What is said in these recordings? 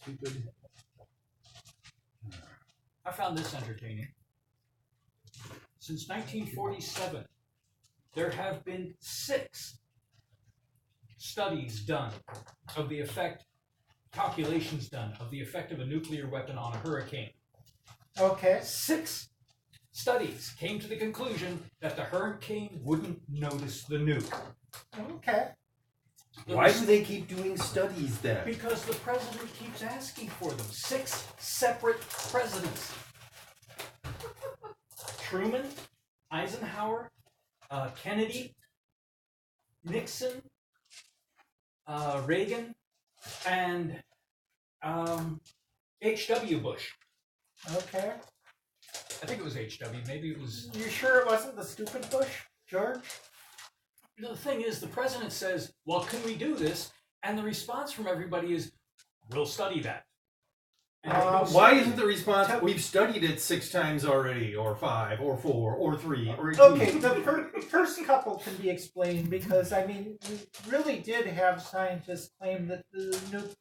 stupid. I found this entertaining. Since 1947, there have been 6 studies done of the effect, calculations done of the effect of a nuclear weapon on a hurricane. Okay. 6 studies came to the conclusion that the hurricane wouldn't notice the nuke. Okay. Why do they keep doing studies then? Because the president keeps asking for them. 6 separate presidents. Truman, Eisenhower, Kennedy, Nixon, Reagan, and H.W. Bush. Okay. I think it was H.W. Maybe it was... You sure it wasn't the stupid Bush, George? The thing is, the president says, well, can we do this? And the response from everybody is, we'll study that. And they go Why study isn't it. the response, we've studied it 6 times already, or 5, or 4, or 3, or 2? Okay, the first couple can be explained because, I mean, we really did have scientists claim that the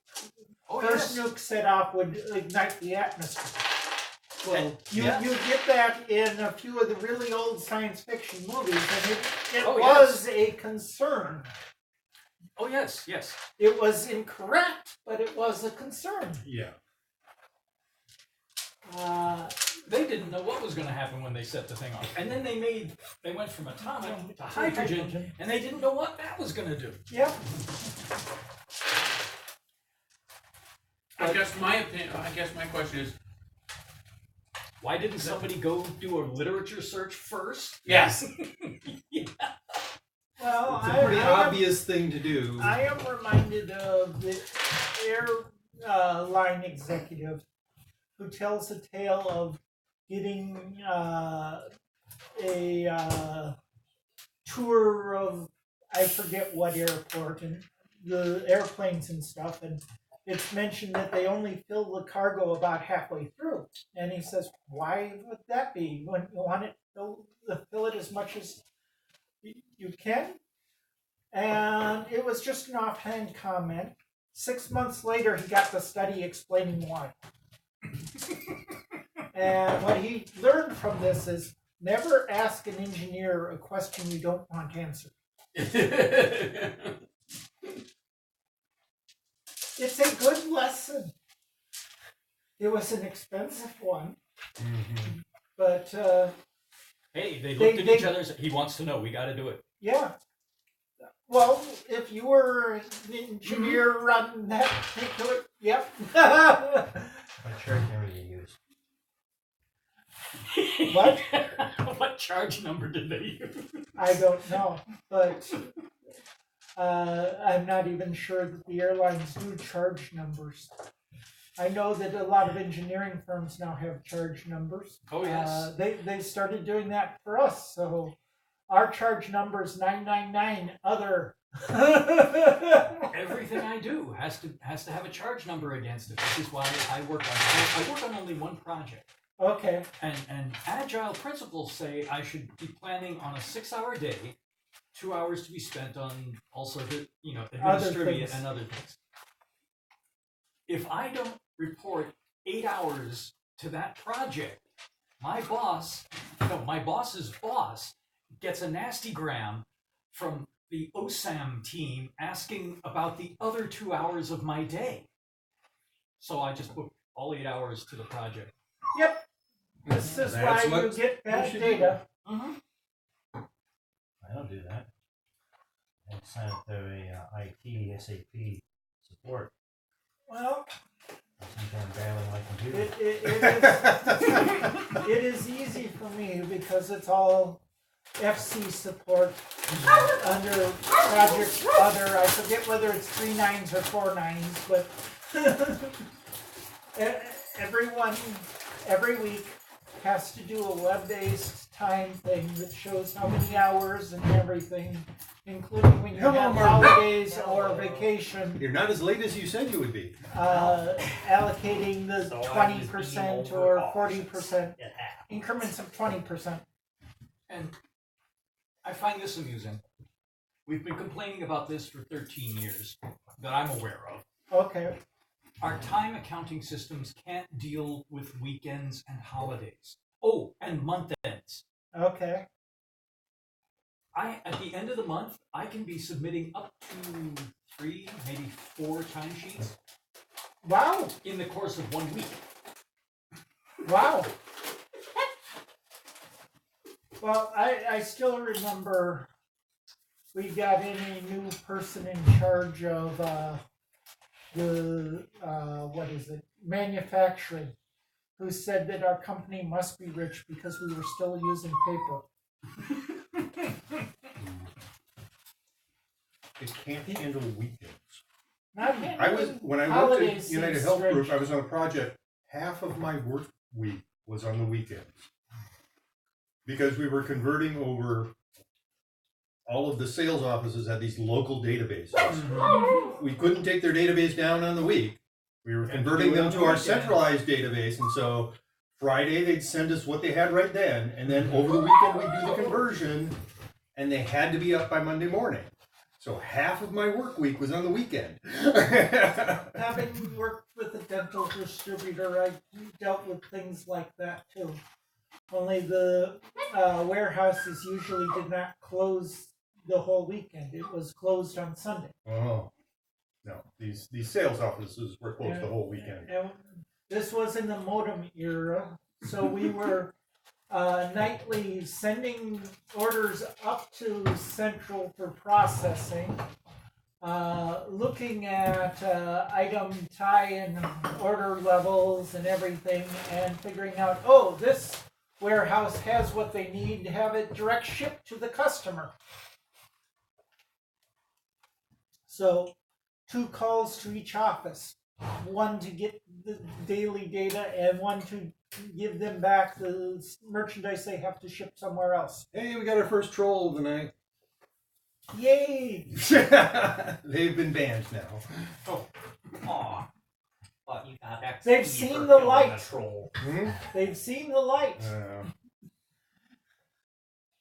first nuke set off would ignite the atmosphere. Well, You get that in a few of the really old science fiction movies, and it Oh, was a concern. Oh, yes, yes. It was incorrect, but it was a concern. Yeah. They didn't know what was going to happen when they set the thing off. And then they went from atomic to hydrogen, and they didn't know what that was going to do. Yep. I guess my question is, why didn't somebody go do a literature search first? yes. Yeah. Well, It's a pretty obvious thing to do. I am reminded of the airline executive who tells a tale of getting a tour of, I forget what airport, and the airplanes and stuff, and it's mentioned that they only fill the cargo about halfway through. And he says, why would that be? When you want it, fill it as much as you can? And it was just an offhand comment. 6 months later, he got the study explaining why. And what he learned from this is never ask an engineer a question you don't want answered. It's a good lesson. It was an expensive one, but Hey, they looked at each other and said, he wants to know, we got to do it. yeah. Well, if you were an engineer running that particular, yep. What charge number do you use? What? What charge number did they use? I don't know, but I'm not even sure that the airlines do charge numbers. I know that a lot of engineering firms now have charge numbers. Oh, yes. They started doing that for us, so our charge number is 999 other. Everything I do has to have a charge number against it. This is why I work on only one project. Okay. And agile principles say I should be planning on a 6-hour day, 2 hours to be spent on all sorts of, administrative and other things. If I don't report 8 hours to that project, my boss's boss gets a nasty gram from the OSAM team asking about the other 2 hours of my day. So I just put all 8 hours to the project. Yep. This is why you get bad data. I don't do that. I sign up to a IT, SAP support. Well, Sometimes battling my computer. it is easy for me because it's all FC support under Project Other. I forget whether it's 3 nines or 4 nines, but everyone every week has to do a web-based time thing that shows how many hours and everything, including when you have holidays or vacation. You're not as late as you said you would be. Allocating the 20% or 40% increments of 20%. And I find this amusing. We've been complaining about this for 13 years that I'm aware of. Okay. Our time accounting systems can't deal with weekends and holidays. Oh, and month ends. Okay. At the end of the month, I can be submitting up to 3, maybe 4 timesheets Wow. in the course of 1 week. Wow. Well, I still remember we got in a new person in charge of the manufacturing, who said that our company must be rich because we were still using paper. It can't handle weekends. Not When I worked holidays at United seems Health strange. Group, I was on a project. Half of my work week was on the weekends because we were converting over. All of the sales offices had these local databases. We couldn't take their database down on the week. We were converting them to our centralized database, and so Friday they'd send us what they had right then, and then over the weekend we'd do the conversion, and they had to be up by Monday morning. So half of my work week was on the weekend. Having worked with a dental distributor, I dealt with things like that too. Only the warehouses usually did not close the whole weekend. It was closed on Sunday. Oh, no, these sales offices were closed the whole weekend. And this was in the modem era, so we were nightly sending orders up to Central for processing, looking at item tie and order levels and everything, and figuring out, oh, this warehouse has what they need to have it direct shipped to the customer. So 2 calls to each office, one to get the daily data and one to give them back the merchandise they have to ship somewhere else. Hey, we got our first troll tonight. Yay! They've been banned now. Oh, aw. But you got XP They've for seen the killing light. a troll. They've seen the light.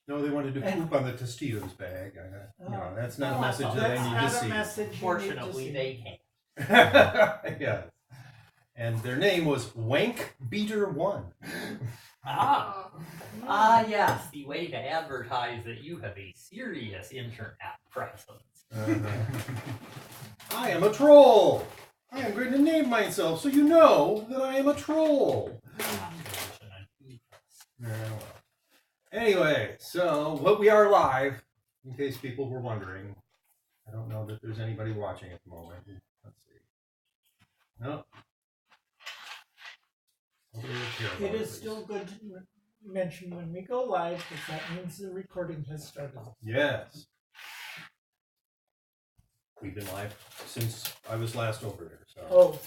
No, they wanted to poop on the Tostitos bag. That's not a message that That's I need to not a see. message you need to Fortunately, see. they can't. Yeah. And their name was Wank Beater 1. Yes, the way to advertise that you have a serious internet presence. I am a troll. I am going to name myself so you know that I am a troll. Well. Anyway, so but we are live, in case people were wondering. I don't know that there's anybody watching at the moment. Let's see. No. It is still good to mention when we go live, because that means the recording has started. Yes. We've been live since I was last over there. So Oh,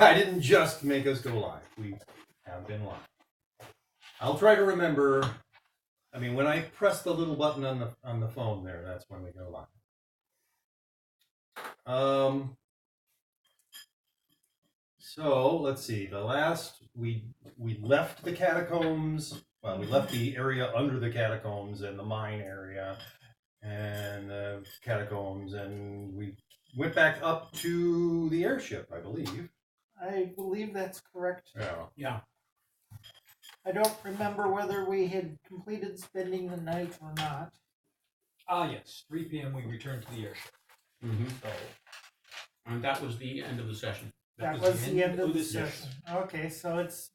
I didn't just make us go live. We have been live. I'll try to remember. I mean, when I press the little button on the phone there, that's when we go live. So let's see. The last we left the catacombs. Well, we left the area under the catacombs and the mine area and the catacombs, and we went back up to the airship, I believe. I believe that's correct. Yeah. I don't remember whether we had completed spending the night or not. Yes. 3 p.m. we returned to the airship. Mm-hmm. So And that was the end of the session. That was the end of the Yes. session. Okay, so it's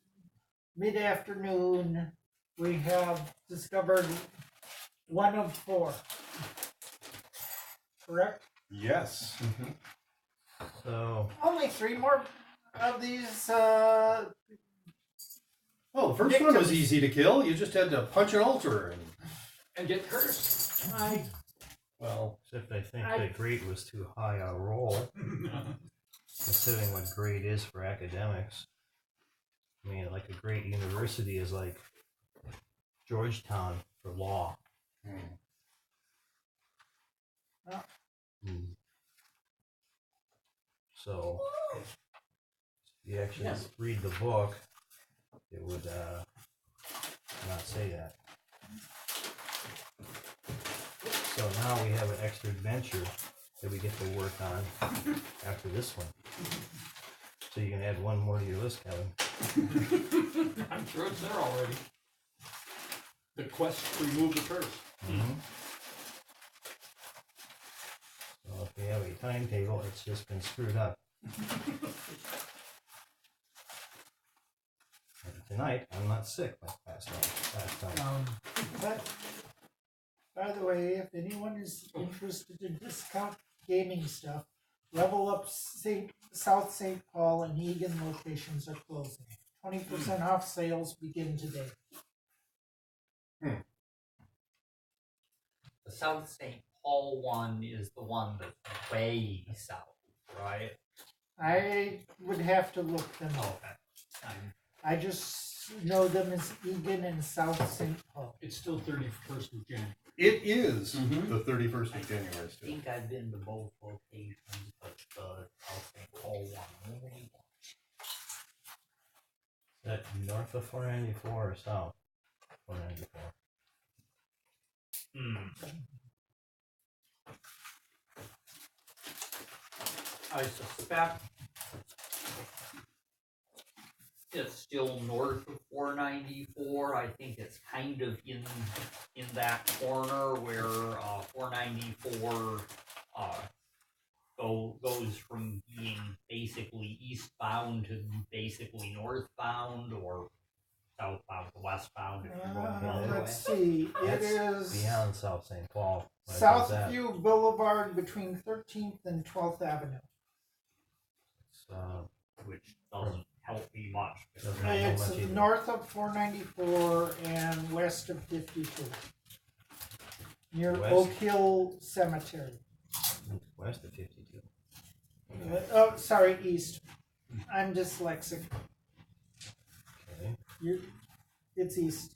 mid-afternoon. We have discovered 1 of 4. Correct? Yes. So, Only 3 more of these. Oh, the first one was easy to kill. You just had to punch an altar and get cursed. well, except I think that grade was too high a roll, considering what grade is for academics. I mean, like a great university is like Georgetown for law. So, if you actually read the book, it would not say that. So now we have an extra adventure that we get to work on after this one. So you can add one more to your list, Kevin. I'm sure it's there already. The quest to remove the curse. Mm-hmm. So if we have a timetable, it's just been screwed up. And tonight, I'm not sick like last time. But by the way, if anyone is interested in discount gaming stuff, Level Up South St. Paul and Egan locations are closing. 20% off sales begin today. The South St. Paul one is the one that's way south, right? I would have to look them up. Okay. I just know them as Egan and South St. Paul. It's still 31st of January. It is Mhm. the 31st of January I still. think I've been to both locations, but the South St. Paul one only once. Is that north of 494 or south? 494. I suspect it's still north of 494. I think it's kind of in that corner where 494 goes from being basically eastbound to basically northbound, or southbound to westbound if you're going the other way. Let's see. It That's is beyond South St. Paul. What is that? Southview Boulevard between 13th and 12th Avenue. It's, Which doesn't help me much. Doesn't help It's much either. north of 494 and west of 52. Near West? Oak Hill Cemetery. West of 52. Oh, sorry, east. I'm dyslexic. Okay. It's east.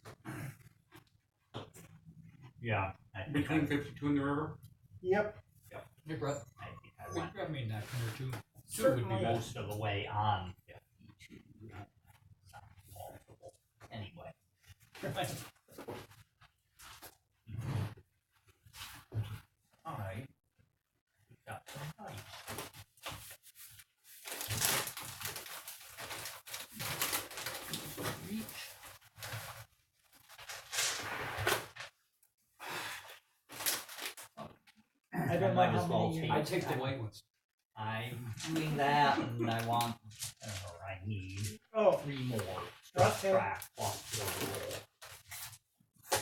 Yeah. I think Between 52 and the river? Yep. Hey, Brett, I think I would went grab me a napkin or two. Two would be Certainly. best. most of the way on 52. Sounds plausible. Anyway. Alright. We've got some ice. Reach. I don't know might how as well many take- I take the white ones. I'm doing that, and I want, or I need Oh, 3 more. Strut Okay. track plus 4 roll.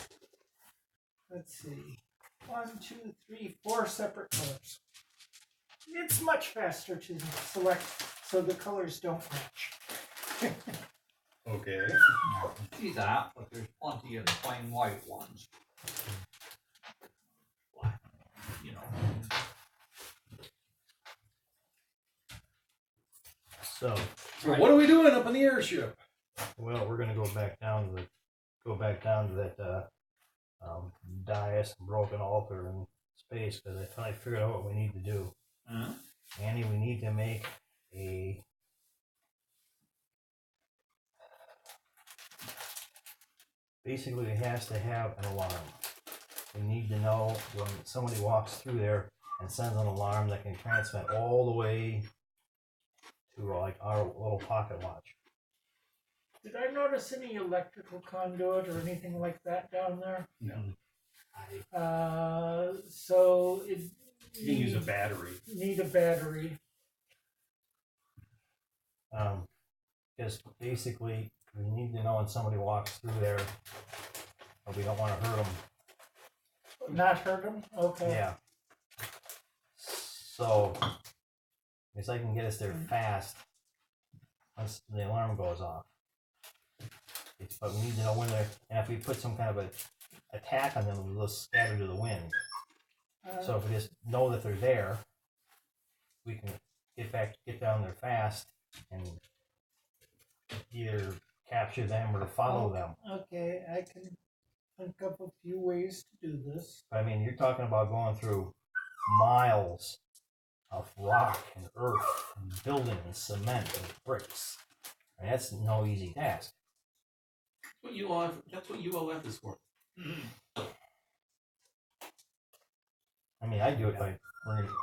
let's see. 1, 2, 3, 4 separate colors. It's much faster to select so the colors don't match. Okay. I can see that, but there's plenty of plain white ones. Black, you know. So, So what are we doing up in the airship? well, we're gonna go back down to that dais and broken altar and space because I finally figured out what we need to do. Annie, we need to make a basically it has to have an alarm. We need to know when somebody walks through there and sends an alarm that can transmit all the way to like our little pocket watch. Did I notice any electrical conduit or anything like that down there? No. So it You can use a battery. need a battery. Because basically we need to know when somebody walks through there, but we don't want to hurt them. Not hurt them? Okay. Yeah. So, if I can get us there fast, once the alarm goes off. But we need to know when they're, and if we put some kind of a attack on them, they'll scatter to the wind. So if we just know that they're there, we can get down there fast and either capture them or follow them. Okay, I can think of a few ways to do this. I mean, you're talking about going through miles of rock and earth and building and cement and bricks. I mean, that's no easy task. That's what ULF is for. I mean, I do it by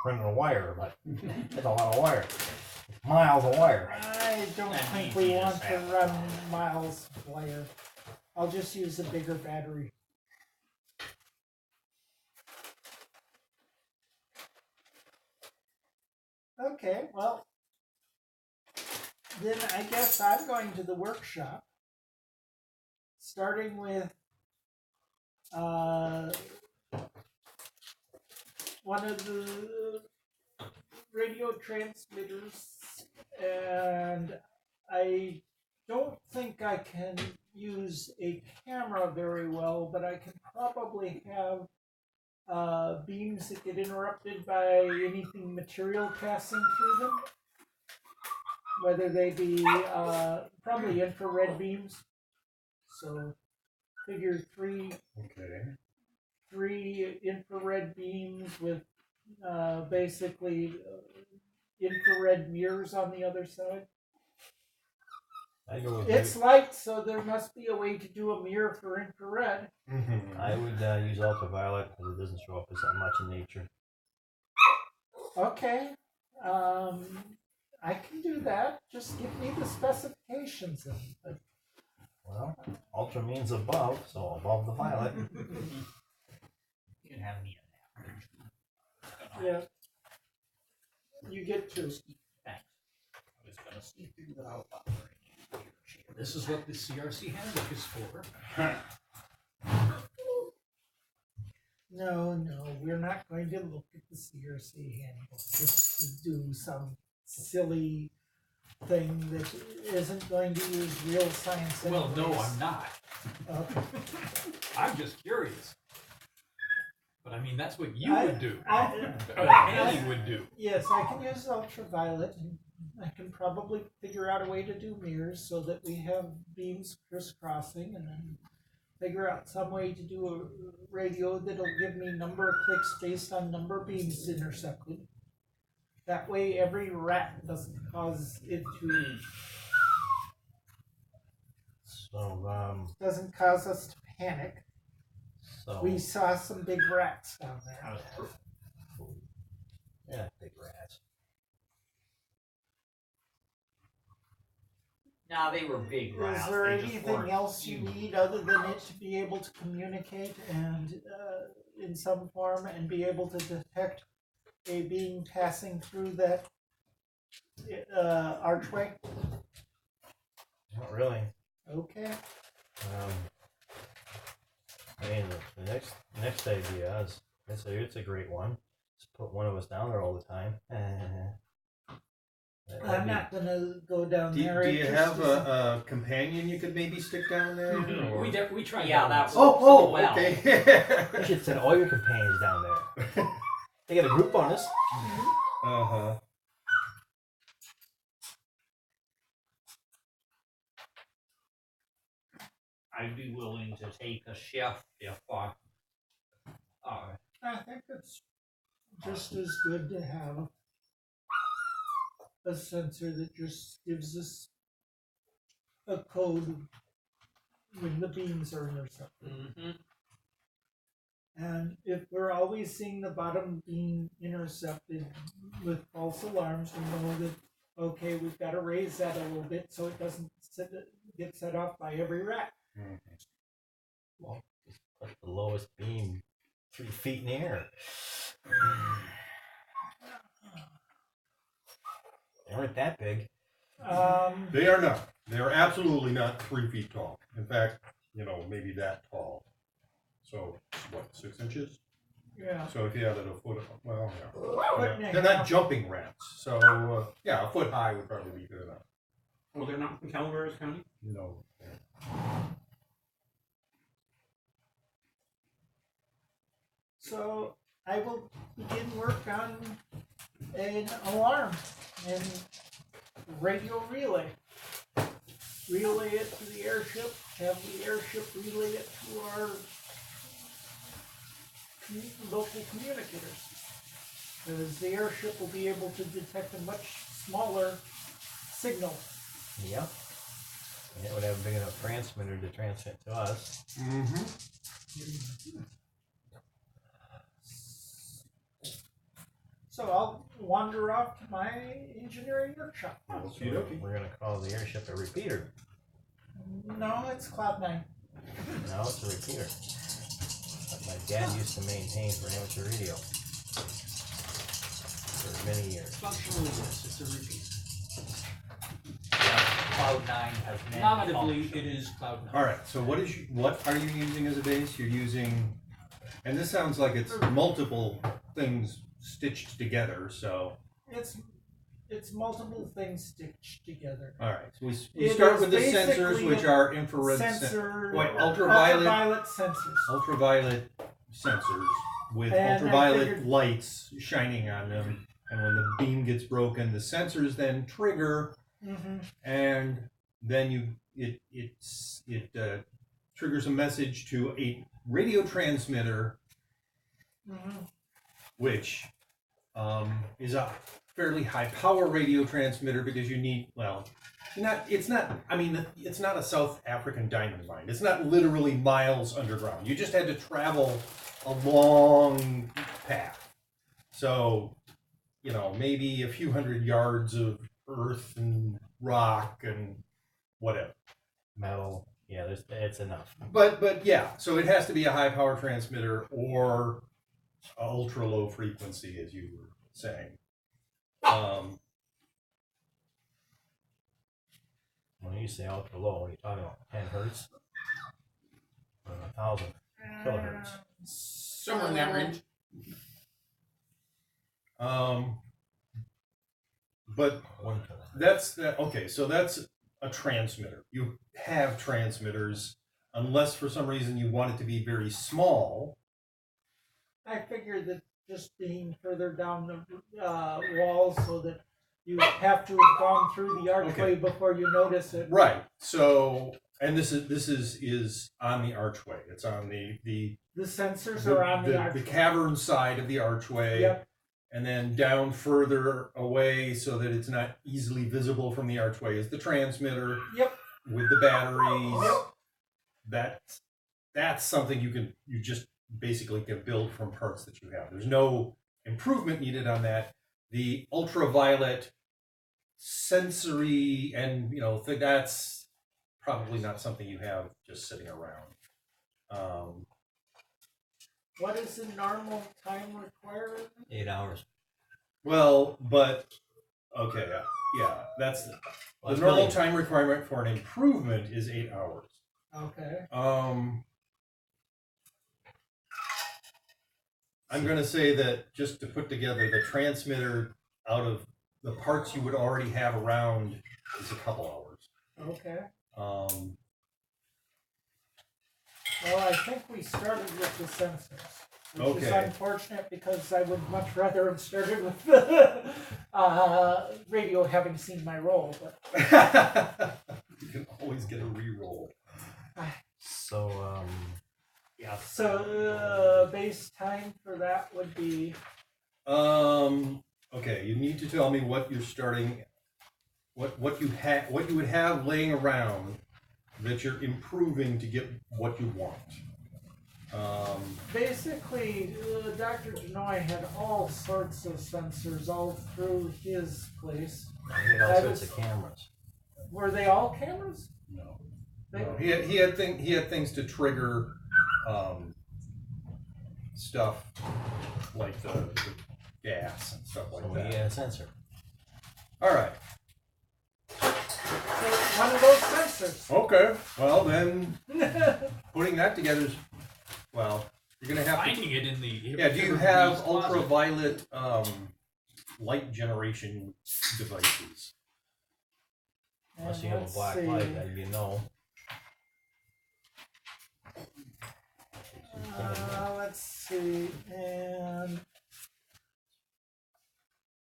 running a wire, but that's a lot of wire. Miles of wire. I don't That think means we you want just to have- run miles of wire. I'll just use a bigger battery. Okay, well, then I guess I'm going to the workshop, starting with one of the radio transmitters, and I don't think I can use a camera very well, but I can probably have beams that get interrupted by anything material passing through them, whether they be probably infrared beams. So figure three infrared beams with basically infrared mirrors on the other side. I go with It's light, so there must be a way to do a mirror for infrared. I would use ultraviolet because it doesn't show up as that much in nature. Okay, I can do that. Just give me the specifications. Well, ultra means above, so above the violet. You can have me in that. Yeah, you get two. Thanks. I was gonna see if you without This is what the CRC handbook is for. No, we're not going to look at the CRC handbook just to do some silly thing that isn't going to use real science. Well, no, anyways. I'm not. Okay. I'm just curious. But I mean, that's what you I- would do. I- Or Annie would do. Yes, I can use ultraviolet. And I can probably figure out a way to do mirrors so that we have beams crisscrossing, and then figure out some way to do a radio that'll give me number of clicks based on number of beams intercepted. That way every rat doesn't cause it to, So, doesn't cause us to panic. so We saw some big rats down there. yeah, big rats. Nah, they were big rats. Is there They just anything weren't else you huge. need other than it to be able to communicate and in some form and be able to detect a being passing through that archway? Not really. Okay. I mean, the next idea is it's a great one. Just put one of us down there all the time. I'm not gonna go down Do, there. do It you just have isn't- a companion you could maybe stick down there? Mhm. or- We tried Yeah, that that once. Oh, Well. okay. You should send all your companions down there. They get a group bonus. Uh-huh. I'd be willing to take a shift if I think it's just as good to have a sensor that just gives us a code when the beams are intercepted. And if we're always seeing the bottom beam intercepted with false alarms, we know that, okay, we've got to raise that a little bit so it doesn't get set off by every rat. Well, just put the lowest beam 3 feet in the air. They aren't that big. They are not. They are absolutely not 3 feet tall. In fact, maybe that tall. So, what, 6 inches? Yeah. So if you had it a foot, well, yeah. Foot and a They're not half. jumping rats. So, yeah, a foot high would probably be good enough. Oh, they're not from Calaveras County? No. So I will begin work on an alarm and radio relay. Relay it to the airship, have the airship relay it to our local communicators. Because the airship will be able to detect a much smaller signal. Yep. And it would have a big enough transmitter to transmit to us. Mm-hmm. So I'll wander off to my engineering workshop. Okie dokie. We're gonna call the airship a repeater. No, it's Cloud9. Now it's a repeater. Like my dad used to maintain for amateur radio for many years. Functionally, yes, it's a repeat. Cloud9 has many Nominatively, functions. it is Cloud9. All right. So what are you using as a base? You're using, and this sounds like it's multiple things stitched together. So It's multiple things stitched together. all right. So we It start is with the sensors, basically which are infrared, Sensor, wait, ultraviolet sensors. ultraviolet sensors with And I ultraviolet figured- lights shining on them. And when the beam gets broken, the sensors then trigger, Mm-hmm. and then it triggers a message to a radio transmitter, Mm-hmm. which is a fairly high power radio transmitter because you need, well, it's not a South African diamond mine. It's not literally miles underground. You just had to travel a long path. So, maybe a few hundred yards of earth and rock and whatever. Metal. Yeah, it's enough. But yeah, so it has to be a high power transmitter or ultra low frequency, as you were saying. When you say ultra low, are you talking about 10 hertz? Or 1,000 kilohertz? Somewhere in that range. But 1 kilohertz. that's that. Okay, so that's a transmitter. You have transmitters, unless for some reason you want it to be very small. I figured that just being further down the wall so that you have to have gone through the archway before you notice it. Right. So, and this is on the archway. It's on the The sensors are on the archway. the cavern side of the archway. Yep. And then down further away so that it's not easily visible from the archway is the transmitter Yep. with the batteries. Yep. That's something you just basically can build from parts that you have. There's no improvement needed on that. The ultraviolet sensory and that's probably not something you have just sitting around. What is the normal time required? 8 hours. Well, but okay, yeah, that's the Well, that's normal billion. time requirement for an improvement is 8 hours. Okay. I'm going to say that just to put together the transmitter out of the parts you would already have around is a couple hours. Okay. Um, Well, I think we started with the sensors, which is Okay. unfortunate because I would much rather have started with the radio, having seen my role. But you can always get a re-roll. So, yeah. so base time for that would be Okay, you need to tell me what you're starting, what you would have laying around that you're improving to get what you want. basically Dr. Genoy had all sorts of sensors all through his place. He had all I sorts was- of cameras. Were they all cameras? No. They- No, he had things to trigger stuff like the gas and stuff like So he that. had a sensor. All right. One of those sensors. Okay. Well, then putting that together is, well, you're gonna have to. Finding it in the Yeah. Do you everybody's have closet. ultraviolet light generation devices? Unless you have a Let's black see. light, that you know. Let's see, and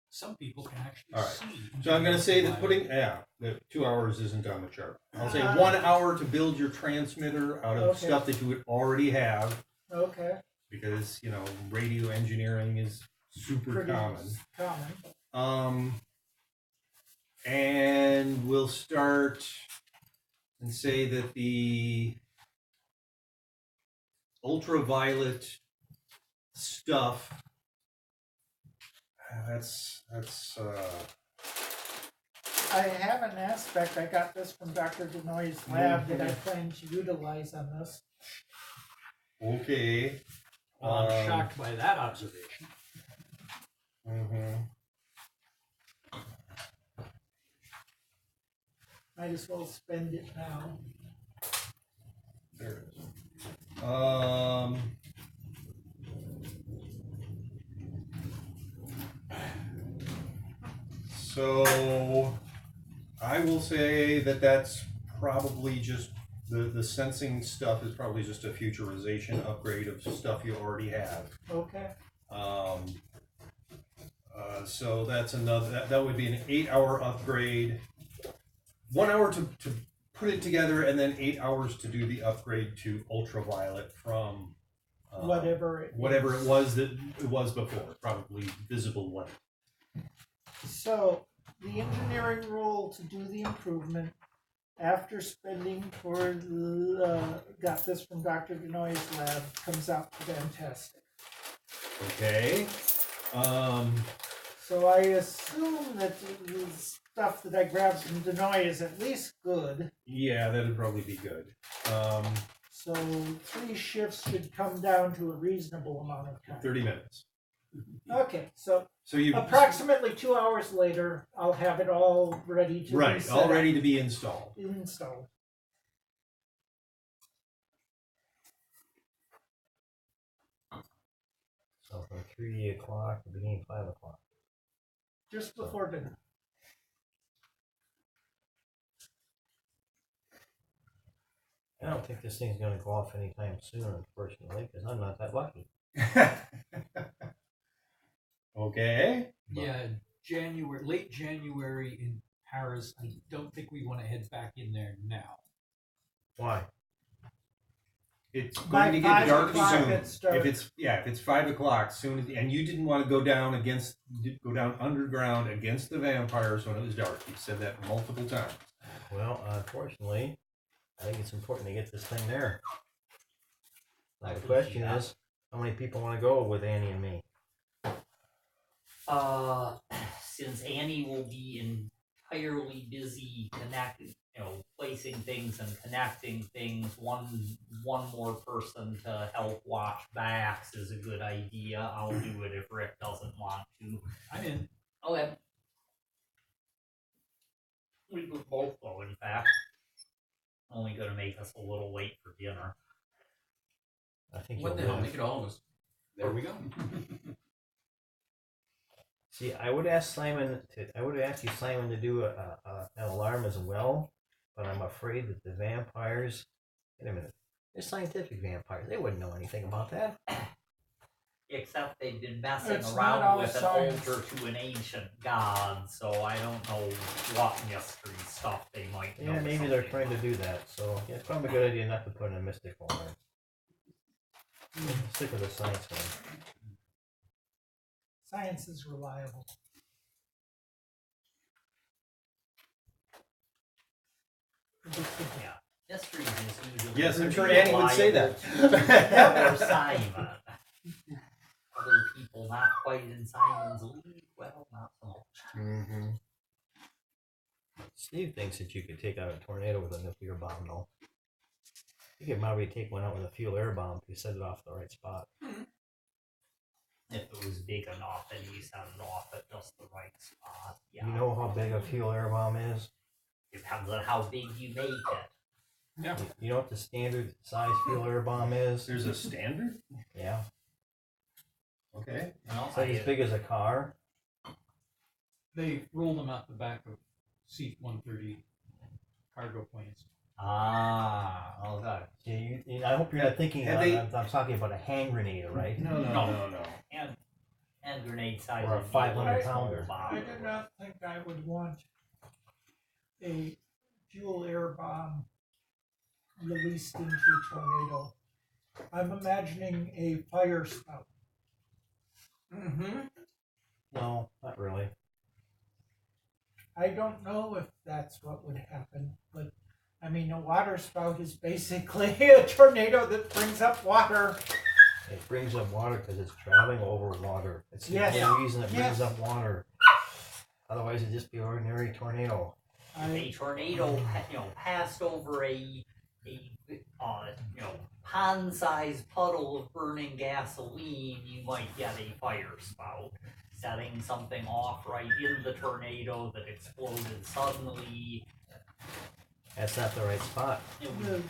Some people can actually All right. see. So I'm going to say that ultraviolet. the 2 hours isn't on the chart. I'll say 1 hour to build your transmitter out of Okay. stuff that you would already have, okay, because radio engineering is super pretty common. common. And we'll start and say that the ultraviolet stuff. That's I have an aspect. I got this from Dr. Denoy's lab that I plan to utilize on this. okay. Well, I'm shocked by that observation. Mm-hmm. Might as well spend it now. There it is. So I will say that that's probably just the sensing stuff is probably just a futurization upgrade of stuff you already have. Okay. So that's another, that would be an 8-hour upgrade. 1 hour to put it together, and then 8 hours to do the upgrade to ultraviolet from Whatever it was that it was before, probably visible light. So, the engineering role to do the improvement, after spending for got this from Dr. Denoy's lab, comes out fantastic. Okay. So I assume that the stuff that I grabbed from Denoy is at least good. Yeah, that'd probably be good. So 3 shifts should come down to a reasonable amount of time. 30 minutes. Okay, so So you approximately 2 hours later, I'll have it all ready to be right, set all up, ready to be installed. installed. So from 3 o'clock to beginning 5 o'clock. Just before dinner. I don't think this thing's going to go off anytime soon, unfortunately, because I'm not that lucky. Okay. Yeah, late January in Paris. I don't think we want to head back in there now. Why? It's By going to 5 get dark o'clock soon. it starts. If it's 5 o'clock soon, and you didn't want to go down underground against the vampires when it was dark. You said that multiple times. Well, unfortunately, I think it's important to get this thing there. Now, the question is, how many people want to go with Annie and me? Since Annie will be entirely busy placing things and connecting things, one more person to help watch backs is a good idea. I'll do it if Rick doesn't want to. I'm in. Okay. We could both go, in fact. Only gonna make us a little late for dinner. I think What the you'll hell? live. Make it all of us. There we go. See, I would ask you, Simon, to do an alarm as well, but I'm afraid that the vampires. Wait a minute, they're scientific vampires. They wouldn't know anything about that. Except they've been messing It's not all around with an science. altar to an ancient god, so I don't know what mystery stuff they might know. Yeah, maybe they're something trying to do that. So yeah, it's probably a good idea not to put in a mystical alarm. Stick with the science one. Science is reliable. Predictable. Yeah, mysteries is usually Yes, I'm pretty sure Annie would say that. reliable to Simon. Other people not quite in Simon's league, well, not so much. Mm-hmm. Steve thinks that you could take out a tornado with a nuclear bomb, though. You could probably take one out with a fuel air bomb if you set it off the right spot. If it was big enough and you set it off at just the right spot, yeah. You know how big a fuel air bomb is? Depends on how big you make it. Yeah. You know what the standard size fuel air bomb is? There's a standard. Yeah. Okay. Well, It's like as big as a car. They roll them out the back of C-130 cargo planes. Ah, okay. I hope you're not thinking Have they- I'm talking about a hand grenade, right? No. And grenade size Or a would be 500 small pounder. bomb. I do not think I would want a fuel air bomb released into a tornado. I'm imagining a fire spout. Mm-hmm. No, not really. I don't know if that's what would happen, but I mean, a water spout is basically a tornado that brings up water. It brings up water because it's traveling over water. It's the Yes. only reason it brings Yes. up water. Otherwise, it'd just be ordinary tornado. If a tornado, passed over a pond-sized puddle of burning gasoline, you might get a fire spout. Setting something off right in the tornado that exploded suddenly, That's not the right spot. it would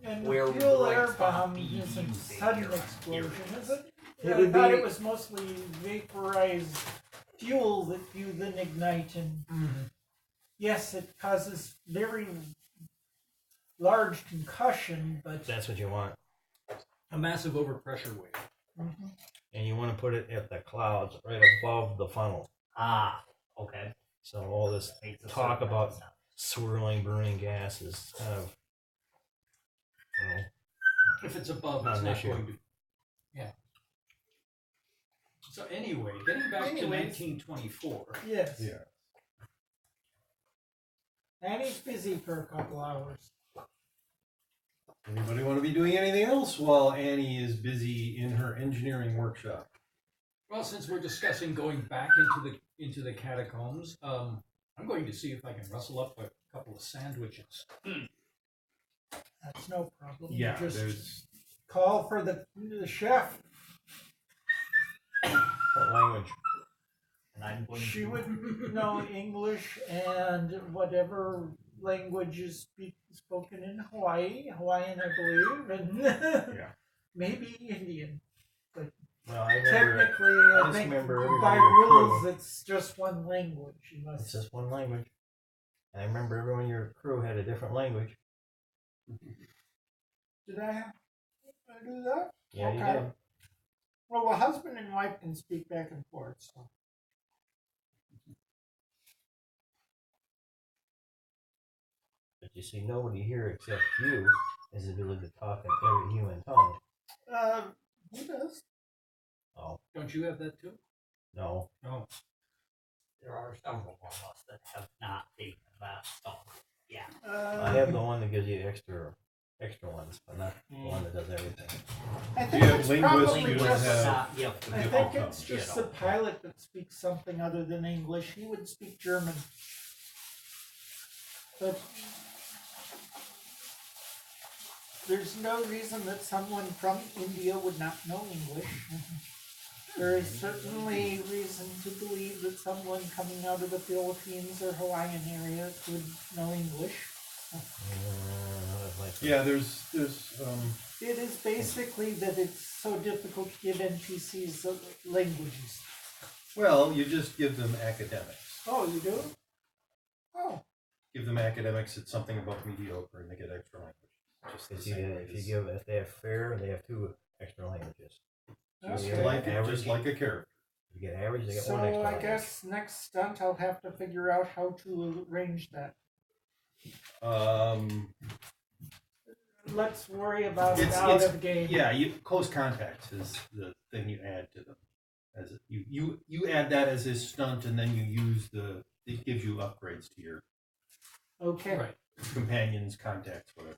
And Where the would fuel the air right spot bomb be isn't using sudden your explosion, is it? It I would thought be- it was mostly vaporized fuel that you then ignite, and yes, it causes very large concussion, but That's what you want. A massive overpressure wave. Mhm. And you want to put it at the clouds right above the funnel. okay. So all this Makes a talk certain about sense. swirling, burning gas is kind of, If it's above, Not it's an not issue. going to. Yeah. So anyway, getting back to Anyways. 1924. yes. Yeah. Annie's busy for a couple hours. Anybody want to be doing anything else while Annie is busy in her engineering workshop? Well, since we're discussing going back into the catacombs, I'm going to see if I can rustle up a couple of sandwiches. That's no problem. Yeah, Just there's call for the chef. what language? And I'm going She to would know English and whatever language is spoken in Hawaiian, I believe, and maybe Indian. Well, I remember Technically, I I just think remember everybody by in your rules crew. it's just one language. You It's must. just one language. And I remember everyone in your crew had a different language. Did I do that? Yeah, Okay. you did. Well, a husband and wife can speak back and forth. So. But you see, nobody here except you has the ability to talk in every human tongue. Who does? Oh, Don't you have that too? no. No. there are several of us that have not taken that stuff. Yeah. I have the one that gives you extra ones, but not the one that does everything. I Do think you have it's linguists? probably You don't just. have- You have to I give think up, it's you just know. the pilot that speaks something other than English. He would speak German. But there's no reason that someone from India would not know English. There is certainly reason to believe that someone coming out of the Philippines or Hawaiian area could know English. Yeah, there's It is basically that it's so difficult to give NPCs languages. well, you just give them academics. Oh, you do? Oh. Give them academics at something above mediocre and they get extra language. Just the same way as- If they have fair, they have 2 extra languages. just Okay. like Average. just like a character. You get average, they get So 1 extra I language. guess next stunt I'll have to figure out how to arrange that. Let's worry about it It's- out it's- of game. yeah. Close contacts is the thing you add to them. As you add that as a stunt, and then you use it gives you upgrades to your Okay. Right. companions, contacts, whatever.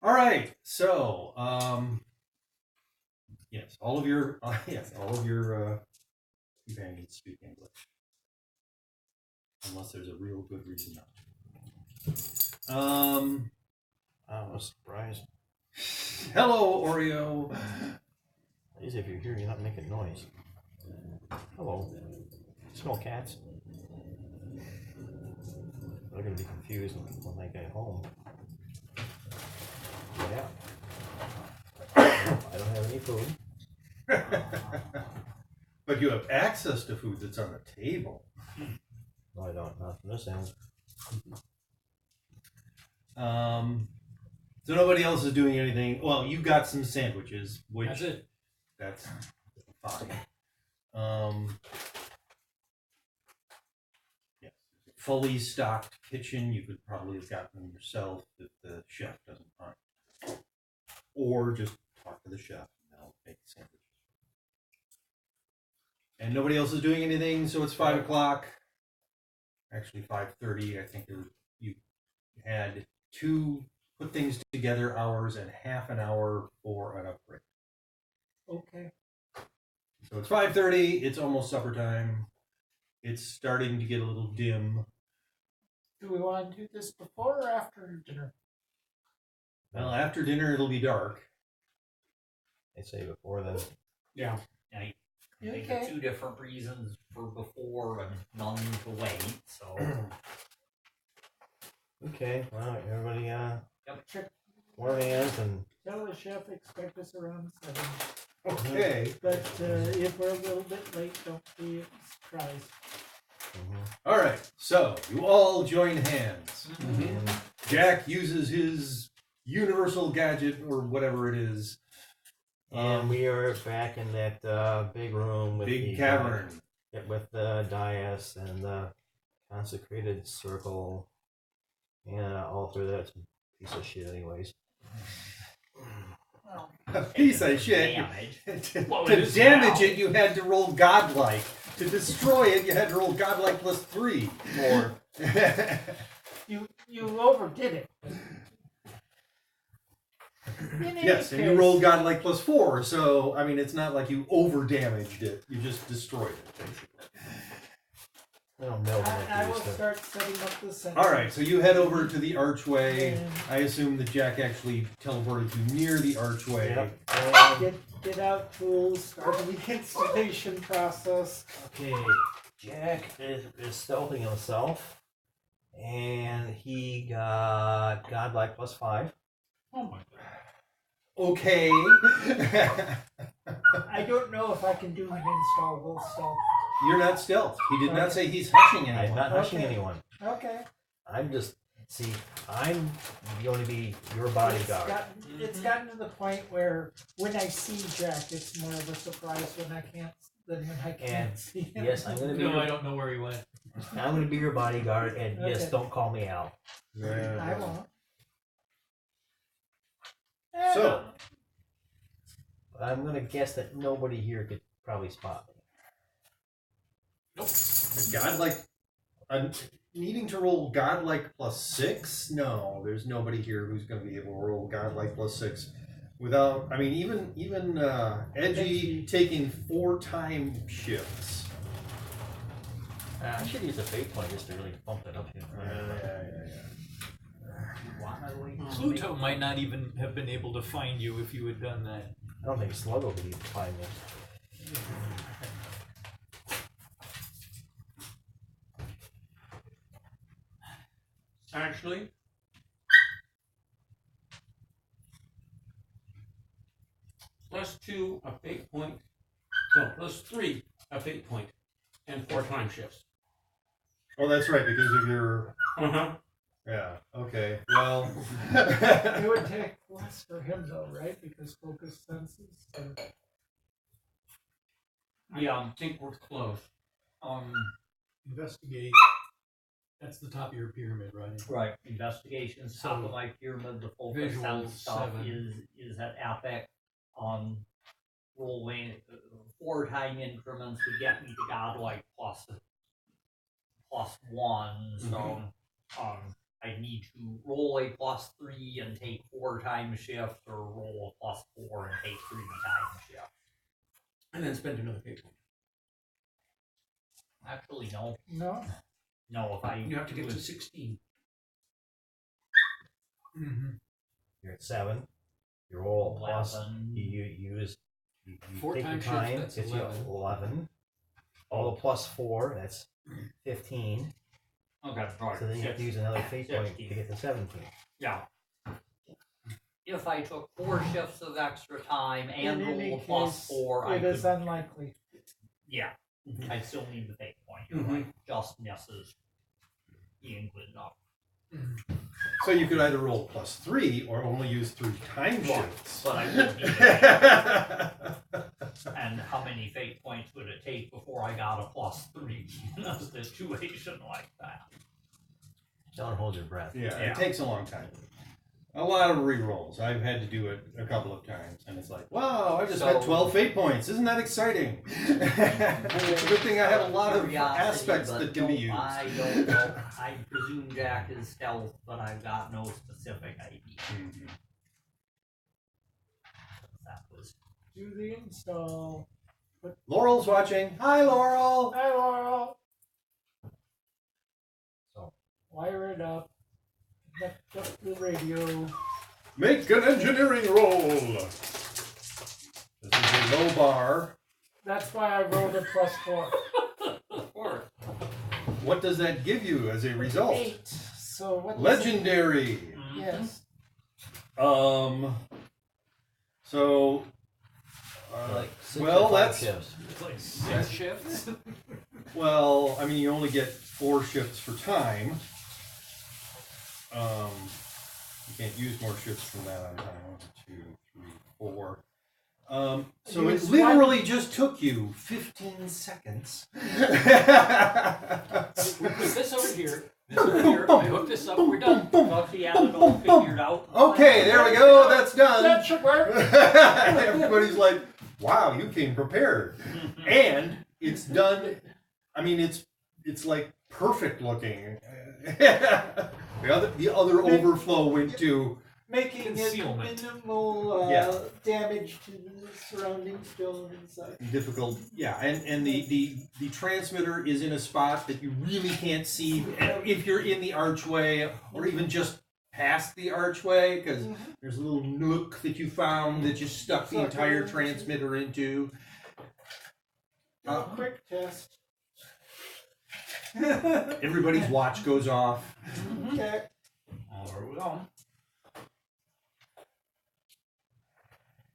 All right, so yes, all of your companions speak English, unless there's a real good reason not to. I was surprised. Hello, Oreo. At least if you're here, you're not making noise. Hello. Smell cats. They're gonna be confused when they get home. Yeah. I don't have any food. But you have access to food that's on the table. No, I don't. Not from this end. So nobody else is doing anything. Well, you got some sandwiches, which That's it. that's fine. Yes, fully stocked kitchen. You could probably have gotten them yourself if the chef doesn't mind, or just talk to the chef and they'll make the sandwiches. And nobody else is doing anything, so it's 5 o'clock. Actually, 5:30. I think you had 2 put things together hours and half an hour for an upgrade. Okay. So it's 5:30. It's almost supper time. It's starting to get a little dim. Do we want to do this before or after dinner? Well, after dinner it'll be dark. I say before then. I think Okay. the two different reasons for before and none to wait. So Okay, well, everybody, Check. warm hands and Tell the chef expect us around 7. Okay. But if we're a little bit late, don't be surprised. All right. So you all join hands. and Jack uses his universal gadget or whatever it is. And we are back in that big room with Big the cavern. with the dais and the consecrated circle, and altar that's a piece of shit, anyways. A piece of shit. damage. Well, To it is damage now. it, you had to roll godlike. To destroy it, you had to roll godlike plus 3. Or You overdid it. In any Yes, and you case, rolled godlike plus 4. So I mean, it's not like you over damaged it. You just destroyed it. Basically. I don't know what I they will used to. start setting up the center. All right. So you head over to the archway. And I assume that Jack actually teleported you near the archway. Yep. And, get out tools, start the installation process. okay, Jack is stealthing himself, and he got godlike plus 5. Oh my god. Okay. I don't know if I can do an installable stealth. You're not stealth. He did not say he's hushing anyone. I'm not hushing Okay. anyone. Okay. I'm just I'm going to be your It's bodyguard. gotten to the point where when I see Jack, it's more of a surprise when I can't than when I can't And, see him. yes, I'm gonna be. No, Your, I don't know where he went. I'm going to be your bodyguard, and yes, Okay. don't call me out. I won't. So, I'm going to guess that nobody here could probably spot me. godlike. I'm needing to roll godlike plus 6. No, there's nobody here who's going to be able to roll godlike plus 6 without. I mean, even Edgy taking 4 time shifts. I should use a fate point just to really bump it up here. Pluto might not even have been able to find you if you had done that. I don't think Sluggo could even find me. Actually, +2 a fate point. No, +3 a fate point, and 4 time shifts. Oh, that's right, because of your. Yeah. Okay. Well. It would take less for him though, right? Because focus senses. Yeah, I think we're close. Investigate. That's the top of your pyramid, right? Right, investigations, top of my pyramid, the focus Visual sense stuff 7. is at epic. Rolling 4 time increments would get me to godlike plus 1. So I need to roll a +3 and take 4 time shifts, or roll a +4 and take 3 time shifts. And then spend another fate point. Actually, no. No. If I You have to get do to it- 16. Mm-hmm. You're at 7. You roll a plus. 11. You use. You 4 take your times time. shift, that's Gets you 11. All the plus 4. That's 15. Okay, right. So then you have to use another fate point to 16. get to 17. Yeah. If I took 4 shifts of extra time and In any rolled a case, +4, I it is could. unlikely. Yeah, I still need the fate point. You're right. Just misses being good enough. So you could either roll +3 or only use 3 time shifts. But I would need it. And how many fate points would it take before I got a +3 in a situation like that? Don't hold your breath. Yeah, Yeah. it takes a long time. A lot of re-rolls. I've had to do it a couple of times, and it's like, wow, I just got So- 12 fate points. Isn't that exciting? It's a good thing I have a lot of Curiosity, aspects but that can be used. I don't know. I presume Jack is stealth, but I've got no specific idea. Mhm. That was Do the install. Laurel's watching. Hi, Laurel. Hi, Laurel. So Wire it up. Connect up the radio. Make an engineering roll. This is a low bar. That's why I rolled a +4. What does that give you as a result? 8. So what? Legendary. Yes. So. like 6 well, or 5 that's- shifts. It's like 6 shifts. Well, I mean, you only get 4 shifts for time. You can't use more shifts than that on time. 1, 2, 3, 4. So You it use literally just took you 15 seconds. We put this over here. This over here. I hook this up. We're done. Thought you had it all figured out. Okay, there we go. That's done. That should work. Everybody's like, "Wow, you came prepared," and it's done. I mean, it's like perfect looking. the other overflow went to Making it Concealment. minimal Yeah. damage to the surrounding stone and such. difficult. Yeah, and the transmitter is in a spot that you really can't see if you're in the archway or even just past the archway, because there's a little nook that you found that you stuck the entire transmitter into. Do a quick test. Everybody's watch goes off. Okay. There we go.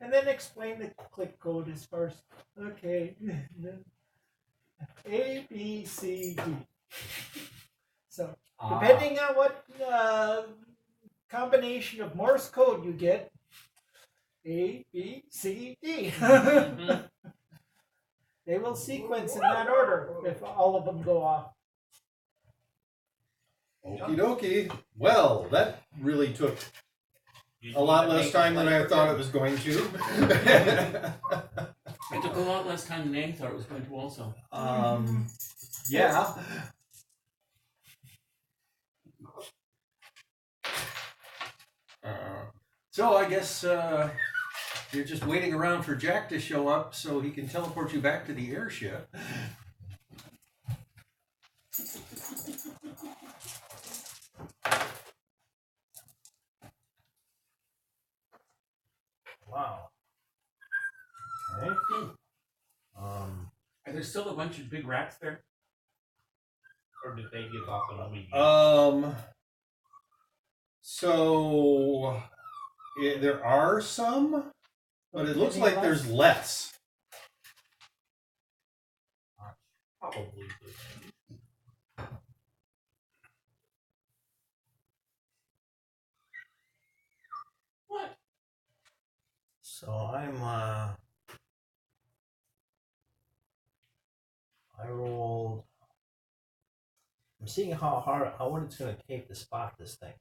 And then explain the click code as first. Okay. A, B, C, D. So, depending on what combination of Morse code you get, A, B, C, D. They will sequence in that order if all of them go off. Okie dokie. Well, that really took a lot less time than I thought it was going to. It took a lot less time than Annie thought it was going to also. Yeah. So I guess you're just waiting around for Jack to show up so he can teleport you back to the airship. Wow. Okay. Are there still a bunch of big rats there? Or did they give up on me? So there are some, but it looks like there's less. Probably. What? So I rolled. I'm seeing how what it's going to take to spot this thing.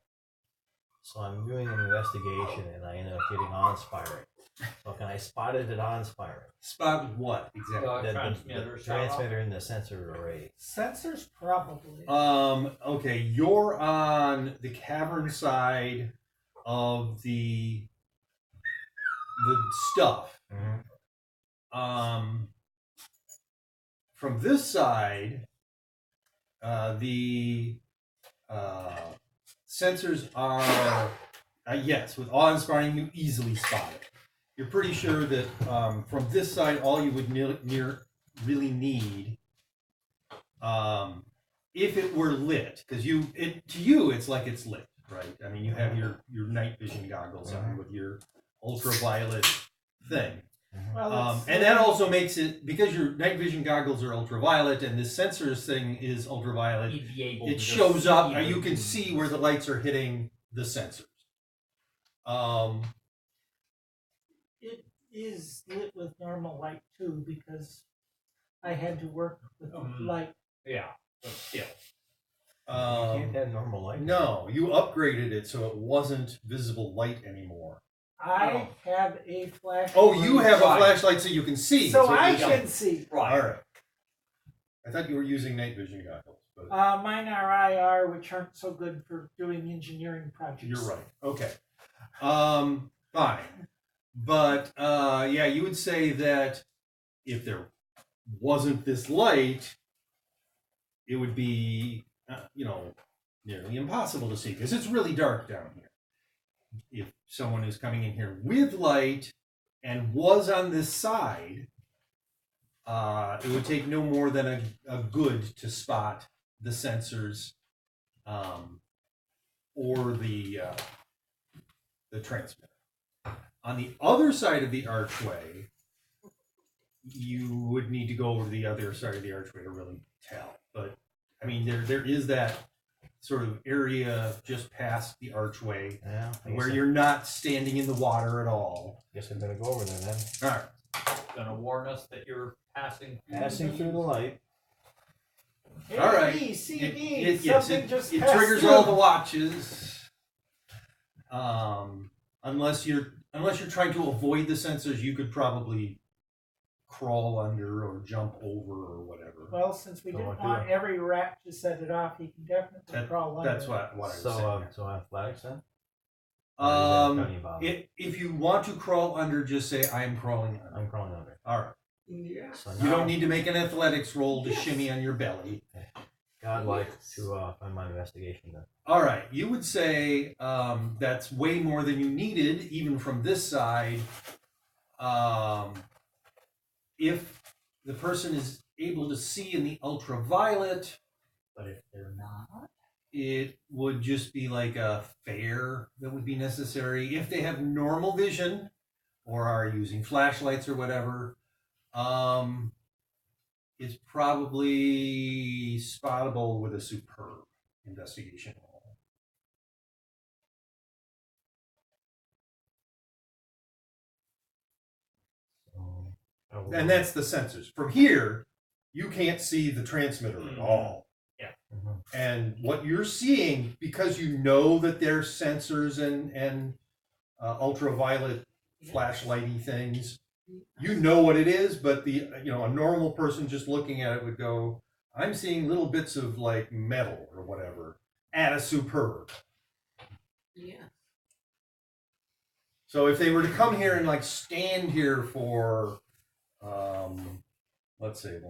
So I'm doing an investigation, and I end up getting awe-inspiring. So can I spot it at awe-inspiring? Spot what exactly? The Transmitter setup. transmitter and the sensor array. Sensors probably. Okay, you're on the cavern side of the stuff. From this side, the sensors are yes, with awe-inspiring, you easily spot it. You're pretty sure that from this side, all you would really need, if it were lit, because to you it's like it's lit, right? I mean, you have your night vision goggles on with your ultraviolet thing. Well, And that also makes it, because your night vision goggles are ultraviolet and this sensors thing is ultraviolet, You'd be able it to shows see up, the- you can see where the lights are hitting the sensors. it is lit with normal light too because I had to work with light. Yeah, but still. You can't have normal light. No, you upgraded it so it wasn't visible light anymore. I have a flashlight. Oh, you have a Right. flashlight so you can see. So That's what I you're can see. Right. All right. I thought you were using night vision goggles, but Mine are IR, which aren't so good for doing engineering projects. you're right. Okay. Fine. But yeah, you would say that if there wasn't this light, it would be nearly impossible to see because it's really dark down here. If someone is coming in here with light and was on this side, it would take no more than a good to spot the sensors or the transmitter. On the other side of the archway, you would need to go over to the other side of the archway to really tell. But I mean, there is that sort of area just past the archway Yeah. where you're not standing in the water at all. Guess I'm gonna go over there then. All right. Gonna warn us that you're passing. Passing through the light. All right. A, B, C, It, D. it, yes, Something it, just it passed triggers through. all the watches. Unless you're trying to avoid the sensors, you could probably crawl under or jump over or whatever. Well, since we So didn't what do want I- every rat to set it off, he can definitely crawl under. That's what I was So, saying. so athletics then? If you want to crawl under, just say I'm crawling under. I'm crawling under. All right. Yeah. So You don't need to make an athletics roll to shimmy on your belly. godlike to find my investigation then. All right. You would say that's way more than you needed, even from this side. If the person is able to see in the ultraviolet, But if they're not, it would just be like a fair that would be necessary. If they have normal vision or are using flashlights or whatever, it's probably spottable with a superb investigation roll. So, And that's the sensors. From here, you can't see the transmitter at all. Mhm. And what you're seeing, because you know that there's sensors and ultraviolet flashlighty things, you know what it is. But a normal person just looking at it would go, "I'm seeing little bits of like metal or whatever at a superb." Yeah. So if they were to come here and like stand here for, let's say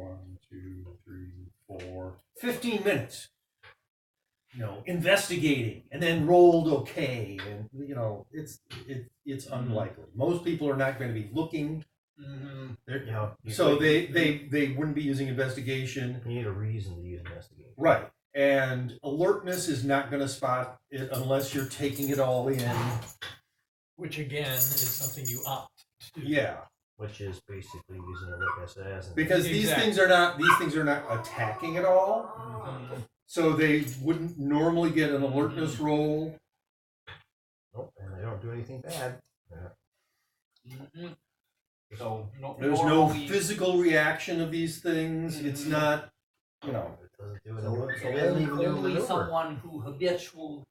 15 minutes, investigating and then rolled okay, and it's unlikely. Most people are not going to be looking. They're- You know, you So could- they wouldn't be using investigation, you need a reason to use investigation. right? And alertness is not going to spot it unless you're taking it all in. Which again is something you opt to do. Yeah. Which is basically using a witness as an Because these things are not attacking at all, so they wouldn't normally get an alertness roll. Nope, and they don't do anything bad. so There's no normally- physical reaction of these things. It's not, It doesn't do it. So It doesn't even do a only maneuver. someone who habitually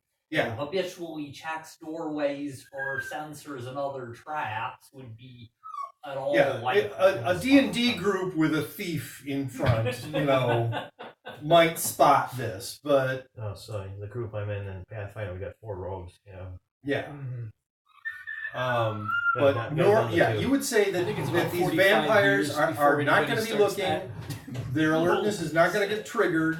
checks doorways for sensors and other traps would be at all yeah. likely. A D&D group with a thief in front, might spot this, but Oh, so the group I'm in Pathfinder, we got 4 rogues. yeah. Mhm. But you would say I that, think it's that about these 45 vampires years are before not anybody going to be starts looking. that. Their alertness is not going to get triggered.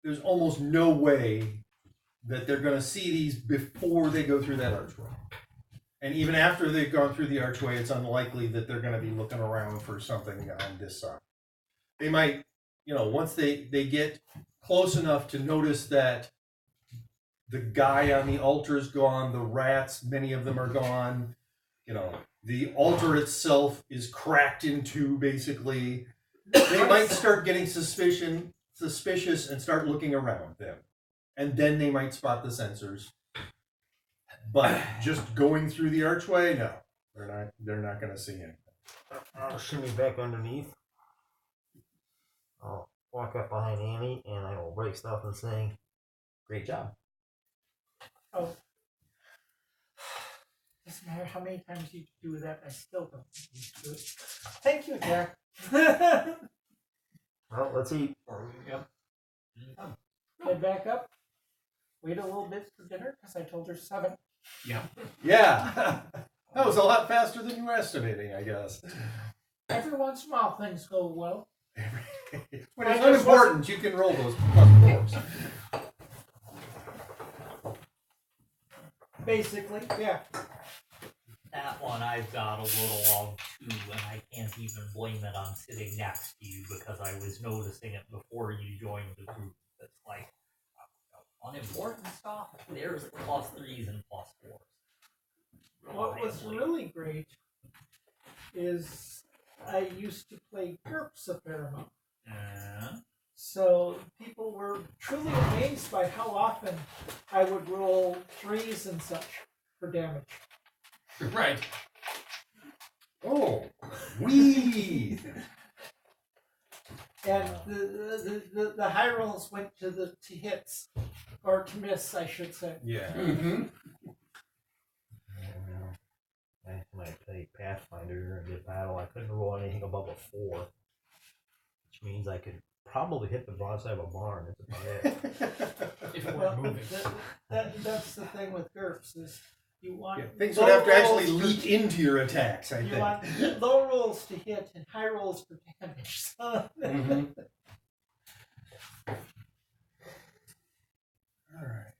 There's almost no way that they're going to see these before they go through that archway. And even after they've gone through the archway, it's unlikely that they're going to be looking around for something on this side. They might, once they get close enough to notice that the guy on the altar is gone, the rats, many of them are gone, the altar itself is cracked in two, basically. They might start getting suspicious and start looking around them. And then they might spot the sensors. But just going through the archway, no. They're not going to see anything. I'll shimmy back underneath. I'll walk up behind Annie and I will break stuff and say, "Great job." Oh. Doesn't matter how many times you do that, I still don't get used to it. Thank you, Jack. Well, let's eat. Yep. Head back up. Wait a little bit for dinner because I told her 7. Yeah. That was a lot faster than you were estimating, I guess. Every once in a while, things go well. When I it's just unimportant, you can roll those plus 4s. Basically, yeah. That one I've got a little of too, and I can't even blame it on sitting next to you because I was noticing it before you joined the group. It's like unimportant stuff. There's +3s and +4s. What was really great is I used to play GURPS a fair amount. So people were truly amazed by how often I would roll 3s and such for damage. Right. Oh, wee! And the high rolls went to hits, or to miss, I should say. Yeah. Mm-hmm. When I played Pathfinder and did battle, I couldn't roll anything above a 4, which means I could probably hit the broadside of a barn. That's about it. If it Well, weren't moving. that's the thing with GURPS is you want Yeah, things would have to actually leak into your attacks, I You think. want low rolls to hit and high rolls for damage. So Mhm. Alright.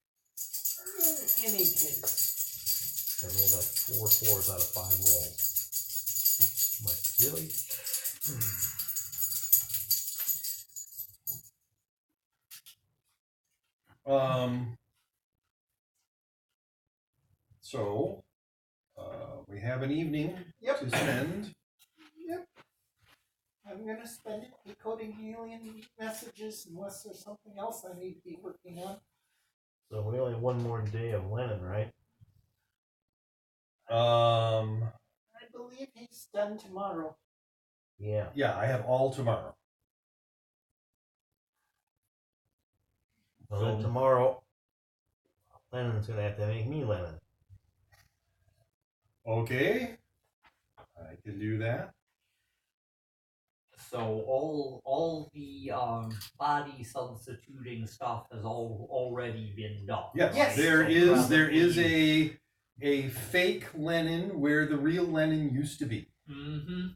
in any case, I rolled like 4 4s out of 5 rolls. I'm like, really? So, we have an evening Yep. to spend. I'm gonna spend it decoding alien messages unless there's something else I need to be working on. So we only have one more day of Lennon, right? I believe he's done tomorrow. Yeah. Yeah, I have all tomorrow. Well, then tomorrow, Lennon's gonna have to make me Lennon. Okay. I can do that. So all the body substituting stuff has already been done. Yes, Yes. there So is probably- a fake Lenin where the real Lenin used to be. Mm-hmm.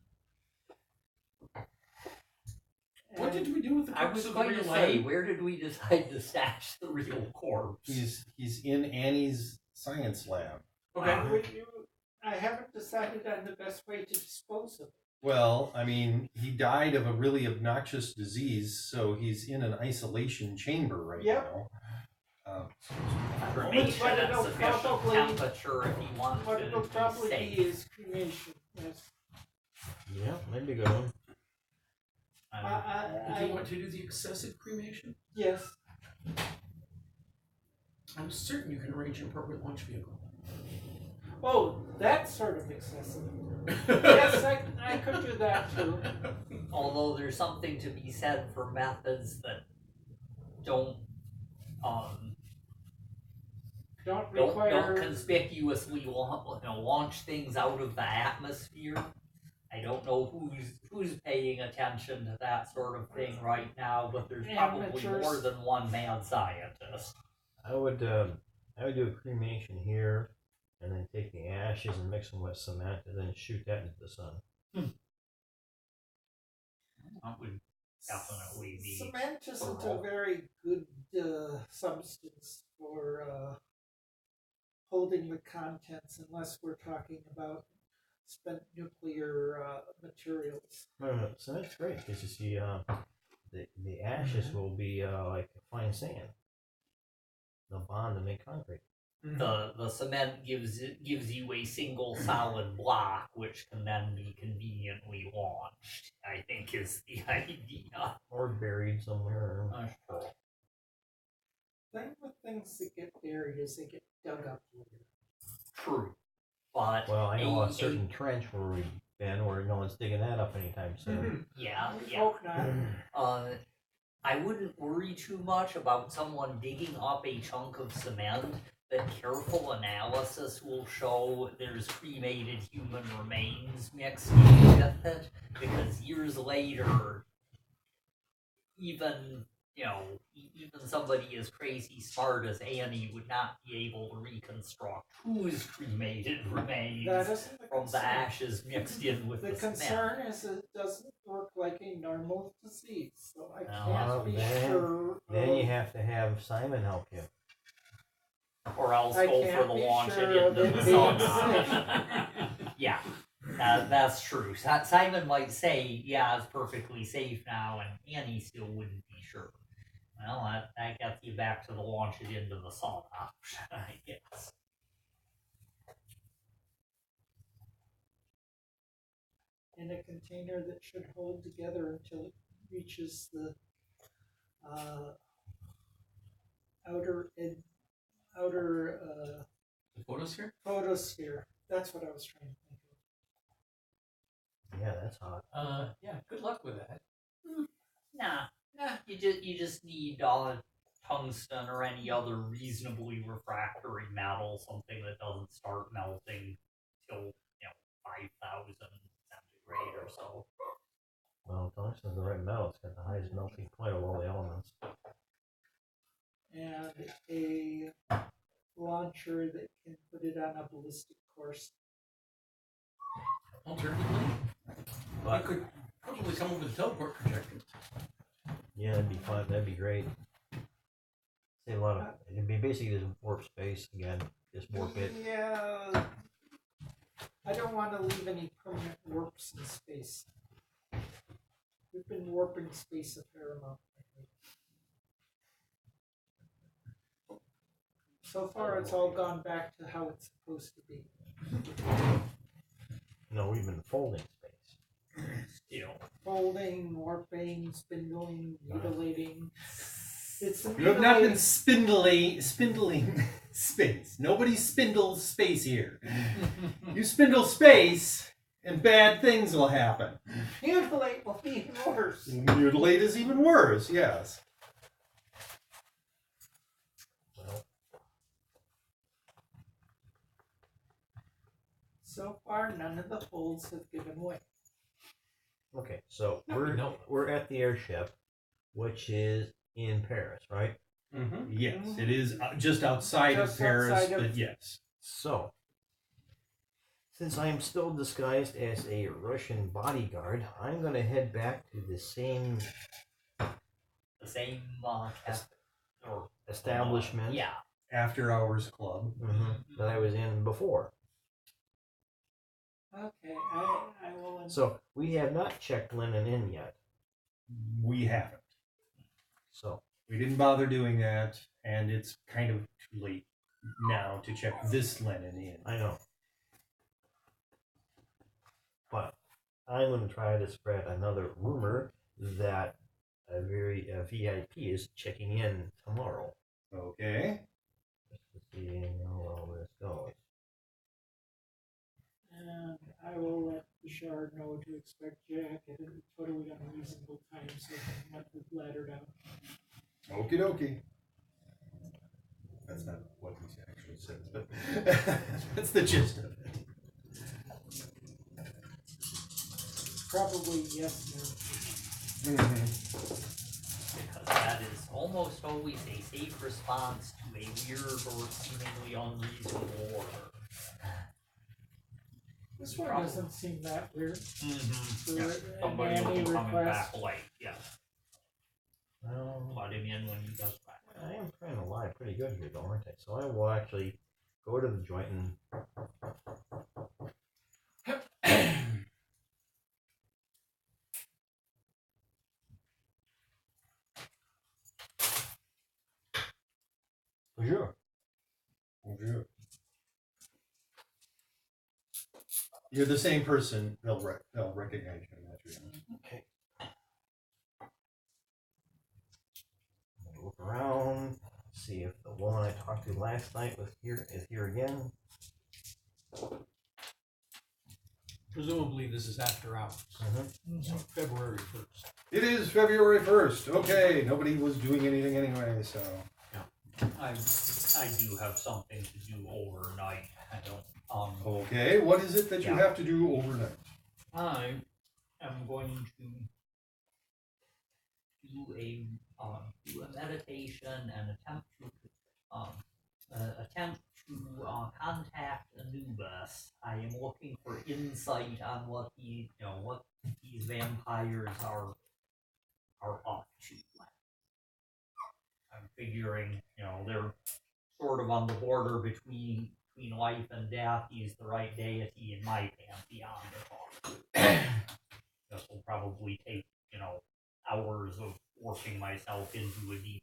What did we do with the I corpse was of going the to real say, Lennon? where did we decide to stash the real corpse? He's in Annie's science lab. Okay. I haven't decided on the best way to dispose of it. Well, I mean, he died of a really obnoxious disease, so he's in an isolation chamber right Yep. now. Cremation But at it'll sufficient probably- temperature if he wants What to it'll be probably safe. be is cremation. Yes. Yeah, maybe a good one. Do you want to do the excessive cremation? Yes. I'm certain you can arrange an appropriate launch vehicle. Oh, that's sort of excessive. Yes, I could do that too. Although there's something to be said for methods that don't Don't don't require. conspicuously launch things out of the atmosphere. I don't know who's paying attention to that sort of thing right now, but there's probably Amateurs. more than one mad scientist. I would do a cremation here, and then take the ashes and mix them with cement, and then shoot that into the sun. That would definitely be. Cement isn't a very good substance for holding the contents unless we're talking about spent nuclear materials. No, cement's great because you see, the ashes will be like fine sand. They'll bond and make concrete. The cement gives you a single solid block, which can then be conveniently launched. I think is the idea. Or buried somewhere. Thing with things that get buried is they get dug up later. True, but Well, I know a certain trench where we've been where no one's digging that up anytime soon. yeah. Hope not. I wouldn't worry too much about someone digging up a chunk of cement. That careful analysis will show there's cremated human remains mixed in with it, because years later, even even somebody as crazy smart as Annie would not be able to reconstruct whose cremated remains That isn't the from the concern. ashes mixed in with The the concern is it doesn't work like a normal disease, so I Well, can't be sure. Then you have to have Simon help you. or else I go for can't the be launch sure it of into it the being sun. Yeah, that's true. Simon might say, yeah, it's perfectly safe now, and Annie still wouldn't be sure. Well, that gets you back to the launch it into the sun option, I guess. In a container that should hold together until it reaches the outer The photosphere? photosphere. That's what I was trying to think of. Yeah, that's hot. Yeah, good luck with that. Nah, you just need tungsten or any other reasonably refractory metal, something that doesn't start melting till 5,000 centigrade or so. Well, tungsten's the right metal. It's got the highest melting point of all the elements. And a launcher that can put it on a ballistic course. Alternatively, But You could probably come up with a teleport projector. yeah, that'd be fun. That'd be great. Save a lot of. It'd be basically just warp space again. Just warp it. Yeah. I don't want to leave any permanent warps in space. We've been warping space a fair amount. So far, it's all gone back to how it's supposed to be. No, we've been folding space. Folding, warping, spindling, mutilating. It's the You have not been mutilating. spindling space. Nobody spindles space here. You spindle space, and bad things will happen. Mutilate will be even worse. Mutilate is even worse, yes. Well, So far, none of the folds have given way. okay, so No, we know. we're at the airship, which is in Paris, right? Mm-hmm. Yes, it is just outside Just of Paris, outside of- but yes. So, since I am still disguised as a Russian bodyguard, I'm going to head back to the same The same or establishment yeah. After Hours Club. that I was in before. Okay, I will. So, we have not checked Lennon in yet. We haven't. So, We didn't bother doing that, and it's kind of too late now to check this Lennon in. I know. But I'm going to try to spread another rumor that a VIP is checking in tomorrow. Okay. Just to see how all this goes. And I will let Bashar know to expect Jack at a totally unreasonable time so he can let the ladder down. Okie dokie. That's not what he actually says, but That's the gist of it. Probably yes, no. Because that is almost always a safe response to a weird or seemingly unreasonable order. This one doesn't seem that weird. Mm-hmm. For Somebody an will be Annie coming request. back late, yeah. Well, Let him in when he does back. I am trying to lie pretty good here, though, aren't I? So I will actually go to the joint and Bonjour. Bonjour. You're the same person. They'll recognize you. Okay. Look around, see if the woman I talked to last night is here again. Presumably, this is after hours. So February 1st. It is February 1st. Okay, nobody was doing anything anyway, so. I do have something to do overnight. I don't Okay, what is it that you Yeah. have to do overnight? I am going to do a do a meditation and attempt to contact Anubis. I am looking for insight on what these vampires are up to. I'm figuring, they're sort of on the border between life and death. He's the right deity in my pantheon to talk to. This will probably take, hours of working myself into a deep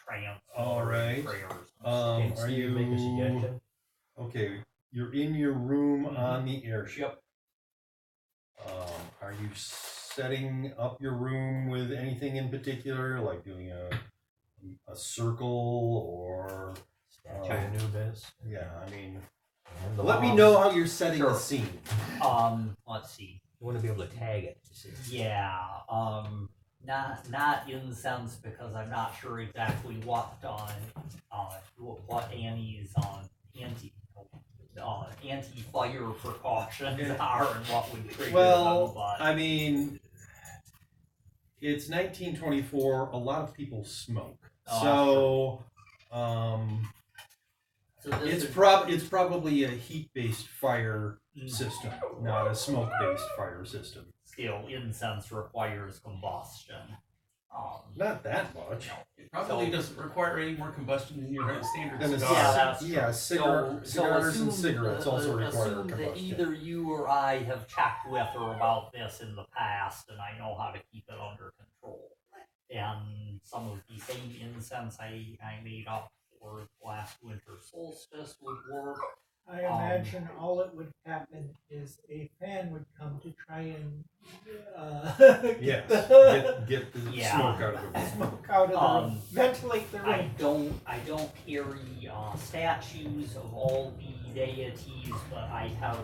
trance. All right. Prayers. Can Are Steve you make a suggestion? okay? You're in your room on the airship. Are you setting up your room with anything in particular, like doing a circle or Statue of Anubis. yeah? I mean, And the let me mom. know how you're setting the Sure. scene. Let's see. You want to be able to tag it. You see. Yeah, not incense because I'm not sure exactly what Annie's anti-fire precautions are and what would trigger them. Well, But I mean, it's 1924. A lot of people smoke, so this it's probably a heat-based fire system, not a smoke-based fire system. still incense requires combustion. Not that much. It probably doesn't require any more combustion than your standard And cigar. that's true. cigars and assume- cigarettes also require assume that combustion. either you or I have checked with her about this in the past, and I know how to keep it under control. And some of the same incense I made up for last winter solstice would work. I imagine all that would happen is a fan would come to try and Yes, get the Yeah. smoke out of the room. smoke out of the room, ventilate the I room. don't carry statues of all the deities, but I have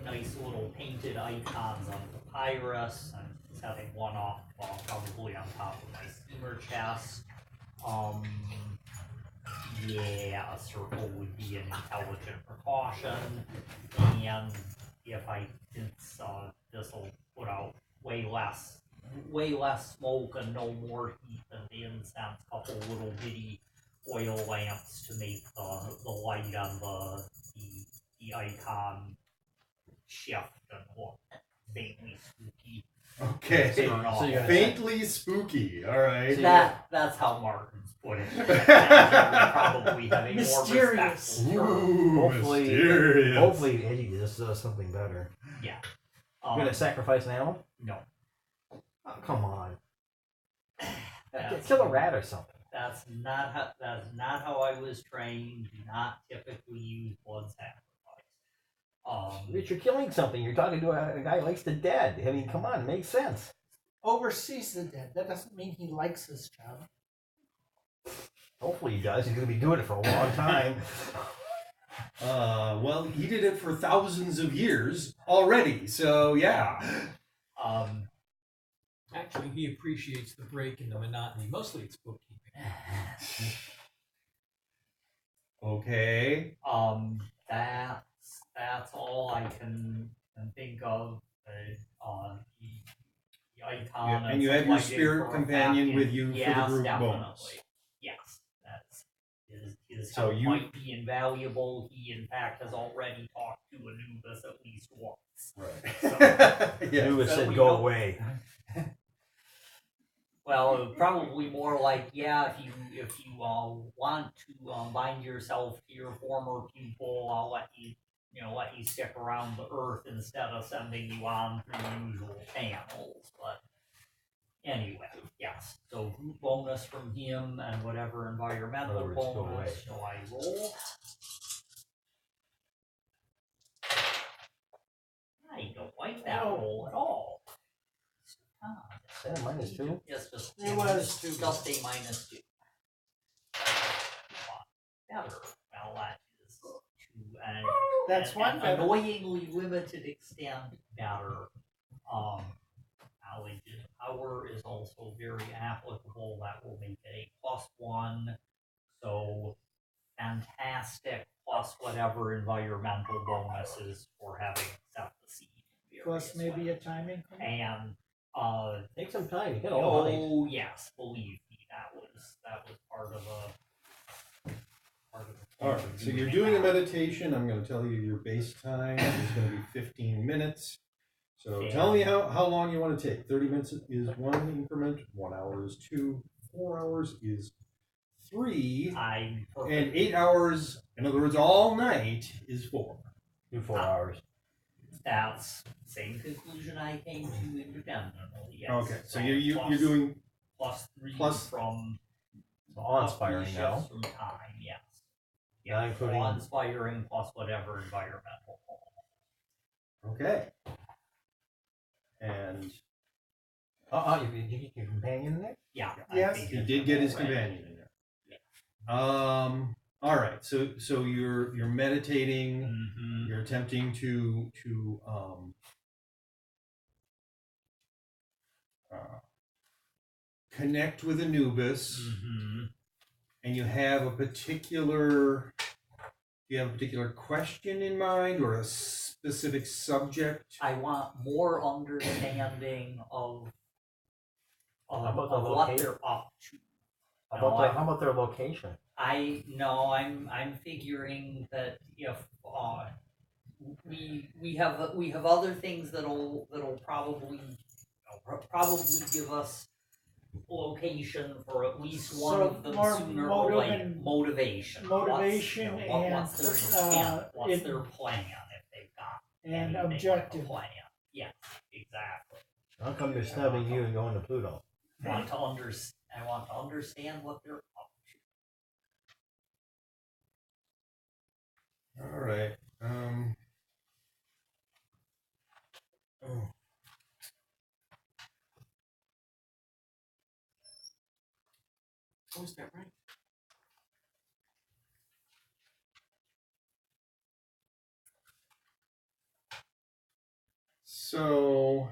nice little painted icons on papyrus. I'm setting one off probably on top of my steamer chest. Yeah, a circle would be an intelligent precaution, and if since this will put out way less smoke and no more heat than the incense, couple little bitty oil lamps to make the light on the icon shift and look faintly spooky. Okay, Turn off. So you gotta faintly spooky. All right. That's how Martin's put it. Probably have a more Mysterious. respectful term. Ooh, Hopefully, mysterious. hopefully Eddie just does something better. Yeah. You're gonna sacrifice an animal? No. Oh, come on. That's, Kill a rat or something. that's not how I was trained. Do not typically use blood sacrifice. But you're killing something. You're talking to a guy who likes the dead. I mean, come on, it makes sense. Oversees the dead. That doesn't mean he likes his job. Hopefully he does. He's gonna be doing it for a long time. Well, he did it for thousands of years already, so yeah. Actually, he appreciates the break in the monotony. Mostly it's bookkeeping. Okay. That's all I can think of. The icon. And you have your spirit companion with you for the group definitely. bonus. Yes, that's his So help you- might be invaluable. He in fact has already talked to Anubis at least once. Right. So- Yeah. Anubis So said, we "Go know- away." Well, probably more like, yeah, if you want to bind yourself to your former pupil, I'll let you stick around the Earth instead of sending you on through the usual channels. But anyway, yes. So group bonus from him and whatever In environmental other words, go away. bonus. So I roll. I don't like that roll at all. Yeah, -2. Yes, just It was just a -2. Better. Well, that is to an, That's one better. annoyingly limited extent better. Knowledge and power is also very applicable. That will make it a +1. So fantastic plus whatever environmental bonuses for having set the seed. Plus maybe a timing. And Take some time. You hit all night. Oh yes, believe me, that was part of a. All right, so you're doing a meditation. I'm going to tell you your base time is going to be 15 minutes. So tell me how long you want to take. 30 minutes is one increment, 1 hour is 2, 4 hours is 3, I'm and 8 hours, in other words, all night, is 4. Do 4 hours. That's same conclusion I came to independently. Yes. Okay, so Plus- you're doing plus 3 plus- from Awe-inspiring plus 3 now. shifts from time. Yes. Not including- awe-inspiring plus whatever environmental. okay. And Did you get your companion there? Yeah. Yes. he did get his companion in there. All right. So you're meditating. Mm-hmm. You're attempting to connect with Anubis, Mm-hmm. and you have a particular question in mind or a specific subject. I want more understanding of How about the what location? they're up to. How about their location? I'm figuring that if we have other things that'll probably give us location for at least one So of them more sooner or later. and- Motivation. motivation What's their and, intent? What's it- their plan if they've got and anything of a objective. plan? Yes, exactly. How come they're snubbing you and going to Pluto? I want to understand what they're up to. All right. Oh, is that right? So.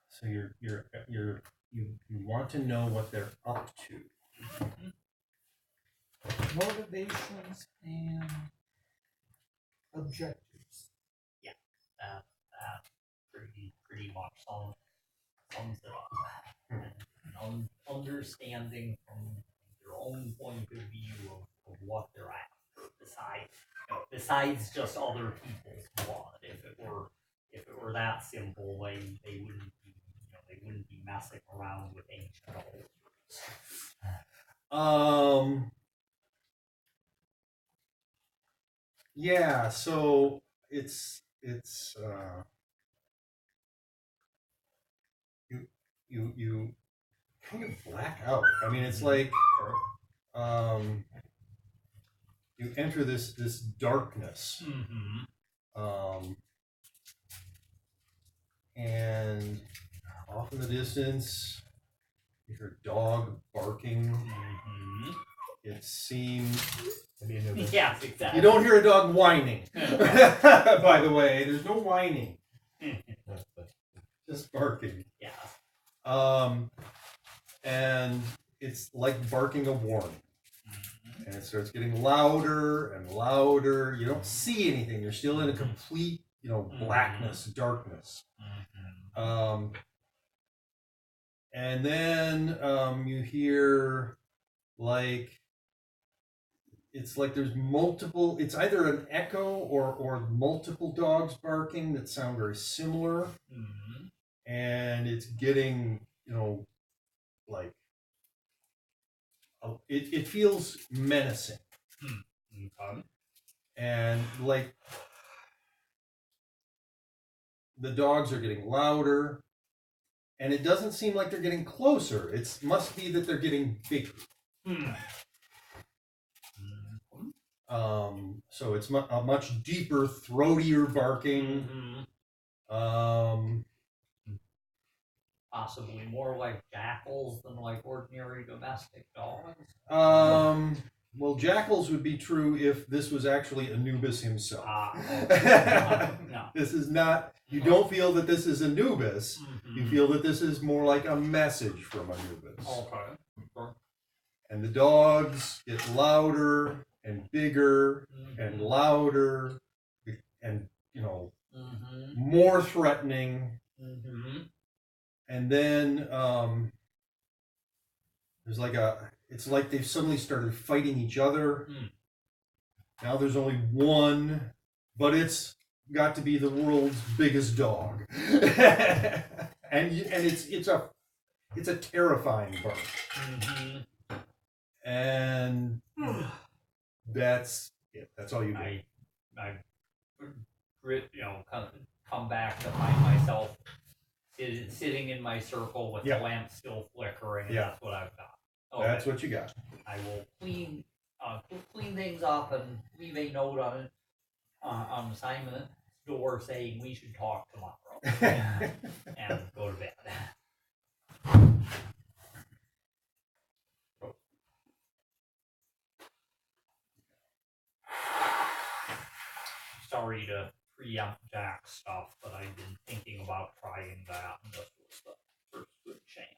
So you want to know what they're up to. Motivations and objectives. Pretty much sums it up. And understanding from their own point of view of what they're after, besides just other people's blood. If it were that simple, they wouldn't be messing around with ancient altars. Yeah, so it's you kind of black out. I mean, it's like you enter this darkness, and off in the distance you hear a dog barking. It seems Yes, exactly. you don't hear a dog whining. By the way, there's no whining, just barking. Yeah. And it's like barking a warning. And it starts getting louder and louder. You don't see anything. You're still in a complete, blackness, darkness. And then you hear it's like there's multiple. It's either an echo or multiple dogs barking that sound very similar. And it's getting, it feels menacing. And the dogs are getting louder, and it doesn't seem like they're getting closer. It must be that they're getting bigger. So it's a much deeper, throatier barking. Possibly more like jackals than like ordinary domestic dogs. Well, jackals would be true if this was actually Anubis himself. No. This is not. You don't feel that this is Anubis. You feel that this is more like a message from Anubis. Okay. And the dogs get louder and bigger and louder and, you know, more threatening. And then there's like it's like they've suddenly started fighting each other. Now there's only one, but it's got to be the world's biggest dog. and it's a terrifying bark. And that's it. That's all you get. I come back to find myself sitting in my circle with Yeah. the lamp still flickering. Yeah. That's what I've got. Okay. That's what you got. I will clean things up and leave a note on Simon's door saying we should talk tomorrow and go to bed. Sorry to preempt Jack's stuff, but I've been thinking about trying that, and this was the first good chance.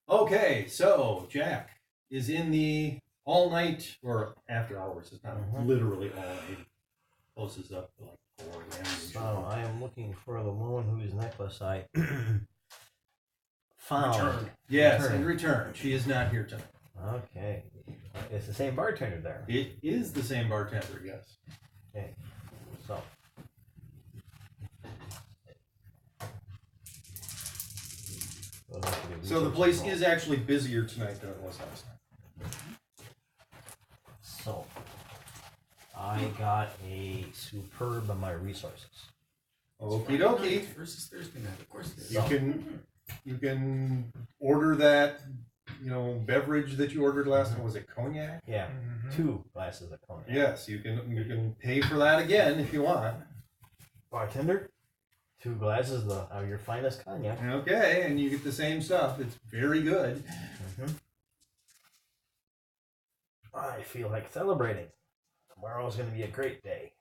Okay, so Jack is in the all night or after hours. It's not literally all night. Closes up to like 4 a.m. So I am looking for the woman whose necklace I found. Returned. Yes, Returned. in return. She is not here tonight. Okay. It's the same bartender there. It is the same bartender, yes. Okay. So. So the place is actually busier tonight than it was last night. So. I got a superb of my resources. Okie dokie. Versus Thursday night, of course. It is. You can order that, beverage that you ordered last time. Was it cognac? Yeah. 2 glasses of cognac. Yes, you can pay for that again if you want. Bartender, 2 glasses of your finest cognac. Okay, and you get the same stuff. It's very good. I feel like celebrating. Tomorrow's going to be a great day.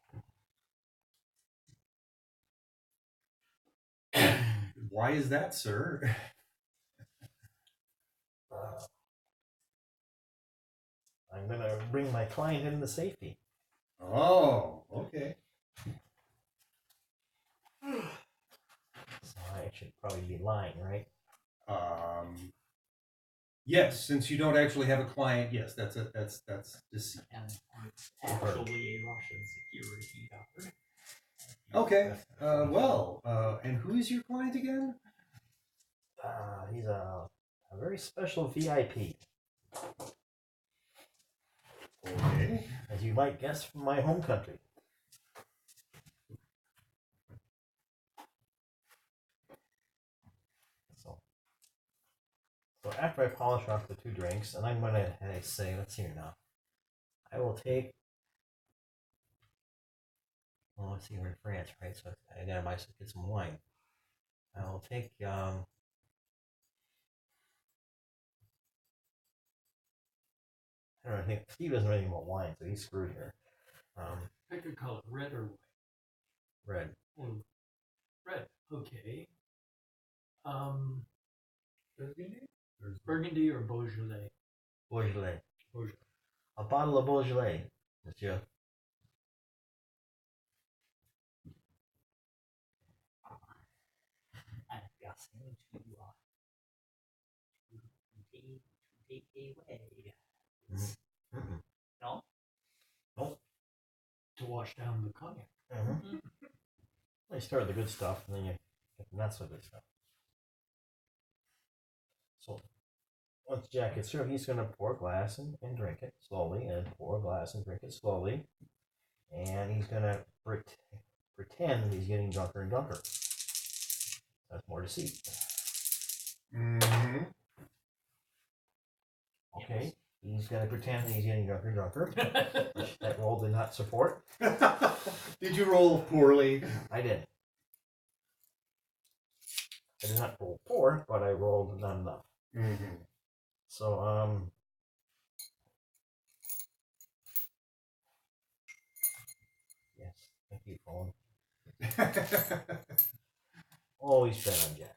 Why is that, sir? I'm going to bring my client into safety. Oh, okay. So I should probably be lying, right? Yes, since you don't actually have a client, yes, that's deceit. And actually a Russian security guard. Okay. And who is your client again? He's a very special VIP. Okay. As you might guess, from my home country. So after I polish off the 2 drinks, and I'm going to say, let's see here now. I will take, let's see, we're in France, right? So I might get some wine. I will take, I don't know, I think Steve doesn't know anything about wine, so he's screwed here. Pick a color, red or white. Red. Red. Okay. Burgundy or Beaujolais? Beaujolais. Beaujolais. A bottle of Beaujolais, monsieur. I'm guessing to take away. No? To wash down the cognac. You start with the good stuff, and then you get the not so good stuff. So, once Jack gets through, he's going to pour a glass and drink it slowly, and pour a glass and drink it slowly. And he's going to pretend that he's getting drunker and drunker. That's more deceit. he's going to pretend that he's getting drunker and drunker, which that roll did not support. Did you roll poorly? I did. I did not roll 4, but I rolled not enough. Mm-hmm. So, yes, thank you, phone. Always bet on Jack.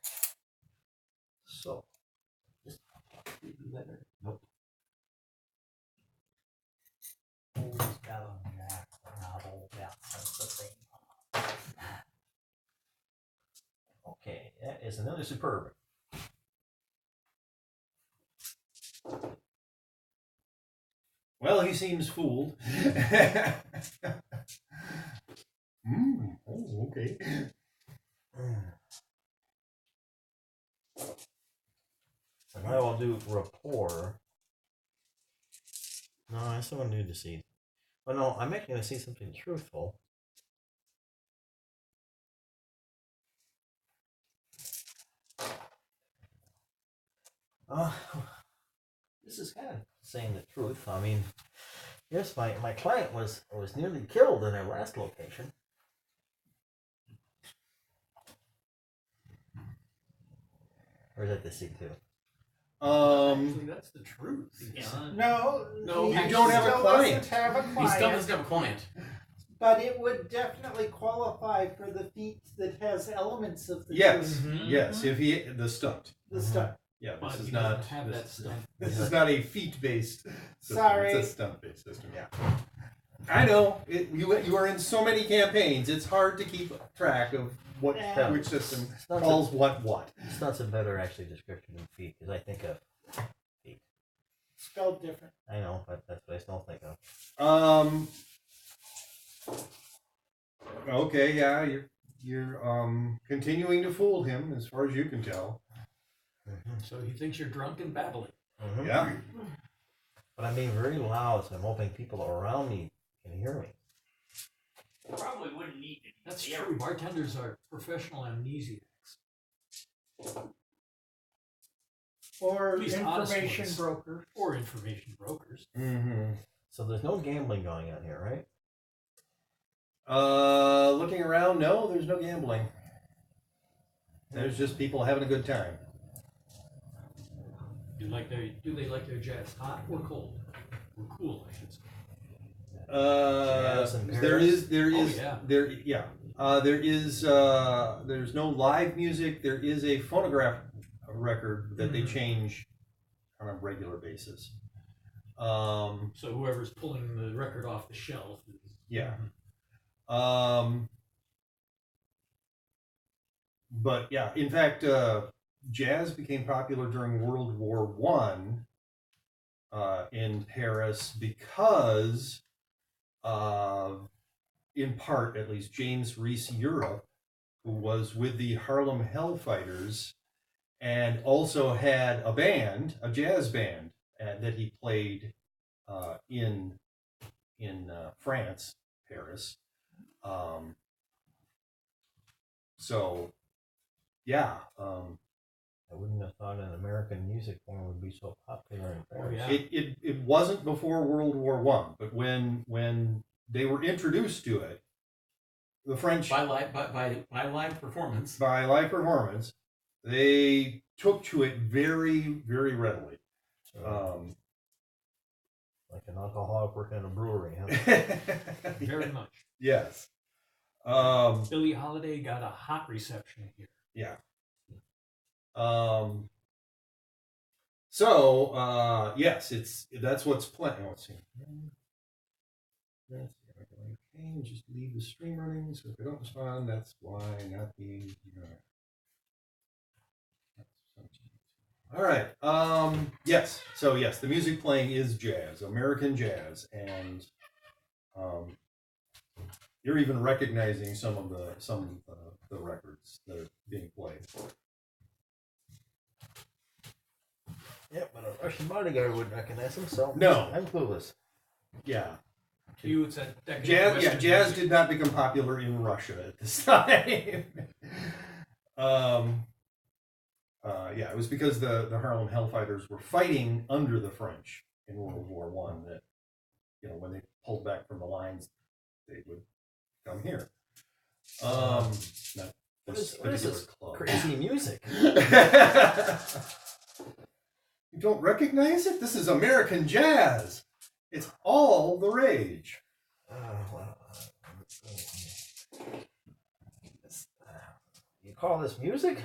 So, just do better. Nope. Always got on Jack, but not all bets at the same time. Okay, that is another superb. Well, he seems fooled. Oh, okay. So now I'll do rapport. No, I still want to do deceit. Well, no, I'm actually going to see something truthful. This is kind of saying the truth. I mean, yes, my client was nearly killed in their last location. Or is that deceit too? Actually, that's the truth. Yeah. No, No, he you don't have a still client. doesn't have a He client. still doesn't have a client. But it would definitely qualify for the feat that has elements of the Yes, truth. Mhm. yes. If he the stunt. The stuff. Yeah, But this is he not doesn't have that stunt. This is not a feat-based system. Sorry. It's a stunt-based system. Yeah. I know. You are in so many campaigns. It's hard to keep track of what Yeah. which system Stunts calls what. Stunts a better actually description than feet because I think of Spelled different. I know, but that's what I still think of. Okay. Yeah. You're continuing to fool him as far as you can tell. So he thinks you're drunk and babbling. Mhm. Yeah. But I'm being very loud, so I'm hoping people around me can hear me. Probably wouldn't need to. That's true. Bartenders are professional amnesiacs. Or At least honest information ones. broker. Or information brokers. Mm-hmm. So there's no gambling going on here, right? Looking around, no, there's no gambling. There's just people having a good time. Do they like their jazz hot or cold? Or cool, I should say. Jazz in Paris? There Oh, is, yeah. there's no live music. There is a phonograph record that they Mhm. change on a regular basis. So whoever's pulling the record off the shelf is Yeah. But yeah, in fact, jazz became popular during World War One in Paris because, in part at least, James Reese Europe, who was with the Harlem Hellfighters, and also had a band, a jazz band, that he played in France, Paris. So, yeah, I wouldn't have thought an American music form would be so popular in Paris. yeah. it wasn't before World War One, but when they were introduced to it, the French By live performance. by live performance, they took to it very, very readily. So, like an alcoholic working in a brewery, huh? very much. Yes. Billie Holiday got a hot reception here. Yeah. So yes, that's what's playing. Let's see. Okay, just leave the stream running. So if they don't respond, that's why not the. All right. Yes. So yes, the music playing is jazz, American jazz, and you're even recognizing some of the records that are being played. Yeah, but a Russian bodyguard wouldn't recognize him, so No. I'm clueless. Yeah. To you, it's a decade Jazz, of yeah, Western jazz music. did not become popular in Russia at this time. Yeah, it was because the Harlem Hellfighters were fighting under the French in World War One that, when they pulled back from the lines, they would come here. Not What this is particular this club. crazy music? You don't recognize it? This is American jazz. It's all the rage. You call this music?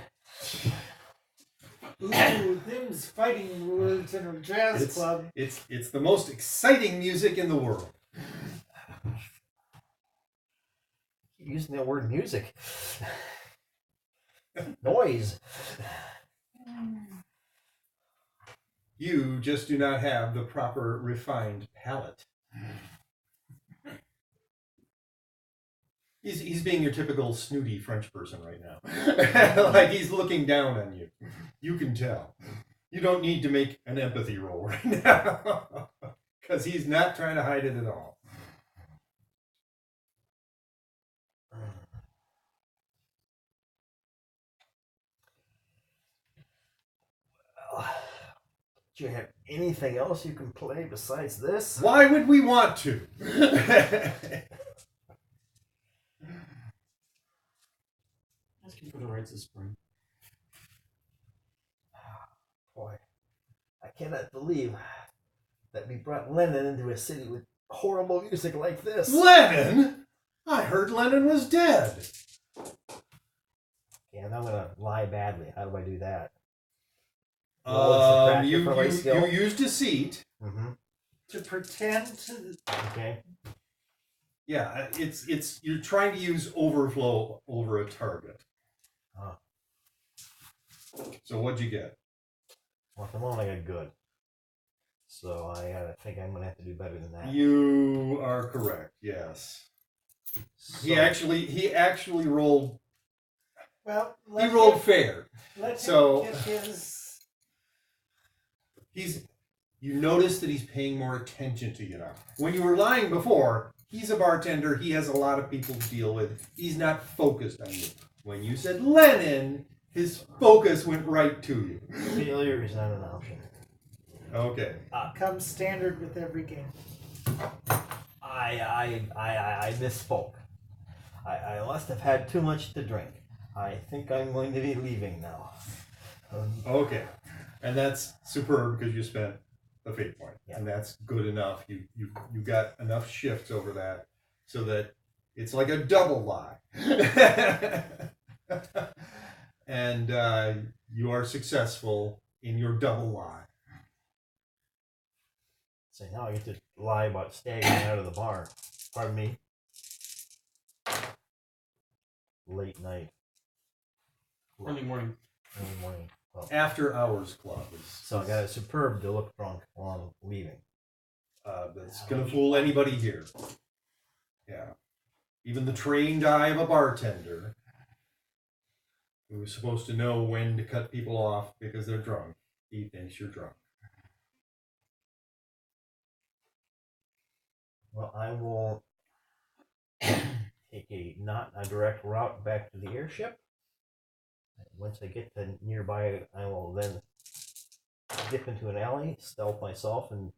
Ooh, them's fighting words in a jazz club. It's the most exciting music in the world. Keep using that word music. Noise. You just do not have the proper refined palate. He's being your typical snooty French person right now. Like he's looking down on you. You can tell. You don't need to make an empathy roll right now. Because he's not trying to hide it at all. Do you have anything else you can play besides this? Why would we want to? Asking for the rights of spring. Boy, I cannot believe that we brought Lennon into a city with horrible music like this. Lennon? I heard Lennon was dead. And I'm gonna lie badly. How do I do that? You use deceit. Mm-hmm. To pretend to. Okay. Yeah, it's you're trying to use overflow over a target. Oh. So what'd you get? Well, at the moment I got good. So I think I'm gonna have to do better than that. You are correct. Yes. So, He actually rolled. Well, He rolled fair. Let So- him get his. You notice that he's paying more attention to you now. When you were lying before, he's a bartender. He has a lot of people to deal with. He's not focused on you. When you said Lennon, his focus went right to you. failure is not an option. Okay. Comes standard with every game. I misspoke. I must have had too much to drink. I think I'm going to be leaving now. Okay. And that's superb because you spent the fate point. Yeah. And that's good enough. You got enough shifts over that so that it's like a double lie. And you are successful in your double lie. So now I get to lie about staggering out of the bar. Pardon me. Late night. Early morning. Early morning. Well, After Hours Club. so I got a superb to look drunk while I'm leaving. That's going to fool anybody here. Yeah. Even the trained eye of a bartender who's supposed to know when to cut people off because they're drunk. He thinks you're drunk. Well, I will take not a direct route back to the airship. Once I get to nearby, I will then dip into an alley, stealth myself, and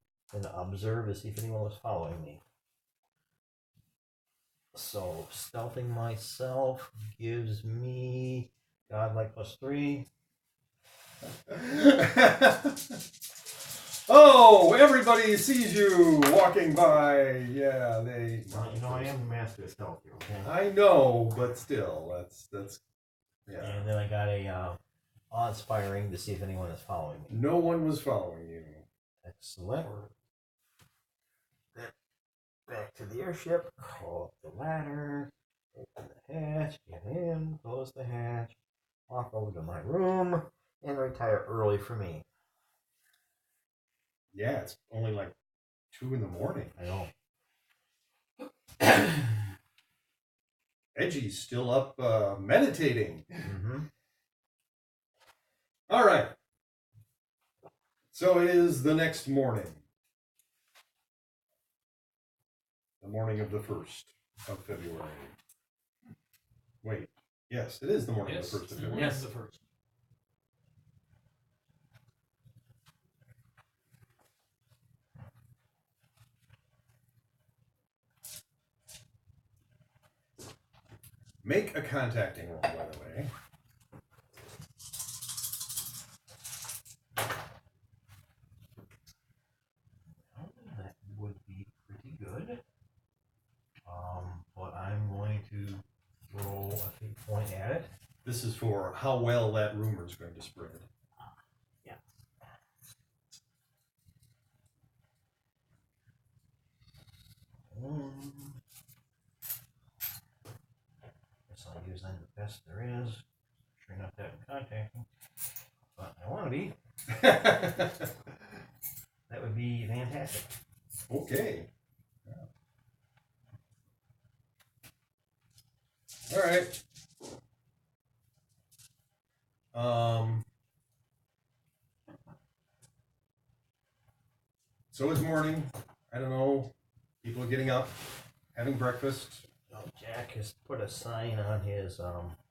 observe to see if anyone was following me. So, stealthing myself gives me godlike +3. Oh, everybody sees you walking by. Yeah, they. I am the master of stealth here, okay? I know, but still, that's. Yeah. And then I got a awe-inspiring to see if anyone is following me. No one was following you. Excellent. Back to the airship, call up the ladder, open the hatch, get in, close the hatch, walk over to my room, and retire early for me. Yeah, it's only like 2 a.m. I know. Edgy's still up meditating. Mm-hmm. All right. So it is the next morning. The morning of the 1st of February. Wait. Yes, it is the morning Yes, of the 1st of February. yes, the first. Make a contacting roll, by the way. That would be pretty good. But I'm going to roll a fate point at it. This is for how well that rumor is going to spread. Yeah. Guess I'll use then the best there is. Sure not that contacting. But I want to be. That would be fantastic. Okay. All right. So it's morning. I don't know. People are getting up, having breakfast. Well, Jack has put a sign on his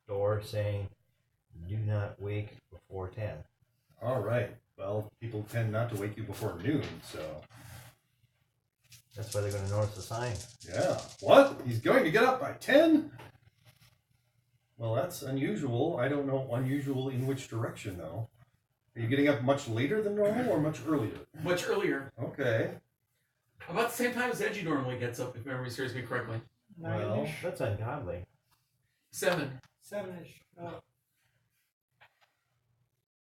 door saying, "Do not wake before 10." All right. Well, people tend not to wake you before noon, so That's why they're going to notice the sign. yeah. What? He's going to get up by 10? Well, that's unusual. I don't know unusual in which direction, though. Are you getting up much later than normal or much earlier? Much earlier. Okay. About the same time as Edgy normally gets up, if memory serves me correctly. Well, Nine-ish, That's ungodly. 7. 7-ish. Oh,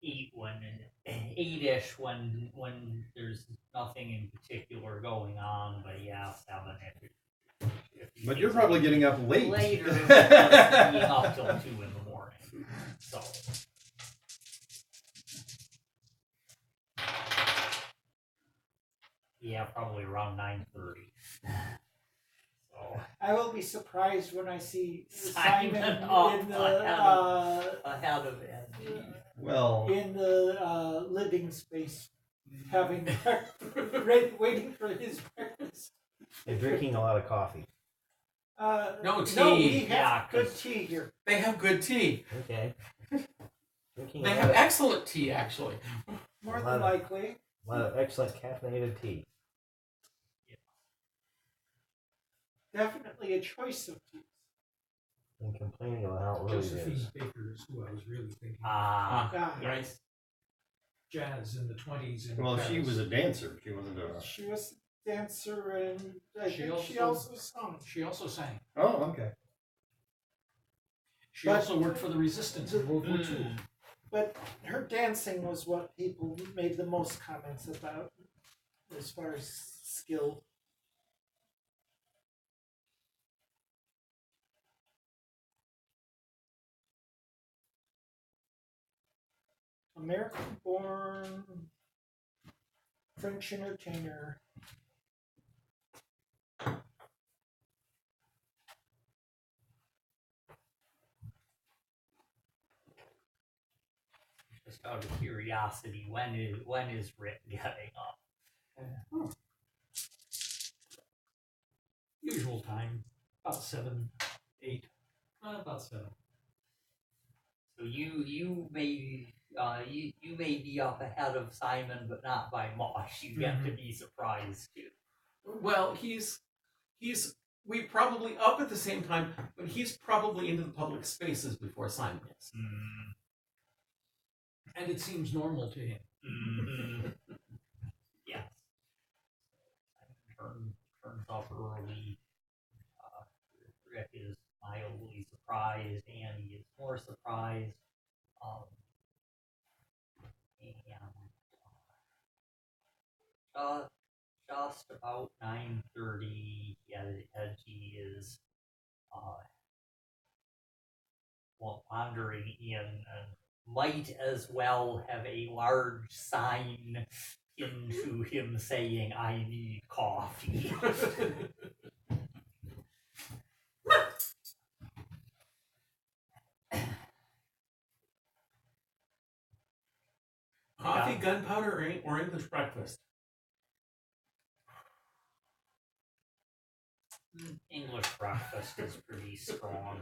8-ish when there's nothing in particular going on, but yeah, 7 if But you're probably getting up late. later just being up till 2 in the morning. So yeah, probably around 9:30. So I will be surprised when I see Simon Simon up in the ahead of Angie. Well, living space, having waiting for his breakfast. They're drinking a lot of coffee. No, No, tea. we have Yeah, good 'cause- tea here. They have good tea. Okay. Drinking They a have lot, excellent tea, actually. More Wow. than likely. a lot of excellent caffeinated tea. Definitely a choice of tea. And complaining about how early it Josephine is. Baker is who I was really thinking. Ah, Ah, Right. Jazz in the 20s. In well, she Paris. was a dancer. She wasn't a. she was a dancer and I She think she also- also sung. She also sang. Oh, okay. She But- also worked for the resistance in World War II. But her dancing was what people made the most comments about as far as skill. American born French entertainer. just out of curiosity, when is Rick getting up? Usual time, about 7, 8, about 7. So you may you may be up ahead of Simon, but not by much. You get to be surprised too. Well, we probably up at the same time, but he's probably into the public spaces before Simon is. And it seems normal to him. Yes. Turns up early. Rick is mildly surprised. Annie is more surprised. And just about 9:30, Edgy is wandering in and might as well have a large sign into him saying, "I need coffee." Coffee, Yeah. gunpowder, or English breakfast. English breakfast is pretty strong.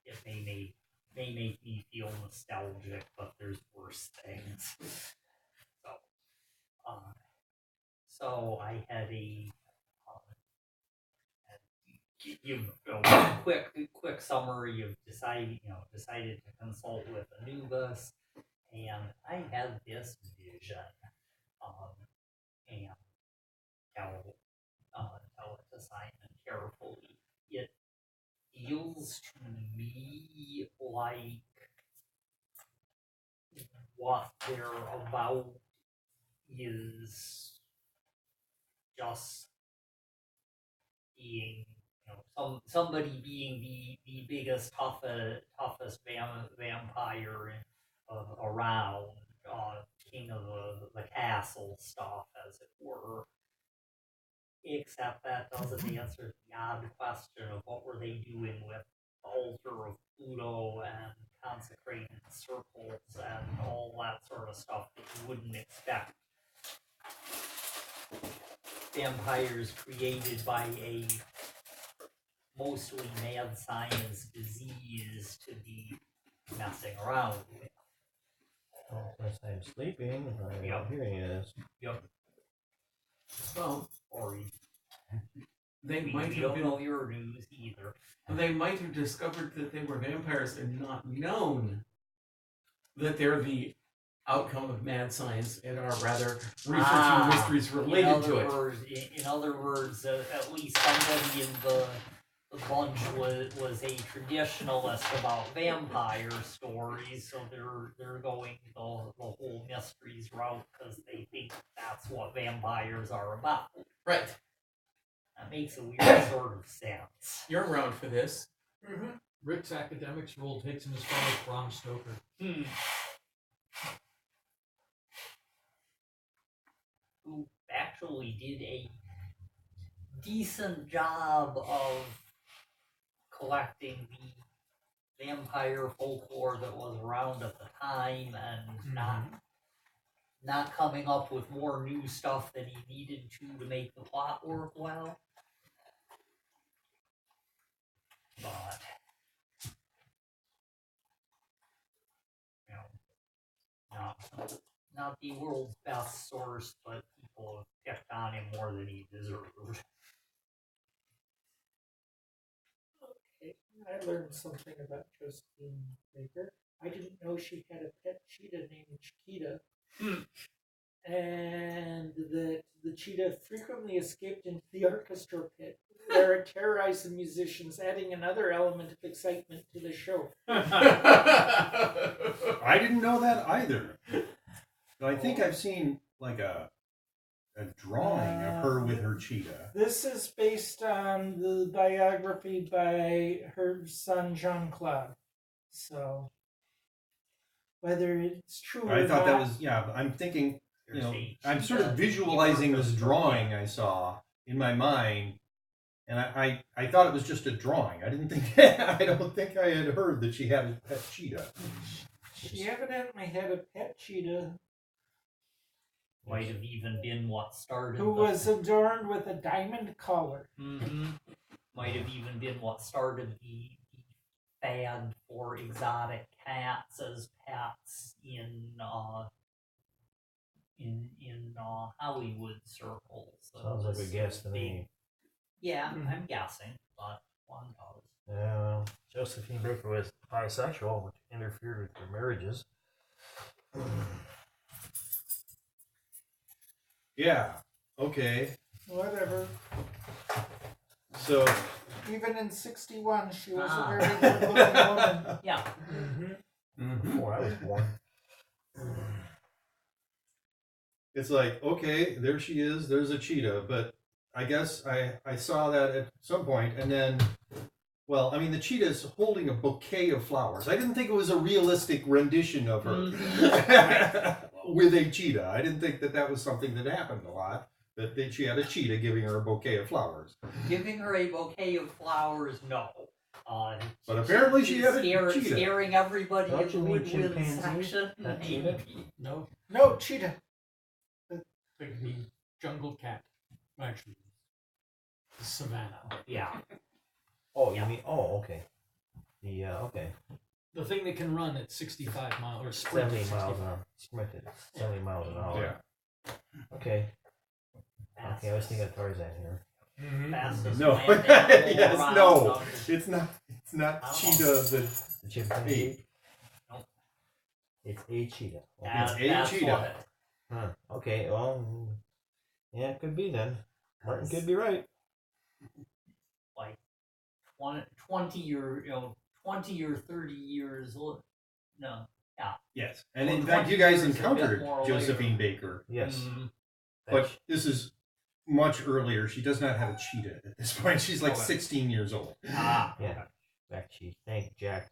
It may make me feel nostalgic, but there's worse things. So I had a you've quick summary. You've decided to consult with Anubis, and I have this vision, and tell it to Simon carefully. It feels to me like what they're about is just being, somebody being the biggest, toughest vampire around, king of the castle stuff, as it were. Except that doesn't answer the odd question of what were they doing with the altar of Pluto and consecrated circles and all that sort of stuff that you wouldn't expect vampires created by a mostly mad science disease to be messing around with. Well, since I'm sleeping, I'm Yep. not hearing this. Yep. Well, Or they we might have don't been. know your news either. They might have discovered that they were vampires and not known that they're the outcome of mad science and are rather researching mysteries related to it. In other words, at least somebody in the bunch was a traditionalist about vampire stories, so they're going the whole mysteries route because they think that's what vampires are about. Right. That makes a weird sort of sense. You're around for this. Rick's academics role takes him as far as Bram Stoker. Who actually did a decent job of collecting the vampire folklore that was around at the time and not coming up with more new stuff than he needed to make the plot work well. But not the world's best source, but people have picked on him more than he deserved. Okay, I learned something about Josephine Baker. I didn't know she had a pet cheetah named Chiquita. And that the cheetah frequently escaped into the orchestra pit, where it terrorized the musicians, adding another element of excitement to the show. I didn't know that either. But I think I've seen like a drawing of her with her cheetah. This is based on the biography by her son Jean-Claude. So, whether it's true or I thought that not, was, yeah, I'm thinking, you know, There's a I'm sort of cheetah visualizing this orchestra. drawing I saw in my mind, and I thought it was just a drawing. I didn't think, I don't think I had heard that she had a pet cheetah. she evidently had a pet cheetah Might have even been what started who the was adorned with a diamond collar. might have even been what started the fad for exotic cats as pets in Hollywood circles. So Sounds like a guess to me. Yeah, I'm guessing, but one knows. Yeah, well, Josephine Baker was bisexual, which interfered with their marriages. Yeah, okay. Whatever. So, Even in '61, she was Ah. a very good-looking woman. Yeah, Before I was born. it's like, okay, there she is, there's a cheetah, but I guess I saw that at some point, and then, well, I mean, the cheetah's holding a bouquet of flowers. I didn't think it was a realistic rendition of her with a cheetah. I didn't think that was something that happened a lot, that she had a cheetah giving her a bouquet of flowers. giving her a bouquet of flowers, no. But apparently she had a cheetah. Scaring everybody Don't in the you mean woodland chimpanzee? section. That maybe. cheetah? No, No, cheetah. like the jungle cat. Actually, the savannah. Yeah. Oh, you Yeah. mean, oh, okay. The, okay. The thing that can run at 65 miles or sprint 70 at miles 65. an hour. Sprinted 70 miles an hour. Yeah. Okay. That's Okay, I was thinking of Tarzan here. Fastest No. land animal Yes, around. no. It's not. It's not I don't cheetah. The chimpanzee. Hey. Nope. It's a cheetah. Okay. That's a cheetah. what it- Huh. Okay. Well, yeah, it could be then. Martin could be right. like 20 or 20 or 30 years old. No. Yes, and Well, in fact, 20 you guys years, a bit encountered more Josephine later. Baker, Yes. Mhm. but this is much earlier. She does not have a cheetah at this point. She's like Okay. 16 years old. Ah, Yeah. okay. Fact, she thanked Jack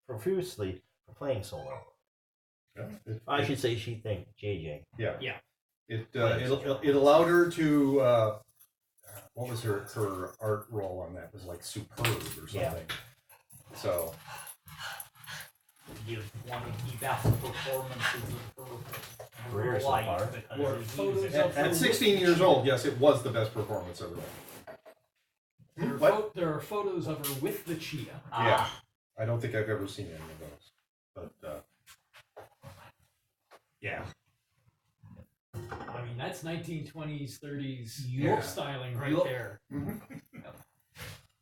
profusely for playing so well. I should say she thanked JJ. It allowed her to what was her art role on that was like superb or something. Yeah. So Give one of the best performances of her Career so life far. because Or it's photos music. of at 16 years old, yes, it was the best performance of her life. What? There are photos of her with the cheetah. Yeah. I don't think I've ever seen any of those, but yeah. I mean, that's 1920s, 30s Yeah. look styling right Yup. there.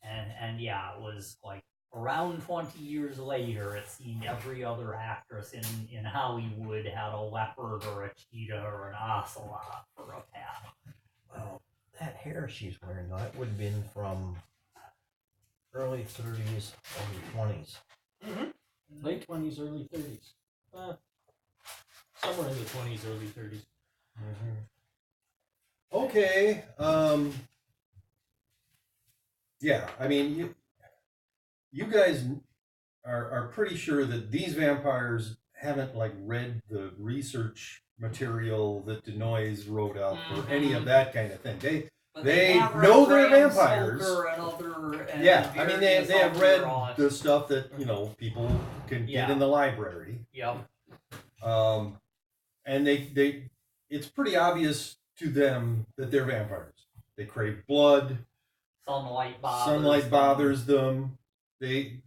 And yeah, it was like around 20 years later, it seemed every other actress in Hollywood had a leopard or a cheetah or an ocelot for a pet. Well, that hair she's wearing, though, that would have been from early 30s, early 20s. Late 20s, early 30s. Somewhere in the 20s, early 30s. Okay. Yeah, I mean, you guys are pretty sure that these vampires haven't like read the research material that Denoise wrote up or any of that kind of thing. But They have read know they're Bram vampires. Stoker and other, and Yeah, I mean various they have other, read the stuff that people can Yeah. get in the library. Yep. And they it's pretty obvious to them that they're vampires. They crave blood. Sunlight Sunlight bothers them. They,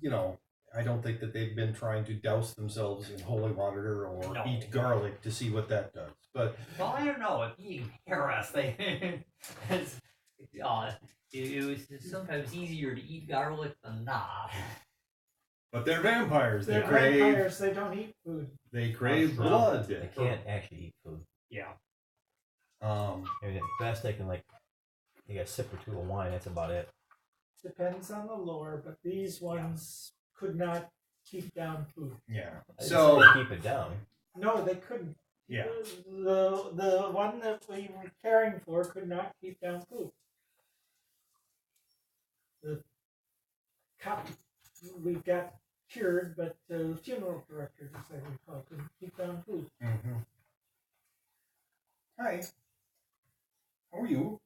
I don't think that they've been trying to douse themselves in holy water or No. eat garlic to see what that does. But Well, I don't know. If eating Paris, it was sometimes easier to eat garlic than not. they're vampires. They They're crave vampires. They don't eat food. they crave Well, blood. They can't actually eat food. Yeah. Um, I mean, at best they can, they got a sip or two of wine, that's about it. Depends on the lore, but these ones could not keep down food. yeah. I didn't So say keep it down. No, they couldn't. yeah. The one that we were caring for could not keep down food. The cop we got cured, but the funeral director, as I recall, couldn't keep down food. Mm-hmm. Hi. How are you?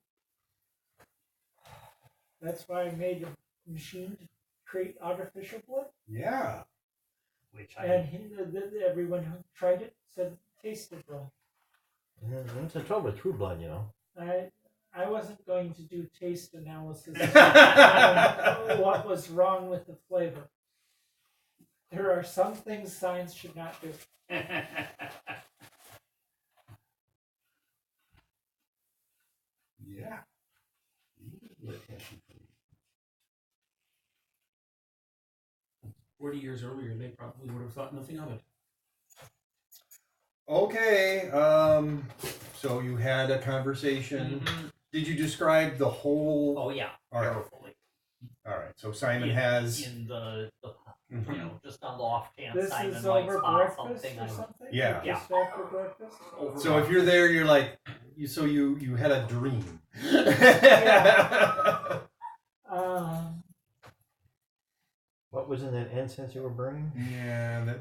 That's why I made a machine to create artificial blood. Yeah. Which And everyone who tried it said it tasted wrong. That's the trouble with True Blood, I wasn't going to do taste analysis on what was wrong with the flavor. There are some things science should not do. Yeah. 40 years earlier, they probably would have thought nothing of it. Okay. So you had a conversation. Mhm. Did you describe the whole? Oh yeah, All right. carefully. All right. So Simon In- has. in the Mhm. just on the off chance This Simon is might over spot breakfast something. or I something? Yeah. Just after breakfast? So if you're there, you're like, you had a dream. What was in that incense you were burning? Yeah,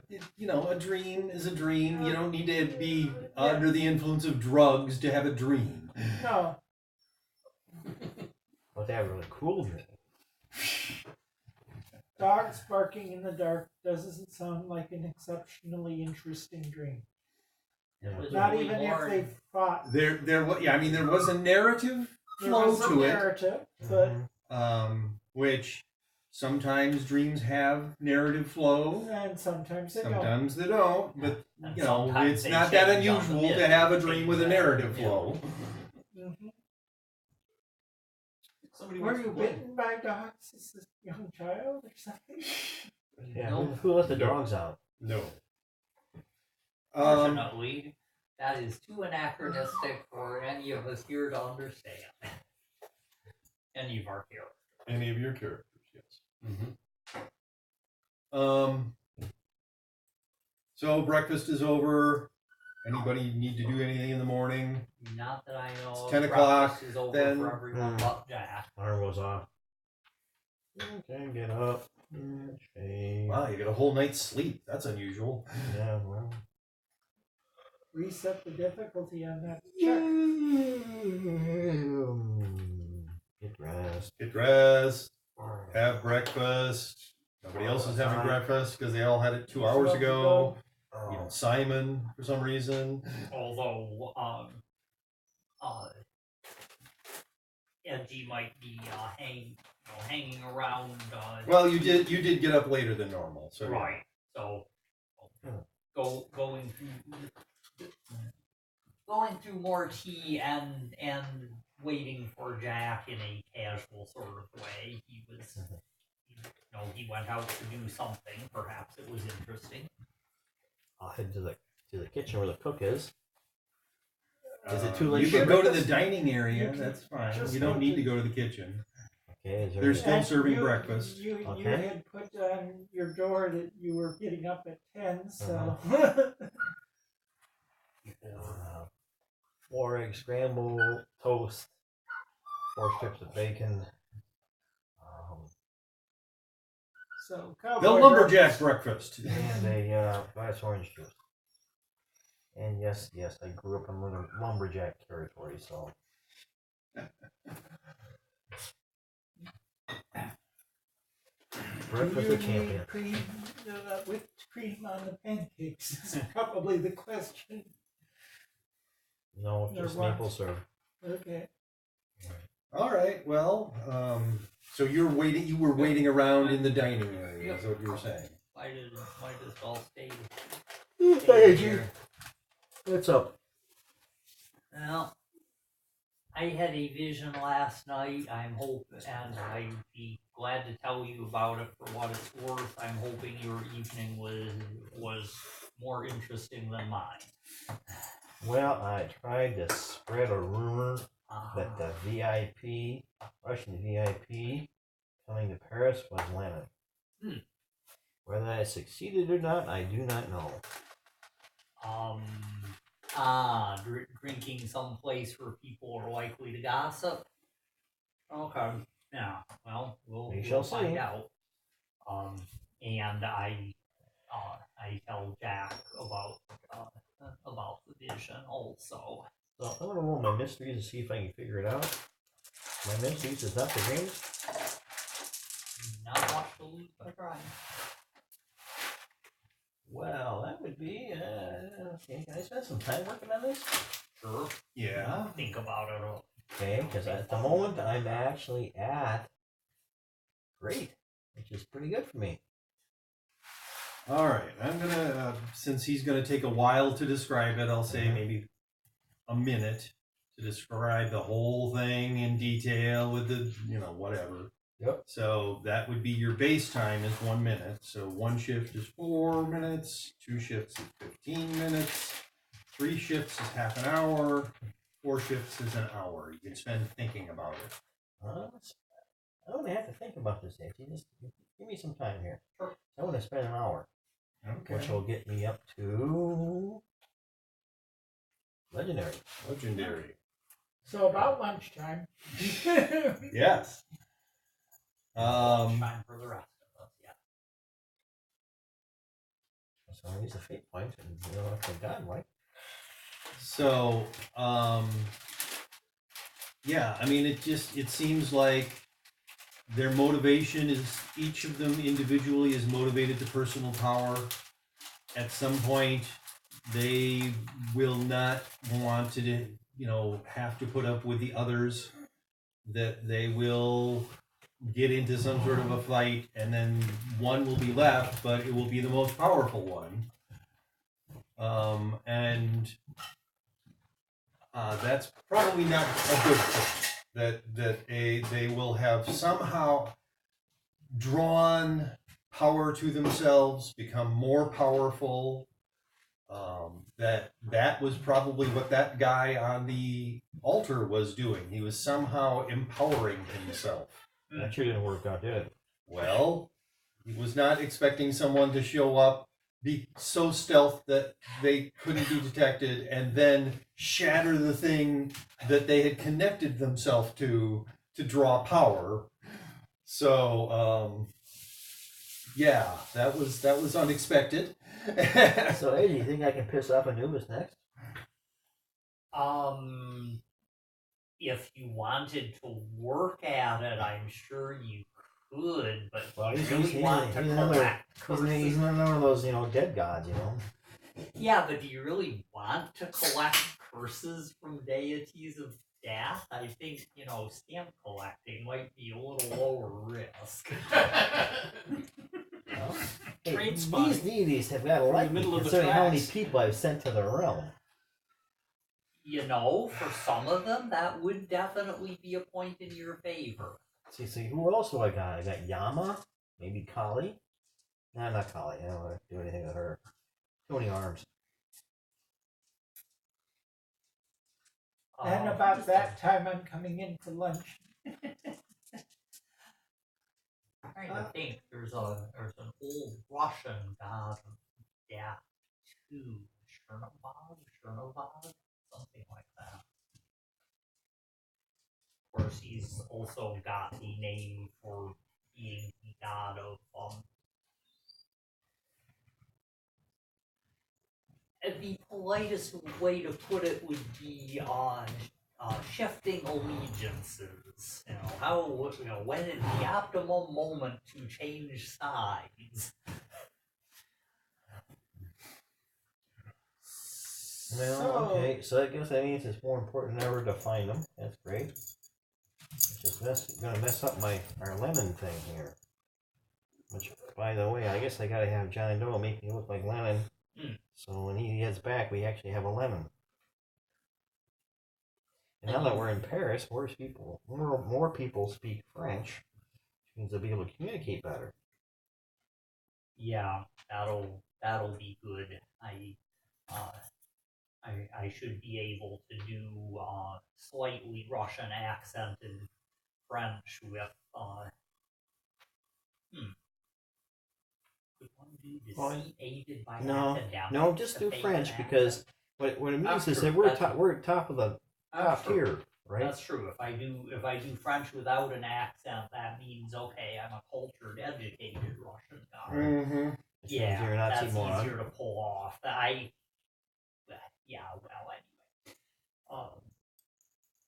a dream is a dream. You don't need to be under the influence of drugs to have a dream. No. Well, they have a really cool dream. Dogs barking in the dark doesn't sound like an exceptionally interesting dream. was Not really even if boring. they fought. There was a narrative There flow was a to it, narrative, but which sometimes dreams have narrative flow. and sometimes they don't. Sometimes they don't, but And you know, sometimes it's they not that change on the unusual to minute. have a They dream change with a on the narrative minute. flow. Mhm. Somebody Were wants you to play. bitten by dogs as a young child or something? Yeah, No. who let the dogs out? No. Fortunately, that is too anachronistic for any of us here to understand. Any of our characters. Any of your characters, yes. So breakfast is over. Anybody need to do anything in the morning? Not that I know It's of. 10 o'clock, Breakfast is over then- for everyone but Jack. Alarm goes off. Okay, get up. Shave. Wow, you get a whole night's sleep. That's unusual. Yeah, well. Reset the difficulty on that check. Get dressed. Get dressed, have breakfast. Nobody else is having breakfast because they all had it 2 hours ago. You know, Simon, for some reason. Although, Edgy might be hanging around. Well, you did get up later than normal, so Right. So, going through more tea and waiting for Jack in a casual sort of way. He was, he went out to do something. Perhaps it was interesting. I'll head to the kitchen where the cook is. Is it too late? You for can go to the breakfast? dining area. You can That's fine. just You don't go need to- to go to the kitchen. Okay, is there There's still And serving you- breakfast. You Okay. had put on your door that you were getting up at 10, so. 4 egg scramble, toast, 4 strips of bacon. So cowboy The lumberjack breakfast. And a glass of orange juice. And yes, I grew up in lumberjack territory, so. Breakfast Do of you champion. need cream, whipped cream on the pancakes? Is probably the question. No, Or just what? maple syrup. Okay. All right. Well, so you were waiting around in the dining area. Is what you were saying. Might as well stay Hey, here. what's up? Well, I had a vision last night. I'm hoping, and I'd be glad to tell you about it for what it's worth. I'm hoping your evening was more interesting than mine. Well, I tried to spread a rumor Uh, that the VIP, Russian VIP, coming to Paris was Lenin. Whether I succeeded or not, I do not know. Drinking someplace where people are likely to gossip. Okay. Yeah. Well, We shall we'll find see. out. And I tell Jack about the vision also. So I'm gonna roll my mysteries and see if I can figure it out. My mysteries is not the greatest. Not much to lose by trying. Well, that would be okay. Can I spend some time working on this? Sure. Yeah. Think about it. Okay, because at the moment I'm actually at great, which is pretty good for me. All right. I'm gonna since he's gonna take a while to describe it, I'll say maybe a minute to describe the whole thing in detail with the whatever. Yep. So that would be your base time is 1 minute. So one shift is 4 minutes, 2 shifts is 15 minutes, 3 shifts is half an hour, 4 shifts is an hour. You can spend thinking about it. I don't have to think about this, Nancy. Just give me some time here. Sure. I want to spend an hour, which will get me up to legendary. Legendary. So about lunchtime. Yes. Time for the rest of us. Yeah. So I use the fate point, and I forgot, right? So, yeah, I mean, it seems like their motivation is each of them individually is motivated to personal power. At some point, they will not want to, have to put up with the others. That they will get into some sort of a fight, and then one will be left, but it will be the most powerful one. And that's probably not a good thing. that they will have somehow drawn power to themselves, become more powerful. That was probably what that guy on the altar was doing. He was somehow empowering himself. That sure didn't work out, did it? Well, he was not expecting someone to show up, be so stealth that they couldn't be detected, and then shatter the thing that they had connected themselves to draw power. So, yeah, that was unexpected. So, hey, do you think I can piss off Anubis next? If you wanted to work at it, I'm sure you could, but Well, you he's really want to collect curses. He's not one of those, dead gods, Yeah, but do you really want to collect curses from deities of death? I think, stamp collecting might be a little lower risk. Well, hey, Train these spotting. deities have got to In the like me, middle of the considering how many tracks. people I've sent to the realm. For some of them, that would definitely be a point in your favor. See, who else do I got? I got Yama, maybe Kali. Nah, not Kali. I don't want to do anything with her. Too many arms. And about that time, I'm coming in for lunch. I think there's an old Russian god of death too, Chernobyl, something like that. Of course, he's also got the name for being the god of the politest way to put it would be shifting allegiances. When is the optimum moment to change sides? Well, okay, so I guess that means it's more important than ever to find them. That's great. It's just gonna mess up our Lennon thing here. Which, by the way, I guess I gotta have John Doe make me look like Lennon. So when he gets back, we actually have a Lennon. And now that we're in Paris, more people speak French, which means they'll be able to communicate better. Yeah, that'll be good. I should be able to do slightly Russian accented French with Could one do deceit aided by academics No, just to do fake French an because what it means That's is true, that we're that's we're top of the top true. tier, right? That's true. If I do French without an accent, that means okay, I'm a cultured, educated Russian guy. Mm-hmm. Yeah, You're not that's moron. easier to pull off.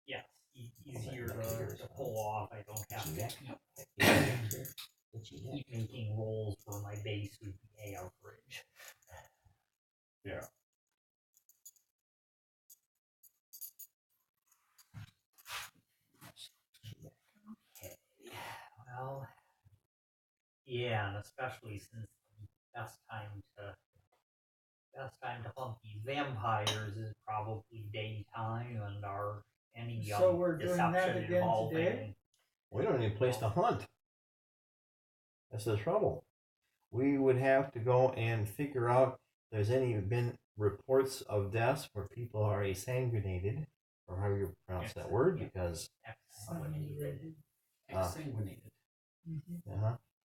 Yes, easier to pull off. I don't have to keep making rolls where my base would be average. Yeah. Okay. Well, yeah, and especially since the best time to hunt these vampires is probably daytime, and any So we're doing that deception again involving today? We don't need a place to hunt. That's the trouble. We would have to go and figure out if there's been reports of deaths where people are exsanguinated, or how you pronounce that word, because exsanguinated. Exsanguinated.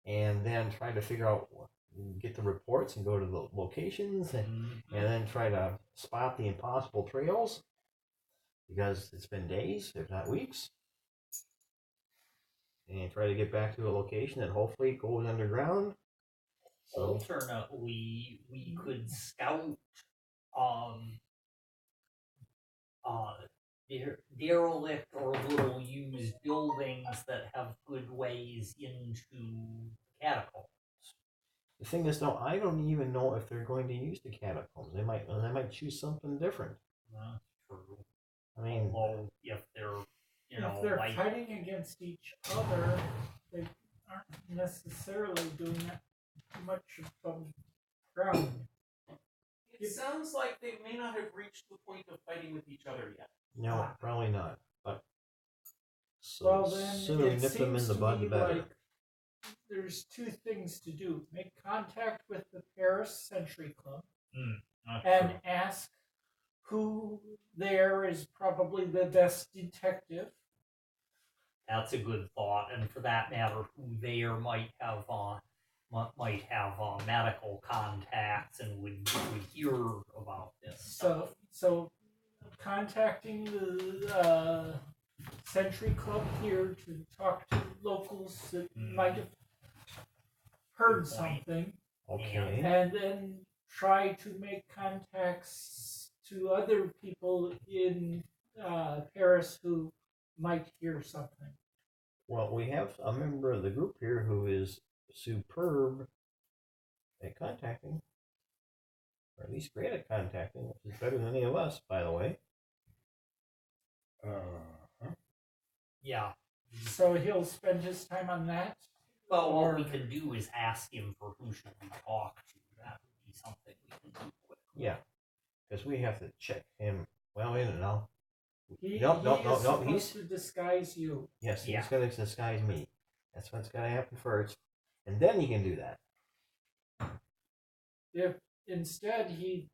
and then try to figure out, get the reports and go to the locations and then try to spot the impossible trails, because it's been days, if not weeks, and try to get back to a location that hopefully goes underground. Alternately, we could scout derelict or little used buildings that have good ways into catacombs. The thing is, though, I don't even know if they're going to use the catacombs. They might choose something different. That's true. I mean, Although if they're if they're fighting against each other, they aren't necessarily doing that much above ground. It sounds like they may not have reached the point of fighting with each other yet. no, probably not. But So Well, then sooner we it nip them in seems the to bud, me the better. like there's two things to do: make contact with the Paris Century Club and ask who there is probably the best detective. That's a good thought, and for that matter, who there might have medical contacts and would hear about this stuff. So contacting the Century Club here to talk to locals that might have heard Good point. something, Okay. and then try to make contacts to other people in Paris who might hear something. Well, we have a member of the group here who is superb at contacting, or at least great at contacting, which is better than any of us, by the way. Yeah. So he'll spend his time on that. Well, what Or- we can do is ask him for who should we talk to. That would be something we can do quickly. Yeah, because we have to check him well in and out. He, Nope, he nope, is nope, nope. supposed He's to disguise you. yes, Yeah. he's gonna disguise me. That's what's gonna happen first, and then he can do that. If instead he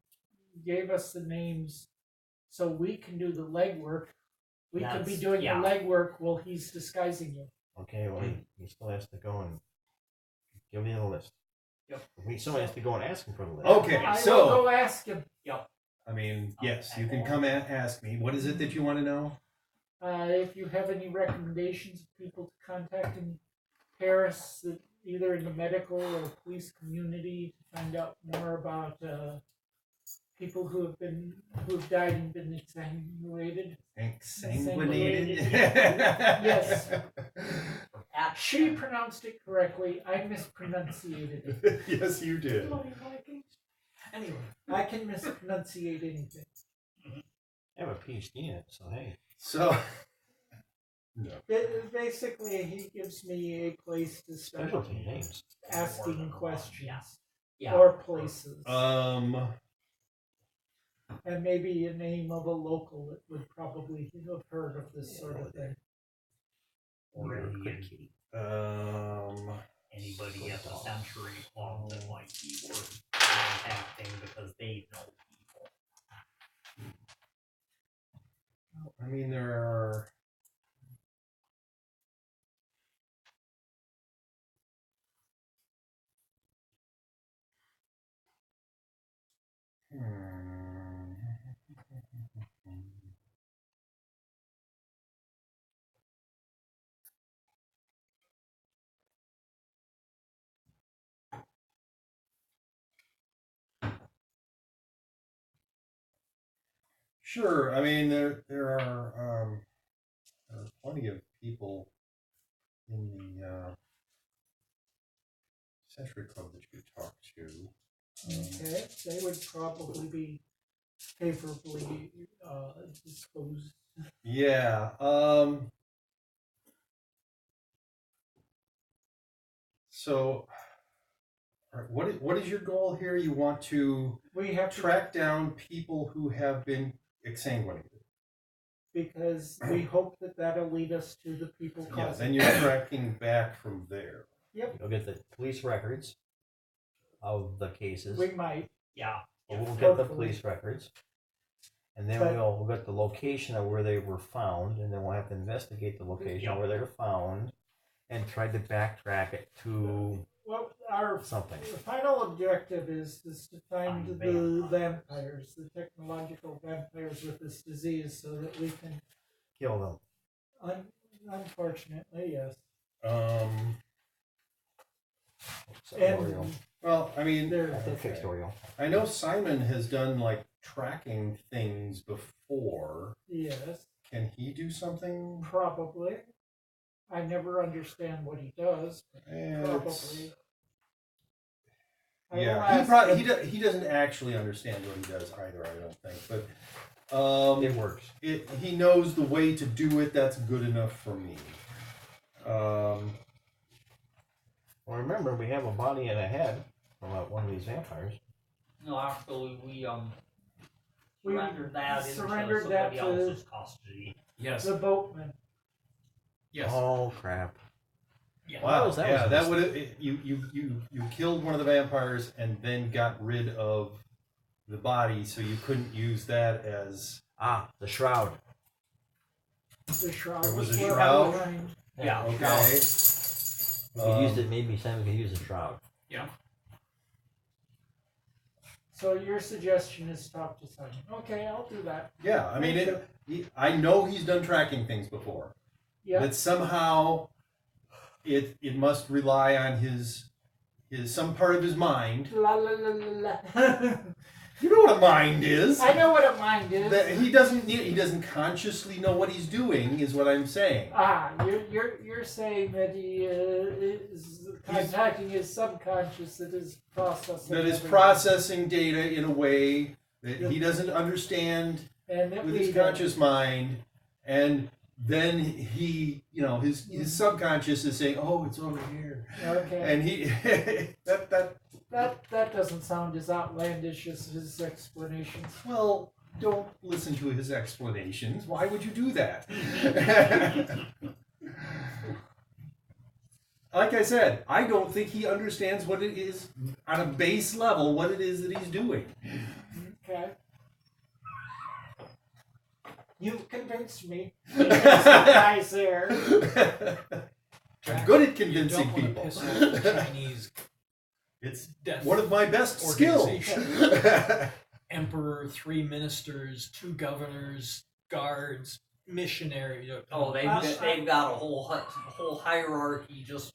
gave us the names so we can do the legwork, we could be That's- doing yeah. the legwork while he's disguising you. Okay, well, he still has to go and give me the list. Yep. Someone has to go and ask him for the list. Okay, I will so go ask him. I mean, yes, Okay. you can come and ask me. What is it that you want to know? If you have any recommendations of people to contact in Paris, either in the medical or police community, to find out more about people who have died and been exsanguinated. Exsanguinated. Yes. At- She pronounced it correctly. I mispronunciated it. Yes, you did. Anyway, I can mispronunciate anything. I have a PhD in it, so hey. So, no. Basically, he gives me a place to start Specialty names. asking questions Yeah. or places. And maybe a name of a local that would probably have heard of this sort of thing. Or anybody at the Century Club that might be worth contacting because they know people. I mean, there are. Sure. I mean, there are plenty of people in the Century Club that you could talk to. Okay, they would probably be favorably disposed. Yeah. So, all right, what is your goal here? You want to We have to track down people who have been exsanguinated. because we hope that that'll lead us to the people Yeah. causing. Then you're tracking back from there. You'll get the police records of the cases. We might. Yeah. We'll get the Hopefully. police records. And then But- we'll get the location of where they were found, and then we'll have to investigate the location Yep. where they were found and try to backtrack it to Well, our something. the final objective is to find Find the vampires, the technological vampires with this disease, so that we can. Kill them. Unfortunately, yes. Oriole. And Well, I mean, they're I think fixed Oriole. I know Simon has done like tracking things before. yes, Can he do something? probably. I never understand what he does. But probably. I will Yeah, he ask probably him. he doesn't actually understand what he does either. I don't think, but It works. he knows the way to do it. That's good enough for me. Well, remember, we have a body and a head from one of these vampires. No, actually, we We surrendered that into surrendered that somebody to else's custody. Yes. the boatman. Yes. Oh crap! Yeah. Wow, that yeah, was a that would have you killed one of the vampires and then got rid of the body, so you couldn't use that as the shroud. The shroud There was a left shroud? behind. Yeah. okay. We could use it. Maybe Simon could use the shroud. So your suggestion is talk to Simon. Okay, I'll do that. Yeah, I mean, I know he's done tracking things before. Yeah. That somehow it must rely on his some part of his mind. La la la la la. You know what a mind is. I know what a mind is. That he doesn't consciously know what he's doing, is what I'm saying. You're saying that he is contacting his subconscious that is processing. That is everything. processing data in a way that he doesn't understand and that with we his conscious mind, and then he, his subconscious is saying, "Oh, it's over here," Okay. and he That doesn't sound as outlandish as his explanations. well, don't listen to his explanations. Why would you do that? Like I said, I don't think he understands what it is on a base level, what it is that he's doing. Okay. You convinced me. Guys there. I'm good at You convincing don't want to people. piss off the Chinese It's death one of my best skills. organization. Emperor, 3 ministers, 2 governors, guards, missionary. Oh, they've got a whole hierarchy just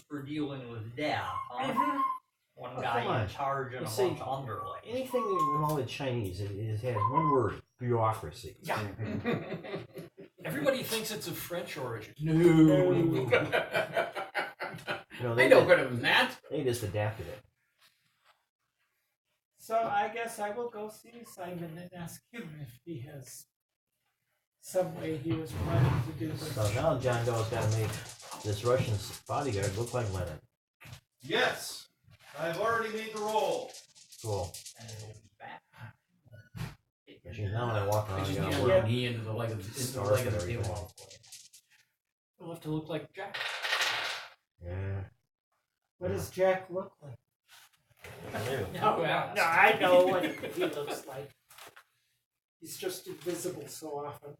for dealing with death. Huh? One Oh, guy come on. in charge and You a see, bunch of underlings. Anything with all the Chinese, it has one word: bureaucracy. Yeah. Everybody thinks it's of French origin. No. You know, I know better than that. They just adapted it. So I guess I will go see Simon and ask him if he has some way he was planning to do this. So now John Doe's got to make this Russian bodyguard look like Lenin. Yes, I've already made the roll. Cool. And it'll be back. But she's now when I walk I around, just you need gotta to work run a knee into the leg of the stars and table. everything. We'll have to look like Jack. Yeah. What does Jack look like? Ew. No, I know what he looks like. He's just invisible so often.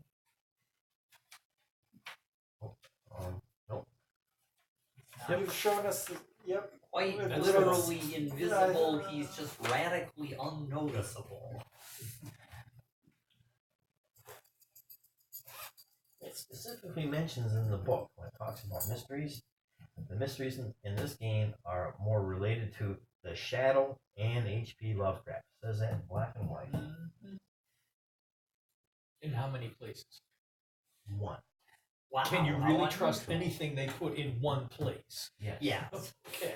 Nope. You've shown us the, yep. Quite That's literally invisible. He's just radically unnoticeable. It specifically mentions in the book when it talks about mysteries. The mysteries in this game are more related to the Shadow and H.P. Lovecraft. It says that in black and white. In how many places? One. Wow. Can you how really trust unusual. anything they put in one place? Yes. Yeah. Okay.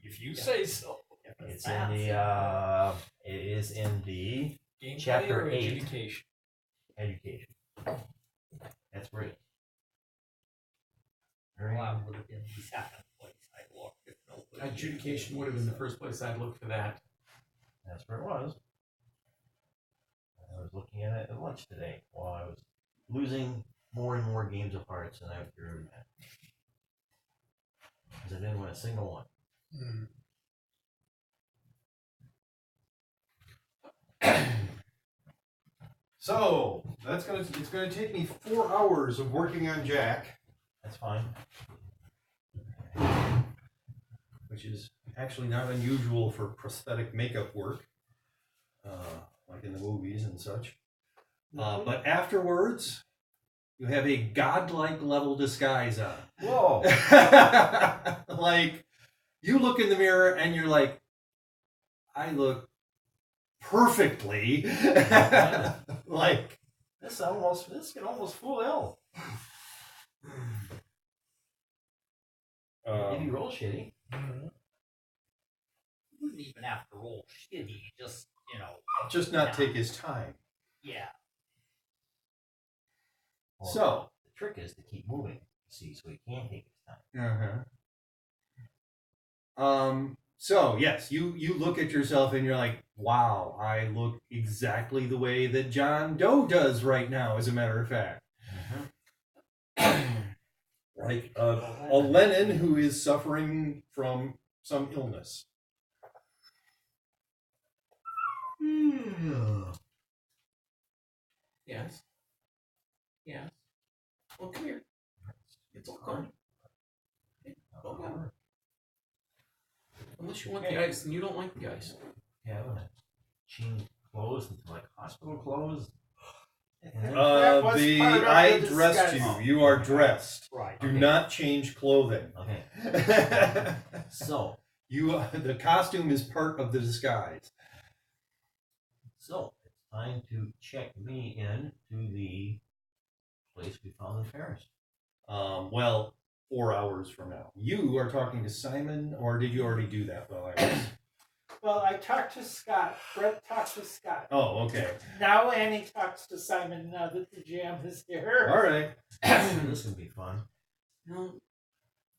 If you say so. It's in the. It is in the Gameplay Chapter or 8. adjudication? education. That's where it. Well, that would have been the second place I looked. If nobody Adjudication would have been the first place I'd look for that. That's where it was. I was looking at it at lunch today while I was losing more and more games of Hearts than I would through that. Because I didn't win a single one. So it's gonna take me 4 hours of working on Jack, That's fine. which is actually not unusual for prosthetic makeup work, like in the movies and such. But afterwards, you have a godlike level disguise on. Whoa! Like, you look in the mirror and you're like, I look perfectly. Like, This can almost fool hell. If you roll shitty. You wouldn't even have to roll shitty, just, just not take his time. yeah. Well, So, the trick is to keep moving, see, so he can take his time. So yes, you look at yourself and you're like, wow, I look exactly the way that John Doe does right now, as a matter of fact. Like a Lenin who is suffering from some illness. Yes. Yes. Well, come here. It's all gone. All gone. Unless you want the ice, and you don't like the ice. Yeah, I want to change clothes into like hospital clothes. That was part of I the dressed disguise. you. You are dressed. Right. Do not change clothing. Okay. So The costume is part of the disguise. it's time to check me in to the place we found in Paris. Well, 4 hours from now. You are talking to Simon, or did you already do that while I was? Well, I talked to Scott. Brett talked to Scott. Oh, okay. Now Annie talks to Simon now that the jam is here. All right. This can be fun. No.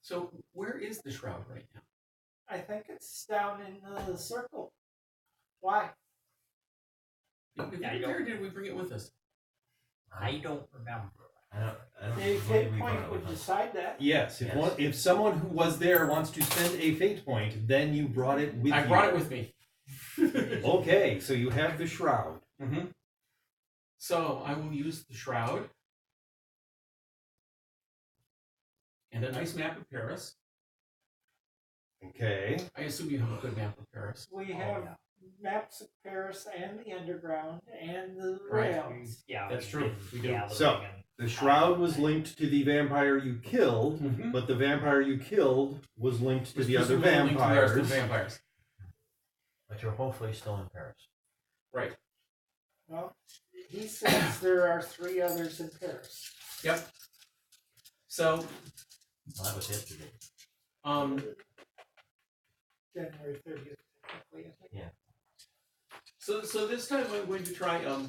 So where is the shroud right now? I think it's down in the circle. Why? Did we Yeah, bring it I there, or don't- did we bring it with us? I don't remember. I don't The when did fate we bring point it would with us? decide that. Yes. Yes. If someone who was there wants to spend a fate point, then you brought it with you. I brought it with me. Okay, so you have the shroud. Mm-hmm. So I will use the shroud and a nice map of Paris. Okay. I assume you have a good map of Paris. We have maps of Paris and the underground and the Right. rails. Yeah, That's we true. did We do. gathering So, and- The shroud was linked to the vampire you killed, Mm-hmm. but the vampire you killed was linked to the other vampires. vampires. Vampires. But you're hopefully still in Paris. Right. Well, he says there are 3 others in Paris. Yep. So, Well, that was yesterday. January 30th, technically, I think. So this time I'm going to try a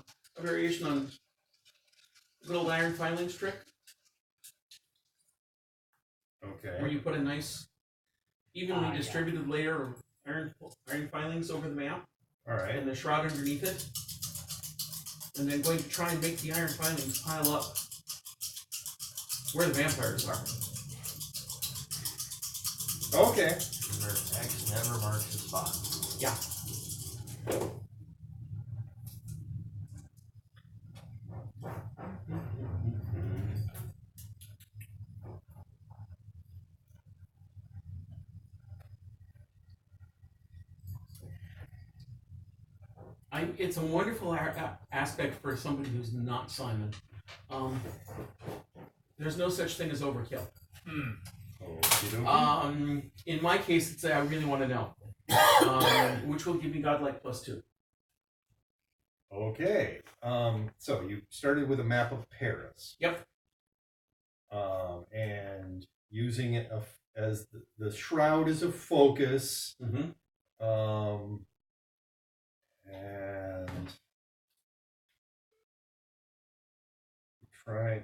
variation on little iron filings trick, where Okay. you put a nice, evenly Yeah. distributed layer of iron filings over the map, All right. and the shroud underneath it, and then going to try and make the iron filings pile up where the vampires are. Okay. Remember, X never marks the spot. Yeah. It's a wonderful aspect for somebody who's not Simon. There's no such thing as overkill. Okey-dokey. In my case, it's I really want to know, which will give me godlike +2. Okay. So you started with a map of Paris. Yep. And using it as the shroud as a focus. Mm-hmm.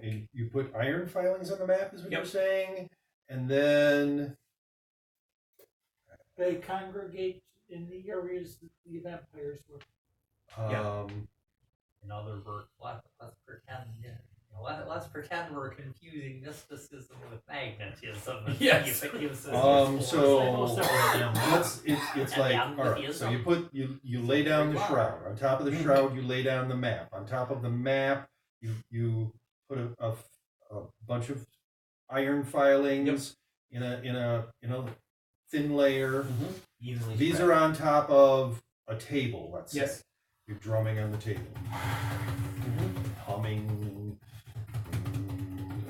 And you put iron filings on the map, is what Yep. you're saying, and then They congregate in the areas that the vampires were. In other words, let's pretend. Let's pretend we're confusing mysticism with magnetism. And Yes. see if it gives us so useful it's And like, then all right, with so ism. you lay down the Very shroud. On top of the shroud, you lay down the map. On top of the map, you put a bunch of iron filings in a thin layer. Evenly These spread. are on top of a table, let's say. Yes. You're drumming on the table. Humming,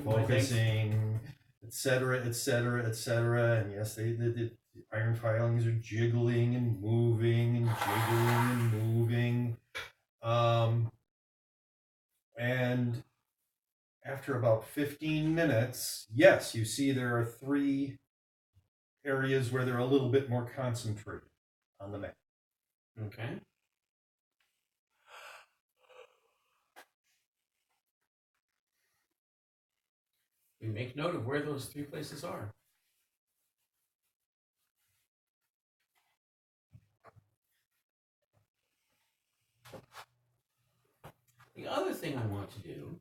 focusing, etc., etc., etc. And yes, the iron filings are jiggling and moving and jiggling and moving. And after about 15 minutes, yes, you see there are 3 areas where they're a little bit more concentrated on the map. Okay. We make note of where those 3 places are. The other thing I want to do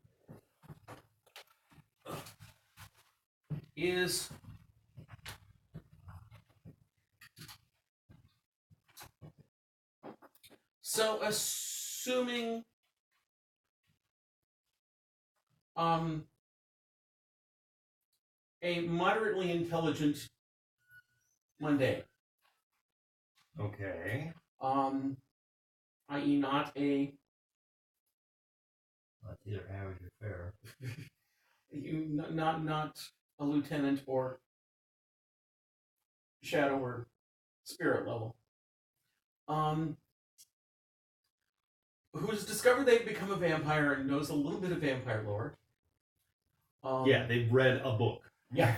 is so assuming a moderately intelligent Monday, Okay. i.e. not a That's either average or fair. not a lieutenant or shadow or spirit level. Who's discovered they've become a vampire and knows a little bit of vampire lore. Yeah, they've read a book. Yeah.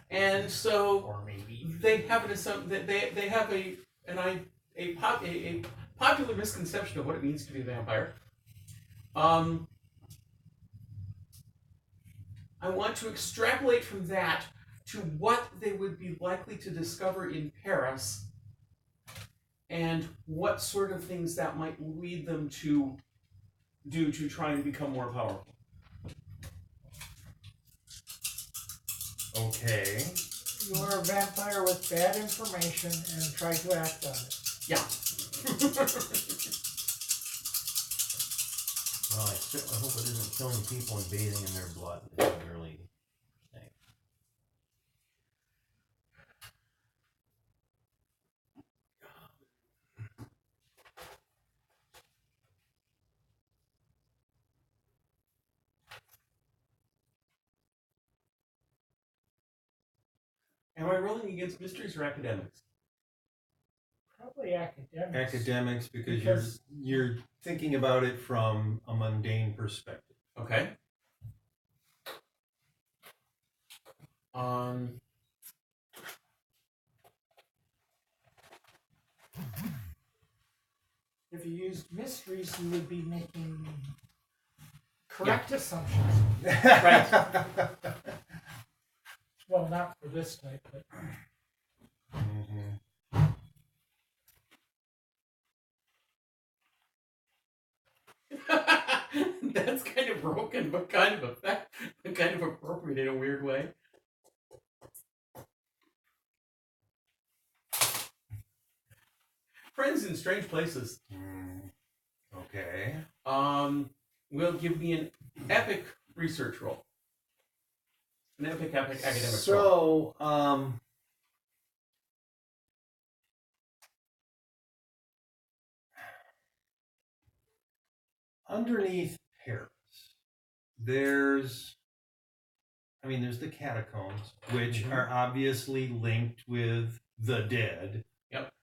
And so Or maybe they have they have a popular misconception of what it means to be a vampire. I want to extrapolate from that to what they would be likely to discover in Paris and what sort of things that might lead them to do to try and become more powerful. Okay. You are a vampire with bad information and try to act on it. Yeah. Well, I certainly hope it isn't killing people and bathing in their blood. It's an early thing. Am I rolling against mysteries or academics? Probably academics. Academics, because Because- you're thinking about it from a mundane perspective. Okay. If you used mysteries, you would be making correct assumptions. Right. Well, not for this type, but Mhm. That's kind of broken, but kind of appropriate in a weird way. Friends in strange places. Okay. Will give me an epic research roll. An epic academic roll. So, underneath Paris, there's the catacombs, which Mhm. are obviously linked with the dead. Yep.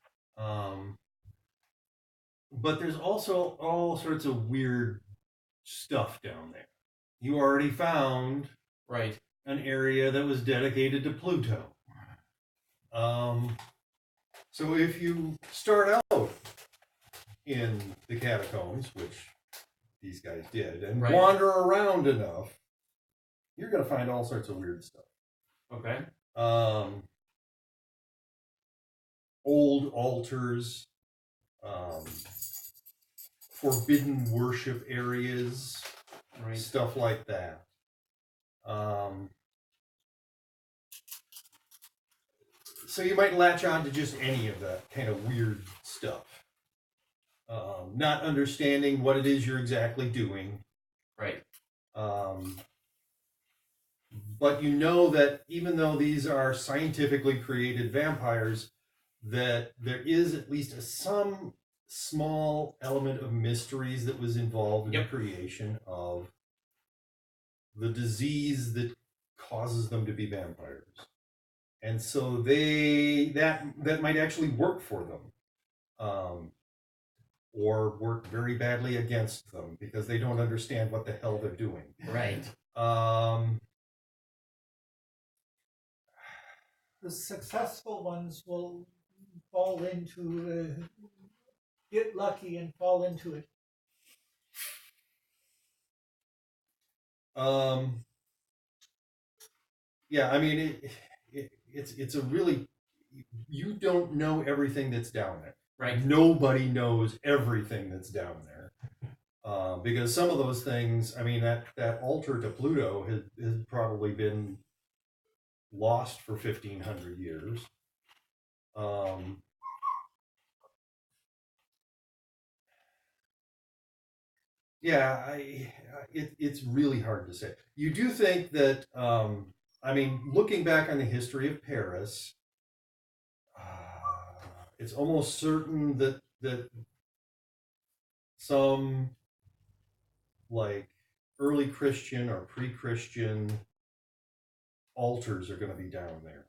But there's also all sorts of weird stuff down there. You already found Right. an area that was dedicated to Pluto. So if you start out in the catacombs, which these guys did, and Right. wander around enough, you're going to find all sorts of weird stuff. Okay. Old altars, forbidden worship areas, Right. stuff like that. So you might latch on to just any of that kind of weird stuff. Not understanding what it is you're exactly doing. Right. But you know that even though these are scientifically created vampires, that there is at least some small element of mysteries that was involved in Yep. the creation of the disease that causes them to be vampires. And so that might actually work for them. Or work very badly against them because they don't understand what the hell they're doing. Right. the successful ones will fall into get lucky and fall into it. Yeah, I mean, it's a really, you don't know everything that's down there. Right. Nobody knows everything that's down there. Because some of those things, I mean, that altar to Pluto has probably been lost for 1,500 years. Yeah, it's really hard to say. You do think that, I mean, looking back on the history of Paris, it's almost certain that some like early Christian or pre-Christian altars are going to be down there.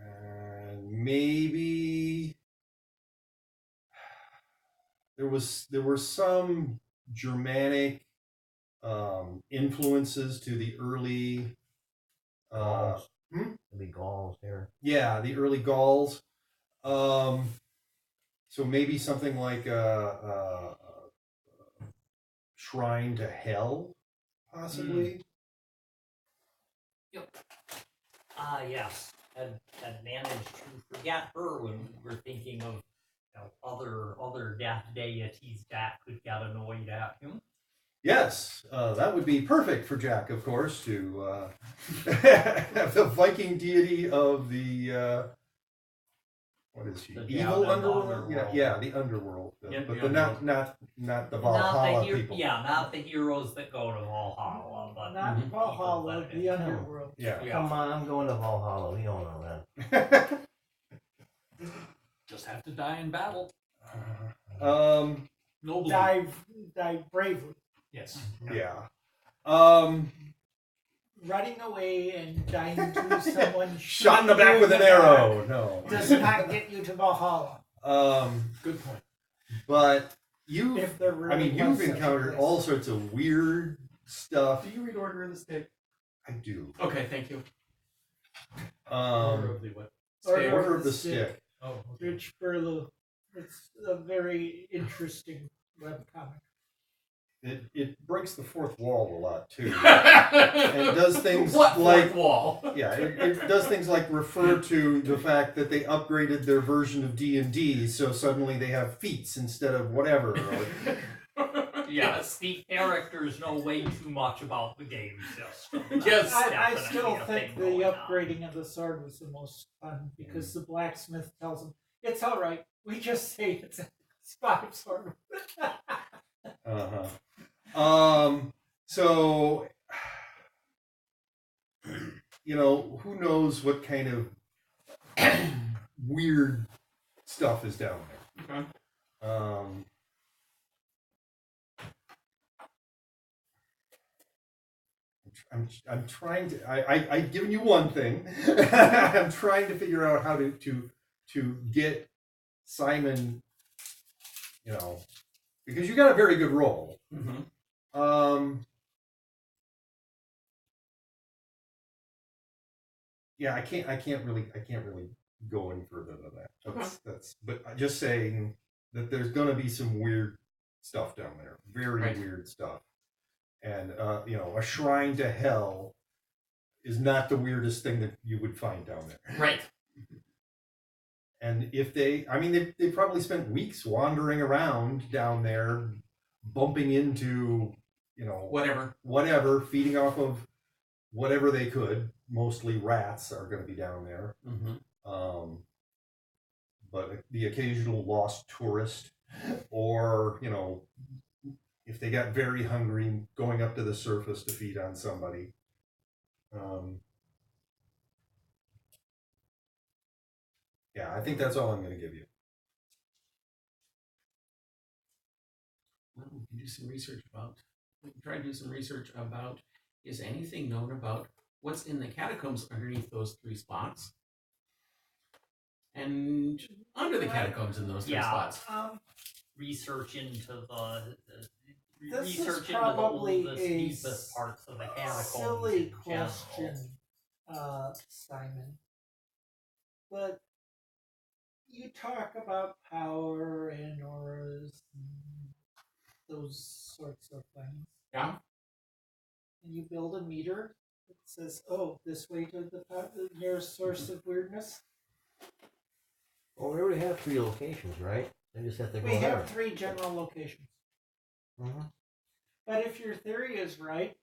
And maybe there were some Germanic influences to the early Gauls. The Gauls here. yeah, the early Gauls. So maybe something like a shrine to hell, possibly. Yep. Yes. Had managed to forget her when we were thinking of other death deities that could get annoyed at him. Yes, that would be perfect for Jack, of course, to have the Viking deity of the what is she? The Evil damned underworld? underworld. Yeah, the underworld. Yeah, But the not the Valhalla people. Yeah, not the heroes that go to Valhalla, but Not people Valhalla, that- the underworld. Yeah. Come on, I'm going to Valhalla. We all know that. Just have to die in battle. Nobly. Die bravely. Yes. Yeah. Running away and dying to someone Shot in the back with an arrow. No. does not get you to Valhalla. Good point. But you, If there really I mean, was you've such a encountered place. all sorts of weird stuff. Do you read Order of the Stick? I do. Okay, thank you. Order of the what? Stick. Order of the Stick. Oh, okay. Rich Burlew. It's a very interesting webcomic. It breaks the fourth wall a lot too. And does things what like fourth wall? yeah, it does things like refer to the fact that they upgraded their version of D&D, so suddenly they have feats instead of whatever. Yes, the characters know way too much about the game system. Yes. That's I definitely still a think thing the going on. upgrading of the sword was the most fun because the blacksmith tells him, it's alright, we just say it's a spy sword. So you know, who knows what kind of weird stuff is down there. Okay. I'm trying to. I've given you one thing. I'm trying to figure out how to get Simon. You know, because you got a very good roll. Mm-hmm. Yeah, I can't really go any further than that. That's. But I'm just saying that there's gonna be some weird stuff down there. Very Right. weird stuff. And you know, a shrine to hell is not the weirdest thing that you would find down there. Right. And if they probably spent weeks wandering around down there, bumping into, you know, Whatever. feeding off of whatever they could. Mostly rats are going to be down there. Mm-hmm. But the occasional lost tourist, or, you know, if they got very hungry, going up to the surface to feed on somebody. Yeah, I think that's all I'm going to give you. Well, we can do some research about. We can try to do some research about. Is anything known about what's in the catacombs underneath those three spots? And under the catacombs in those three spots. Research into the This is research into probably the a deepest parts of the catacombs. silly in general. question, Simon. But you talk about power and auras and those sorts of things. Yeah. And you build a meter that says, oh, this way to the nearest source of weirdness. Well, we already have 3 locations, right? They just have to go We there. have 3 general locations. Mm-hmm. But if your theory is right,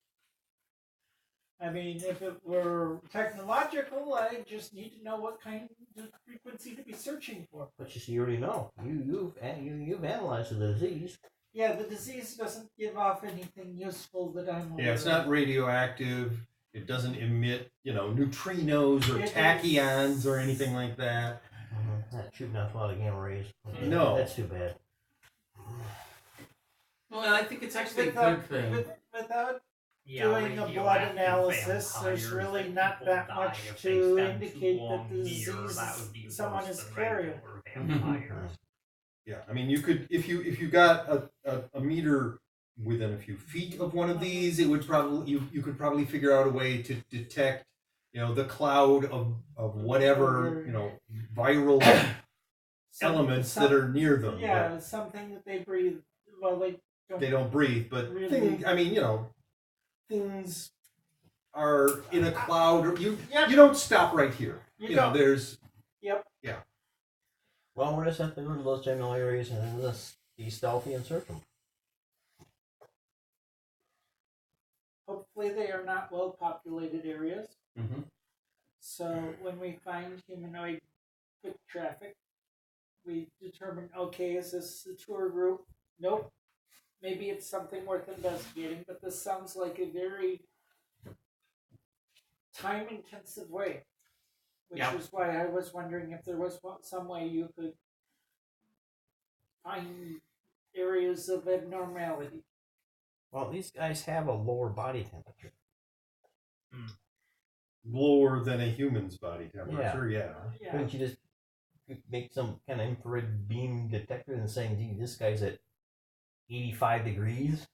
I mean, if it were technological, I just need to know what kind of frequency to be searching for. But you see, you already know. You've analyzed the disease. Yeah, the disease doesn't give off anything useful that I'm aware Yeah, it's of. not radioactive. It doesn't emit, neutrinos or It is- tachyons or anything like that. Not shooting off a lot of gamma rays. No. That's too bad. Well, I think it's actually a Without, good thing. without Yeah, doing a blood radioactive analysis, there's vampires really that not people that die much if they to spend too indicate that long the here. disease That would be someone worse is than carrying. regular vampires. Yeah, I mean, you could if you got a meter within a few feet of one of these, it would probably you could probably figure out a way to detect, the cloud of whatever viral elements that are near them. Yeah, something that they breathe. Well, they don't. They don't breathe, but Really? things are in a cloud. Or you Yep. you don't stop right here. You don't. There's Well, we're just have to go to those general areas and then just be stealthy and search them. Hopefully, they are not well-populated areas. Mm-hmm. So when we find humanoid foot traffic, we determine, okay, is this a tour group? Nope. Maybe it's something worth investigating, but this sounds like a very time-intensive way. Which Yeah. is why I was wondering if there was some way you could find areas of abnormality. Well, these guys have a lower body temperature. lower than a human's body temperature. Yeah. Yeah. Couldn't you just make some kind of infrared beam detector and saying, gee, this guy's at 85 degrees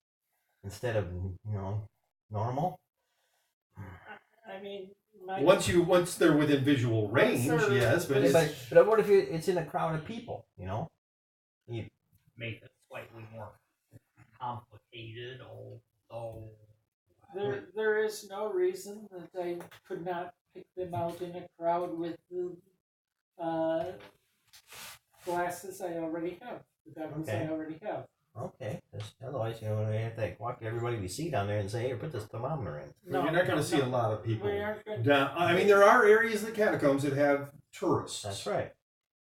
instead of, normal? I mean, Once they're within visual range, they're- yes, but But what if it's in a crowd of people, Make it slightly more complicated, although there is no reason that I could not pick them out in a crowd with the glasses I already have, the goggles Okay. I already have. Okay. Otherwise, we have to walk to everybody we see down there and say, here, put this thermometer in. you're not going to see a lot of people. We aren't going Down, I mean, there are areas in the catacombs that have tourists. That's right.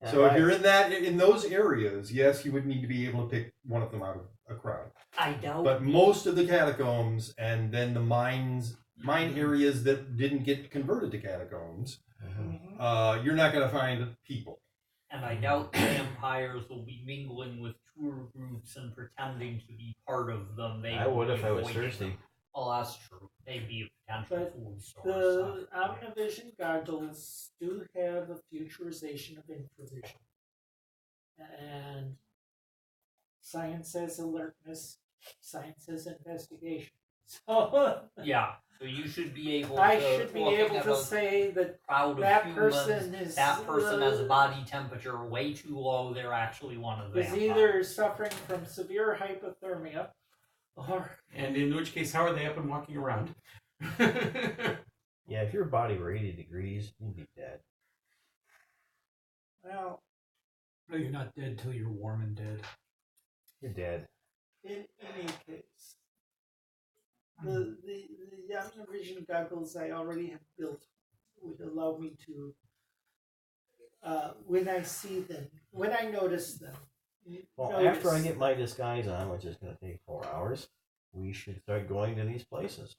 So if you're in those areas, yes, you would need to be able to pick one of them out of a crowd. I doubt. But most of the catacombs and then the mine areas that didn't get converted to catacombs, you're not going to find people. And I doubt vampires will be mingling with tour groups and pretending to be part of them. They I would will if be I was avoiding thirsty. them. Oh, that's true. They'd be a potential But food source. The Omnivision goggles do have a futurization of infravision. And science says alertness, science says investigation. So Yeah, so you should be able I to should be looking able at to a say that crowd of that humans, person is that person has a body temperature way too low, they're actually one of the is either suffering from severe hypothermia or And in which case, how are they up and walking around? Yeah, if your body were 80 degrees, you'd be dead. well, No, you're not dead till you're warm and dead. You're dead. in any case. The Omnivision goggles I already have built would allow me to when I see them, when I notice them. Well, notice- after I get my disguise on, which is going to take 4 hours, we should start going to these places.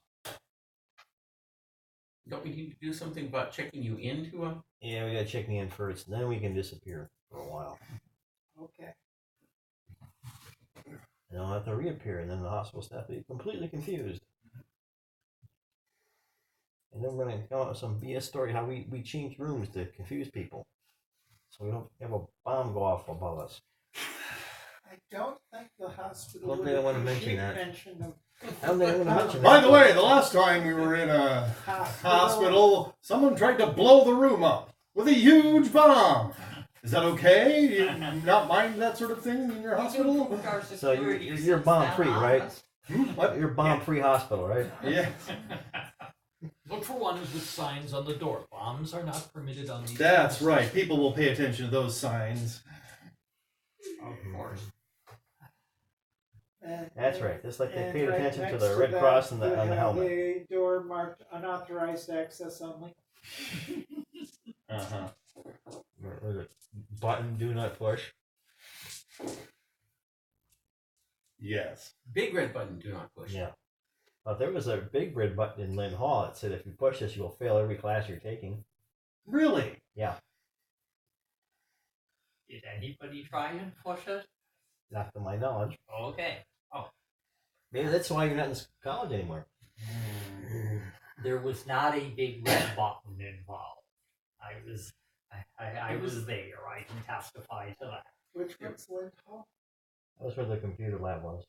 Don't we need to do something about checking you into them? Yeah, we got to check me in first, and then we can disappear for a while. Okay. And I'll have to reappear, and then the hospital staff will be completely confused. And then we're going to come up with some BS story how we change rooms to confuse people. So we don't have a bomb go off above us. I don't think the hospital Don't would think I wanna appreciate mention that. mention of I don't think I'm going to mention By that. the way, the last time we were in a hospital, someone tried to blow the room up with a huge bomb. Is that okay? Do you not mind that sort of thing in your hospital? So you're bomb-free, right? What? You're bomb-free hospital, right? Yeah, Look for ones with signs on the door. Bombs are not permitted on these. that's right. People will pay attention to those signs. Of course. That's right. Just like they And paid right attention to next the Red that, Cross you on the have helmet. The door marked unauthorized access only. Uh-huh. What is it? Button, do not push. Yes. Big red button, do not push. Yeah. There was a big red button in Lynn Hall that said if you push this, you will fail every class you're taking. Really? Yeah. Did anybody try and push it? Not to my knowledge. Okay. Maybe that's why you're not in college anymore. There was not a big red button involved. I was there. I can testify to that. Which one's Lynn Hall? That was where the computer lab was.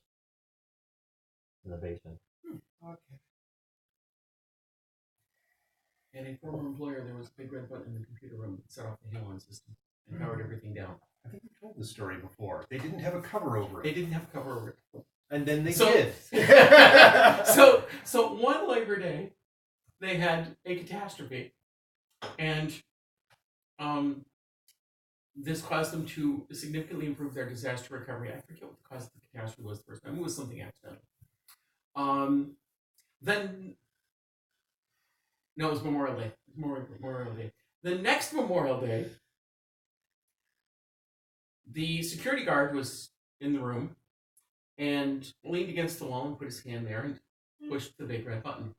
In the basement. Okay. And a former employer, there was a big red button in the computer room that set off the Halon system and powered everything down. I think we told this story before. They didn't have a cover over They it. didn't have cover over it. And then they So- did. So one Labor Day, they had a catastrophe, and this caused them to significantly improve their disaster recovery. I forget what the cause of the catastrophe was the first time. It was something accidental. Then no, it was Memorial Day. Memorial Day. The next Memorial Day, the security guard was in the room and leaned against the wall and put his hand there and pushed the big red button.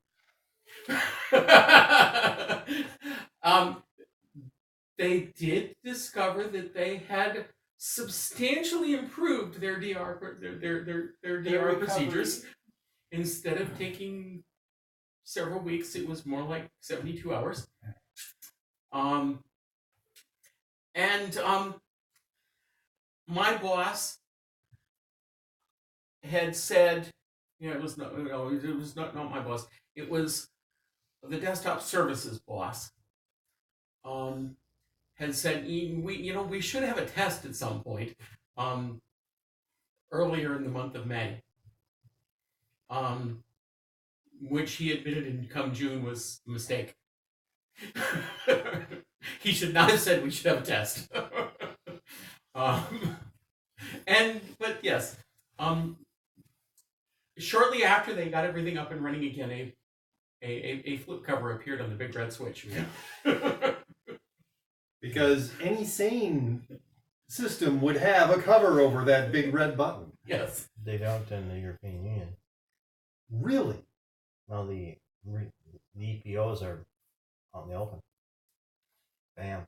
They did discover that they had substantially improved their DR procedures. Instead of taking several weeks, it was more like 72 hours. My boss had said, it was not my boss. It was the desktop services boss. Had said we should have a test at some point, earlier in the month of May. Which he admitted in come June was a mistake. He should not have said we should have a test. But yes, shortly after they got everything up and running again, a flip cover appeared on the big red switch. Yeah. Because any sane system would have a cover over that big red button. Yes. They don't in the European Union. Really? Well, the EPOs are out in the open. Bam.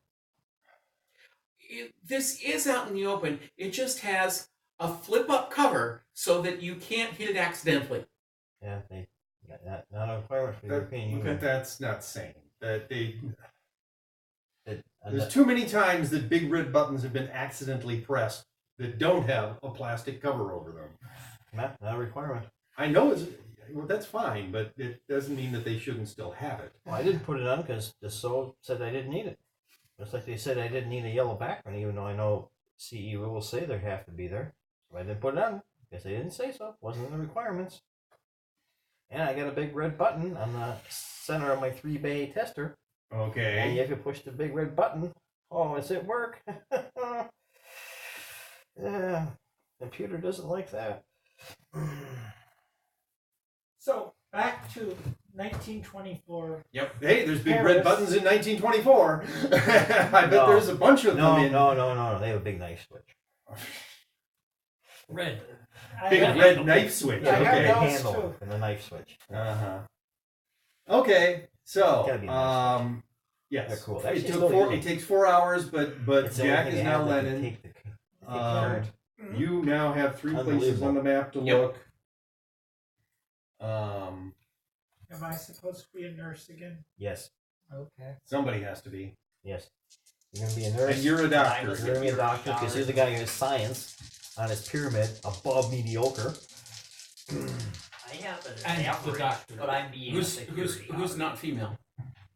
This is out in the open. It just has a flip-up cover so that you can't hit it accidentally. Yeah, not a requirement for the European Union. That's not sane. There's That- too many times that big red buttons have been accidentally pressed that don't have a plastic cover over them. not a requirement. I know that's fine, but it doesn't mean that they shouldn't still have it. Well, I didn't put it on because the SO said I didn't need it. Just like they said I didn't need a yellow background, even though I know CE rules say they have to be there. So I didn't put it on because they didn't say so. Wasn't in the requirements. And I got a big red button on the center of my 3-bay tester. And Okay. you have to push the big red button. Oh, it's at work. Yeah, computer doesn't like that. So back to 1924. Hey, there's big Paris. red buttons in 1924. I bet No. there's a bunch of them No, in no. They have a big knife switch. Red. big I red knife switch. Yeah, I got The Okay. those handle too. and the knife switch. Uh-huh. Okay, so Gotta be nice. yes, They're cool. It, Actually, took it's really it takes 4 hours, but It's the only Jack thing is they now have that can Lennon. take the Um, current. You now have 3 places Unbelievable. on the map to Yep. look. Am I supposed to be a nurse again? Yes, Okay. Somebody has to be, yes. You're going to be a nurse. and you're a doctor. was- You're going to be a doctor because here's a guy who has science on his pyramid above mediocre. I have an And the average, doctor. but I'm being a Who's security guard. not female?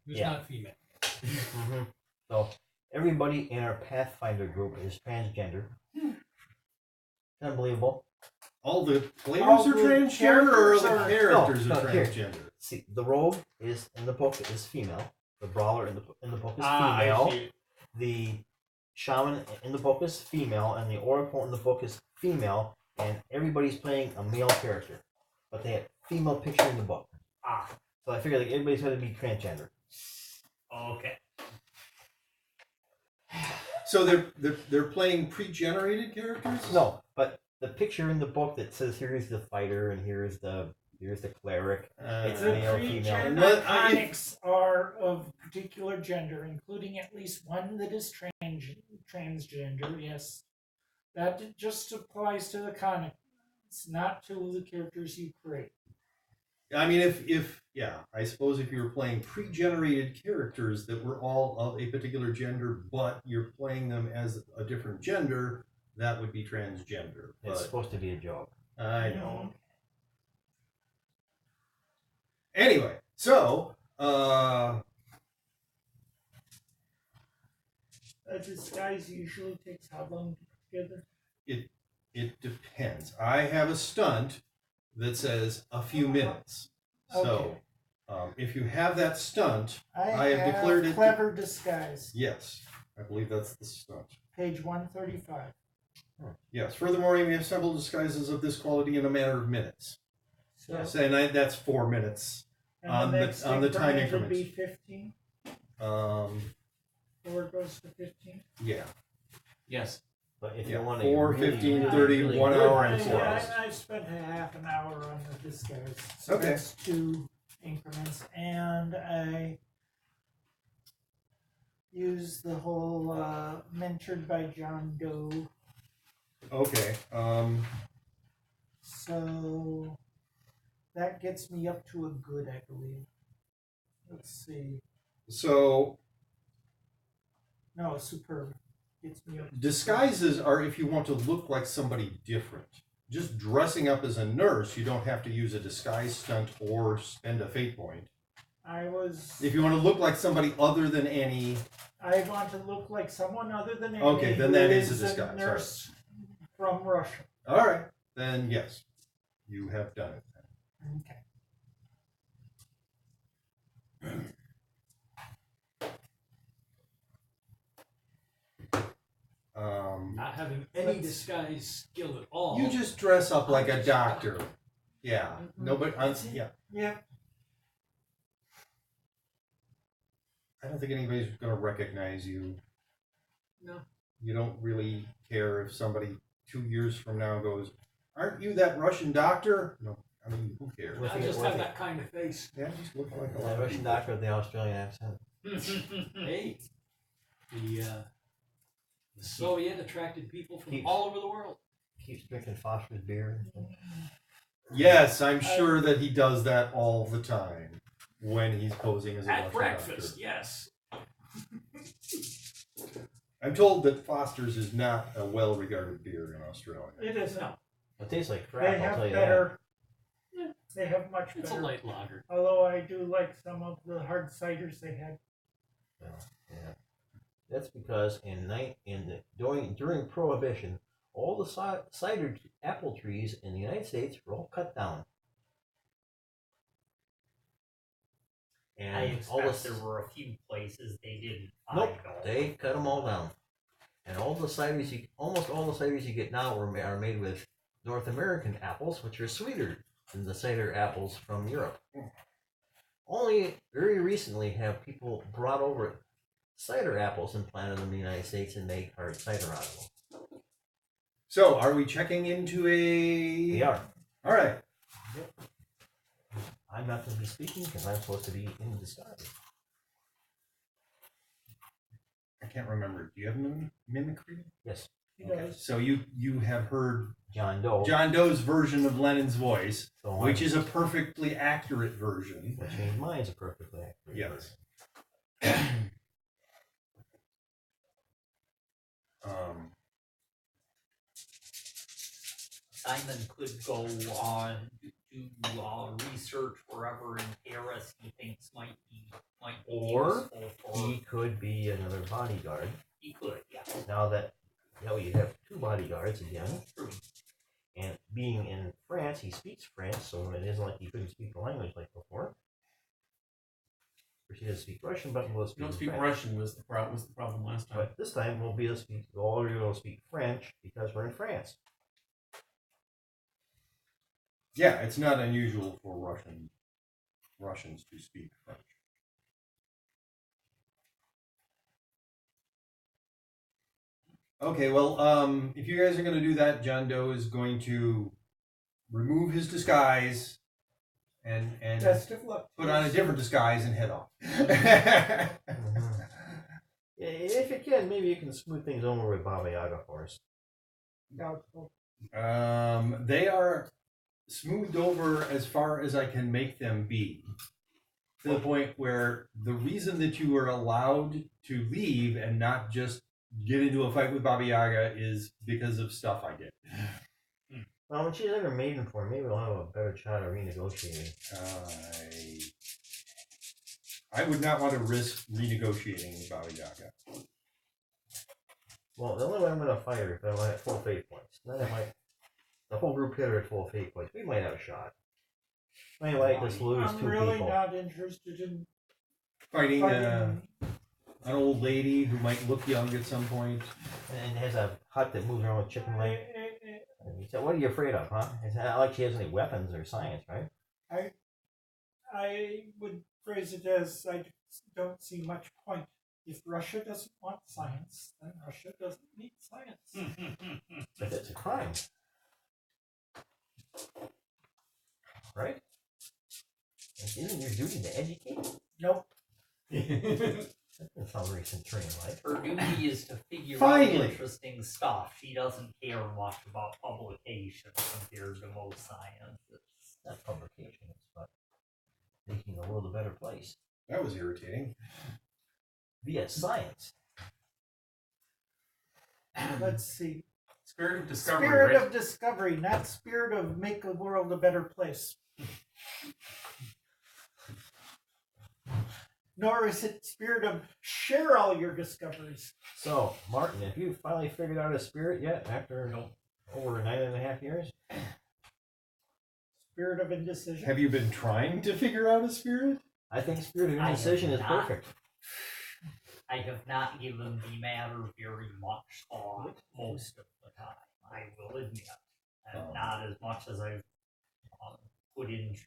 Who's Yeah. not female. Mm-hmm. So everybody in our Pathfinder group is transgender. Unbelievable. All the players All are the transgender, or the characters characters No, are here. transgender. See, the rogue is in the book is female. The brawler in the book is I female. see. The shaman in the book is female, and the oracle in the book is female. and everybody's playing a male character, but they had female picture in the book. So I figured like everybody's going to be transgender. Okay. So they're playing pre-generated characters? No, but the picture in the book that says here's the fighter and here's the cleric. It's The male, female. pre-gender iconics are of particular gender, including at least one that is transgender. Yes, that just applies to the comics, not to the characters you create. I mean, I suppose if you were playing pre-generated characters that were all of a particular gender, but you're playing them as a different gender, that would be transgender. It's But supposed to be a joke. I know. Anyway, so A disguise usually takes how long together? it depends. I have a stunt that says a few minutes. So if you have that stunt, I have declared it. Clever disguise. Yes, I believe that's the stunt. Page 135. Yes. Furthermore, you may assemble disguises of this quality in a matter of minutes. So, Yes, and that's 4 minutes. and on the- next on the time increment would be increments. 15. Um, 4 goes to 15. yeah. Yes. But if Yeah, you want 4, 15, 30, 1 good- hour, and 4 hours. I spent a half an hour on the disguise. So Okay. that's 2 increments. And I used the whole mentored by John Doe. Okay. So that gets me up to a good, I believe. Let's see. So No, superb. Gets me up to disguises are if you want to look like somebody different. Just dressing up as a nurse, you don't have to use a disguise stunt or spend a fate point. I was. If you want to look like somebody other than Annie, I want to look like someone other than Amy. Okay, then who that is a is disguise, nurse from Russia. all right, then yes, you have done it. Okay. Not having any disguise skill at all. You just dress up like a doctor. Yeah, nobody. Yeah, Yeah. I don't think anybody's going to recognize you. No. You don't really care if somebody 2 years from now goes, "Aren't you that Russian doctor?" No, I mean, who cares? Well, I just have that kind of face. Yeah, just look like a The lot of Russian people. doctor with the Australian accent. Hey, the Soviet attracted people from Keeps- all over the world. Keeps drinking Foster's beer. Yes, I'm sure that he does that all the time when he's posing as a At Russian breakfast, doctor. yes. I'm told that Foster's is not a well-regarded beer in Australia. It is. No, It tastes like They crap, I'll have tell you better. They have much it's a better. light lager. Although I do like some of the hard ciders they had. that. Yeah. That's because during Prohibition, all the cider apple trees in the United States were all cut down. I And all expect the there were a few places they didn't Nope, find all. they cut them all down. And all the ciders, almost all the ciders you get now are made with North American apples, which are sweeter than the cider apples from Europe. Only very recently have people brought over cider apples and planted them in the United States and made hard cider out of them. So, are we checking into a? We are. All right. I'm not going to be speaking because I'm supposed to be in disguise. I can't remember. Do you have mimicry? Yes, He Okay. does. So you have heard John Doe. John Doe's version of Lenin's voice, So which is a perfectly accurate version. which means mine's a perfectly accurate. Yes. Simon could go on do research wherever in Paris he thinks might be Or useful for. He could be another bodyguard. He could, yeah. Now that you have two bodyguards again, True. and being in France, he speaks French, so it isn't like he couldn't speak the language like before. Or she doesn't speak Russian, but will You speak don't speak French. Russian was the problem last time. But this time we'll be able to speak. All of you will speak French because we're in France. Yeah, it's not unusual for Russians to speak French. Okay, well, if you guys are going to do that, John Doe is going to remove his disguise and Best of luck. put on a different disguise and head off. If you can, maybe you can smooth things over with Baba Yaga for us. Doubtful. They are smoothed over as far as I can make them be. To the point where the reason that you were allowed to leave and not just get into a fight with Baba Yaga is because of stuff I did. Well, when she's in her maiden form, maybe we'll have a better shot of renegotiating. I would not want to risk renegotiating with Baba Yaga. Well, the only way I'm going to fight her is if I'm at full fate points. Then I might. The whole group hit her at full fate points. We might have a shot. I might just lose I'm two really people. not interested in Fighting fighting. an old lady who might look young at some point. And has a hut that moves around with chicken leg. And he said, "What are you afraid of, huh?" It's not like she has any weapons or science, right? I would phrase it as I don't see much point. If Russia doesn't want science, then Russia doesn't need science. But it's a crime. Right? Isn't your duty to educate? Nope. That doesn't sound very centurion like. Her duty is to figure out Finally. interesting stuff. She doesn't care much about publications compared to most sciences. Not publication, it's about making the world a better place. That was irritating. Via science. Let's see. Spirit of discovery, Spirit right? of discovery, not spirit of make the world a better place. Nor is it spirit of share all your discoveries. So, Martin, have you finally figured out a spirit yet after over 9.5 years? Spirit of indecision. Have you been trying to figure out a spirit? I think spirit of I have indecision is not. perfect. I have not given the matter very much thought most of the time, I will admit. And not as much as I've put into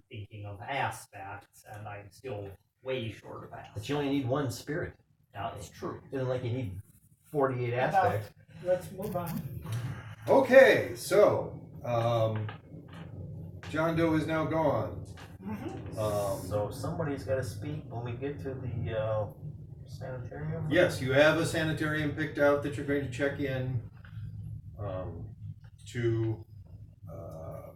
thinking of aspects, and I'm still way short of But aspects. you only need one spirit. That's true. Isn't like you need 48 Enough. aspects. Let's move on. Okay, so John Doe is now gone. So somebody's got to speak when we get to the sanitarium? Yes, you have a sanitarium picked out that you're going to check in to. Well,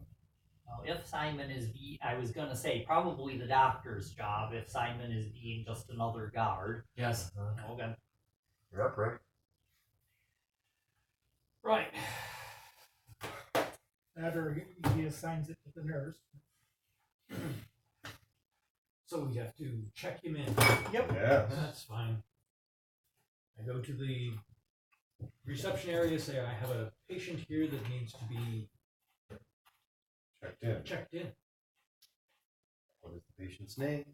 if Simon is I was gonna say probably the doctor's job if Simon is being just another guard. Yes. Okay. You're up, Rick. Right. That or he assigns it to the nurse. So we have to check him in. Yep. Yes. That's fine. I go to the reception area, say I have a patient here that needs to be Checked in. checked in. What is the patient's name?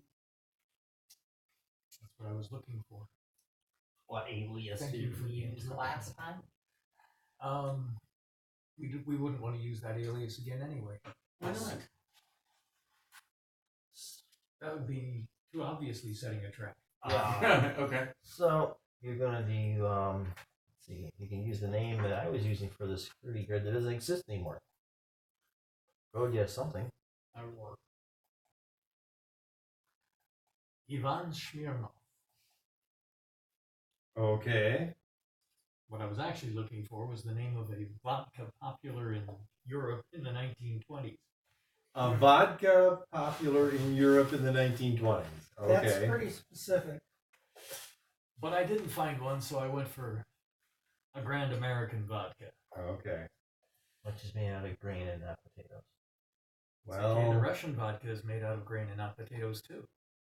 That's what I was looking for. What alias Thank did you for we the use the last time? We wouldn't want to use that alias again anyway. Why not? That would be too obviously setting a trap. Okay. So you're gonna do let's see, you can use the name that I was using for the security guard that doesn't exist anymore. Road, yes, something. That would work. Ivan Smirnov. Okay. What I was actually looking for was the name of a vodka popular in Europe in the 1920s. A vodka popular in Europe in the 1920s. Okay. That's pretty specific. But I didn't find one, so I went for a Grand American vodka. Okay. Which is made out of grain and not potatoes. Okay, the Well, Russian vodka is made out of grain and not potatoes too.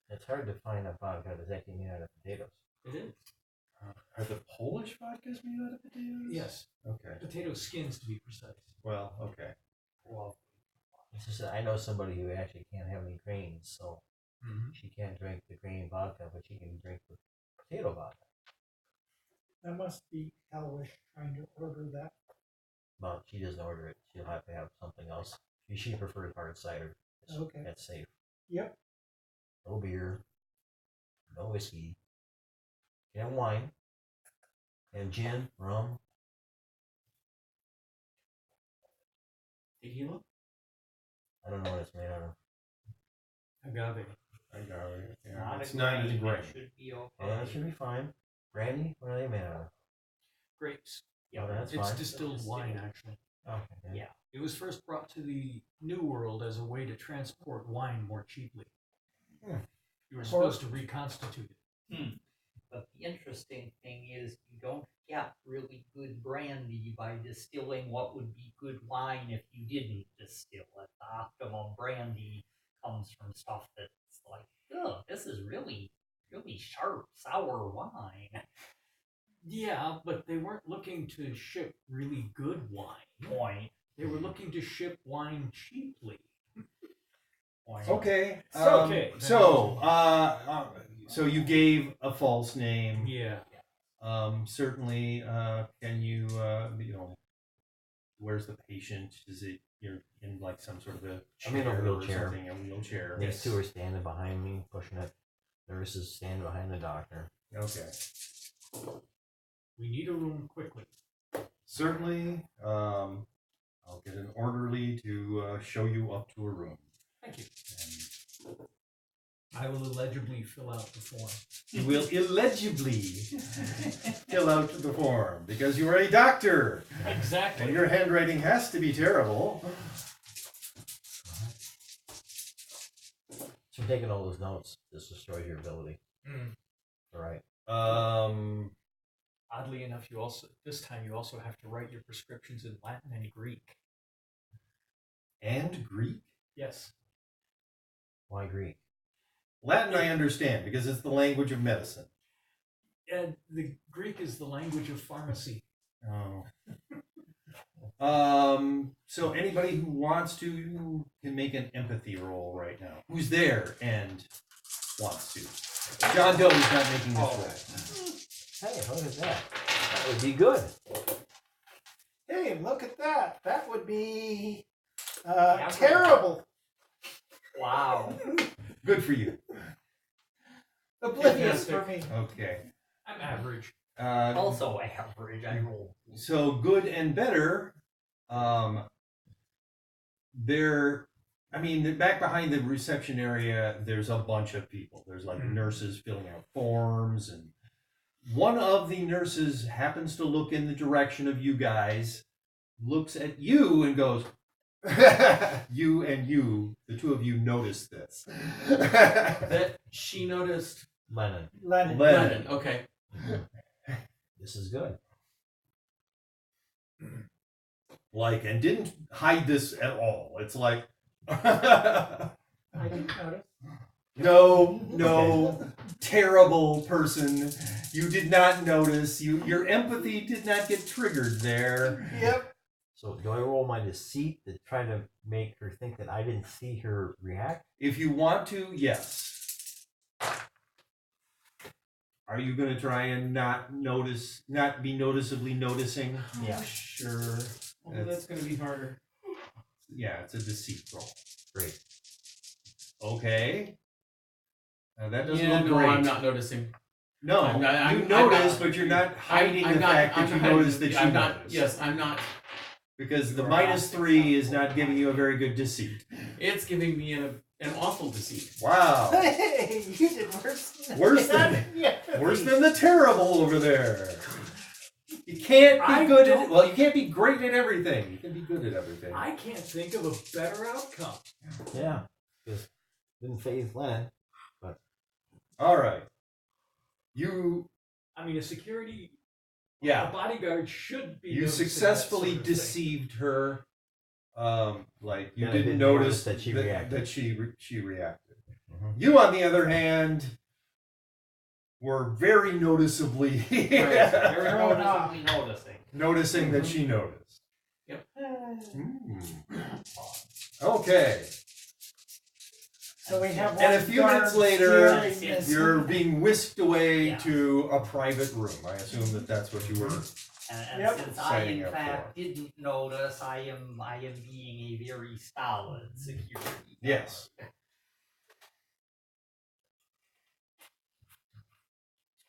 It's hard to find a vodka that's actually made out of potatoes. It is. are the Polish vodkas made out of potatoes? Yes, Okay. potato skins to be precise. Well, okay. Well, It's just that I know somebody who actually can't have any grains, so mhm. she can't drink the grain vodka, but she can drink the potato vodka. That must be hellish trying to order that. Well, she doesn't order it. She'll have to have something else. She prefers hard cider. Okay. That's safe. Yep. No beer. No whiskey. Can't have wine. And gin, rum. Tequila? I don't know what it's made out of. Agave. I got it. Yeah, Not it's a not as grain, great. it should be okay. Oh, that should be fine. Brandy? What are they made out of? Grapes. Oh, that's It's fine. distilled wine, actually. Okay. Yeah. It was first brought to the New World as a way to transport wine more cheaply. Hmm. You were supposed to reconstitute it. But the interesting thing is you don't get really good brandy by distilling what would be good wine if you didn't distill it. The optimum brandy comes from stuff that's like, ugh, this is really, really sharp, sour wine. Yeah, but they weren't looking to ship really good wine. Point. They were looking to ship wine cheaply. Point. Okay. Okay. So you gave a false name. Yeah. Certainly. Can you? Where's the patient? Is it you're in like some sort of a I'm in a chair or wheelchair. something? A wheelchair. These two are standing behind me, pushing it. Nurse is standing behind the doctor. Okay. We need a room quickly. Certainly. I'll get an orderly to show you up to a room. Thank you. And I will illegibly fill out the form. you will illegibly fill out the form because you are a doctor Exactly. and your handwriting has to be terrible. So taking all those notes, this destroys your ability. All right. Oddly enough, this time you also have to write your prescriptions in Latin and Greek. And Greek? Yes. Why Greek? Latin I understand because it's the language of medicine. And the Greek is the language of pharmacy. Oh. So anybody who wants to can make an empathy roll right now. Who's there and wants to? John Doe is not making this roll. Hey, look at that. That would be good. Hey, look at that. That would be Average. terrible. Wow. Good for you. Oblivious for me. Okay. I'm average. Also average, I roll. So good and better. Back behind the reception area, there's a bunch of people. There's like nurses filling out forms, and one of the nurses happens to look in the direction of you guys, looks at you and goes, you and you, the two of you notice this. That she noticed. Lennon. Lennon. Lennon. Okay. This is good. Like, and didn't hide this at all. It's like, I didn't notice. no, terrible person. You did not notice. Your empathy did not get triggered there. Yep. So do I roll my deceit to try to make her think that I didn't see her react? If you want to, yes. Are you going to try and not be noticeably noticing? Yeah. Sure. Well, that's going to be harder. Yeah, it's a deceit roll. Great. Okay. That doesn't Yeah, look no, great. I'm not noticing. No, you notice, but you're not hiding the fact that you notice that you I'm not. notice. Yes, I'm not. Because the -3 is not giving you a very good deceit. It's giving me an awful deceit. Wow. Hey, you did worse. Worse than- yeah. Worse than the terrible over there. You can't be good at well, you can't be great at everything. You can be good at everything. I can't think of a better outcome. Yeah. Because didn't phase Lennon. All right. I mean, a Yeah. bodyguard should be. You noticing that successfully sort of thing. deceived her. Like you Yeah, I didn't didn't notice notice that she reacted. That she reacted. Mhm. You, on the other hand, were very noticeably Very noticeably noticing. noticing that she noticed. Yep. Okay. So we have one And a few guard minutes later, steering this. You're being whisked away Yeah. to a private room. I assume that that's what you were And Yep. since I Signing in up fact didn't notice, I am being a very stolid security. Yes.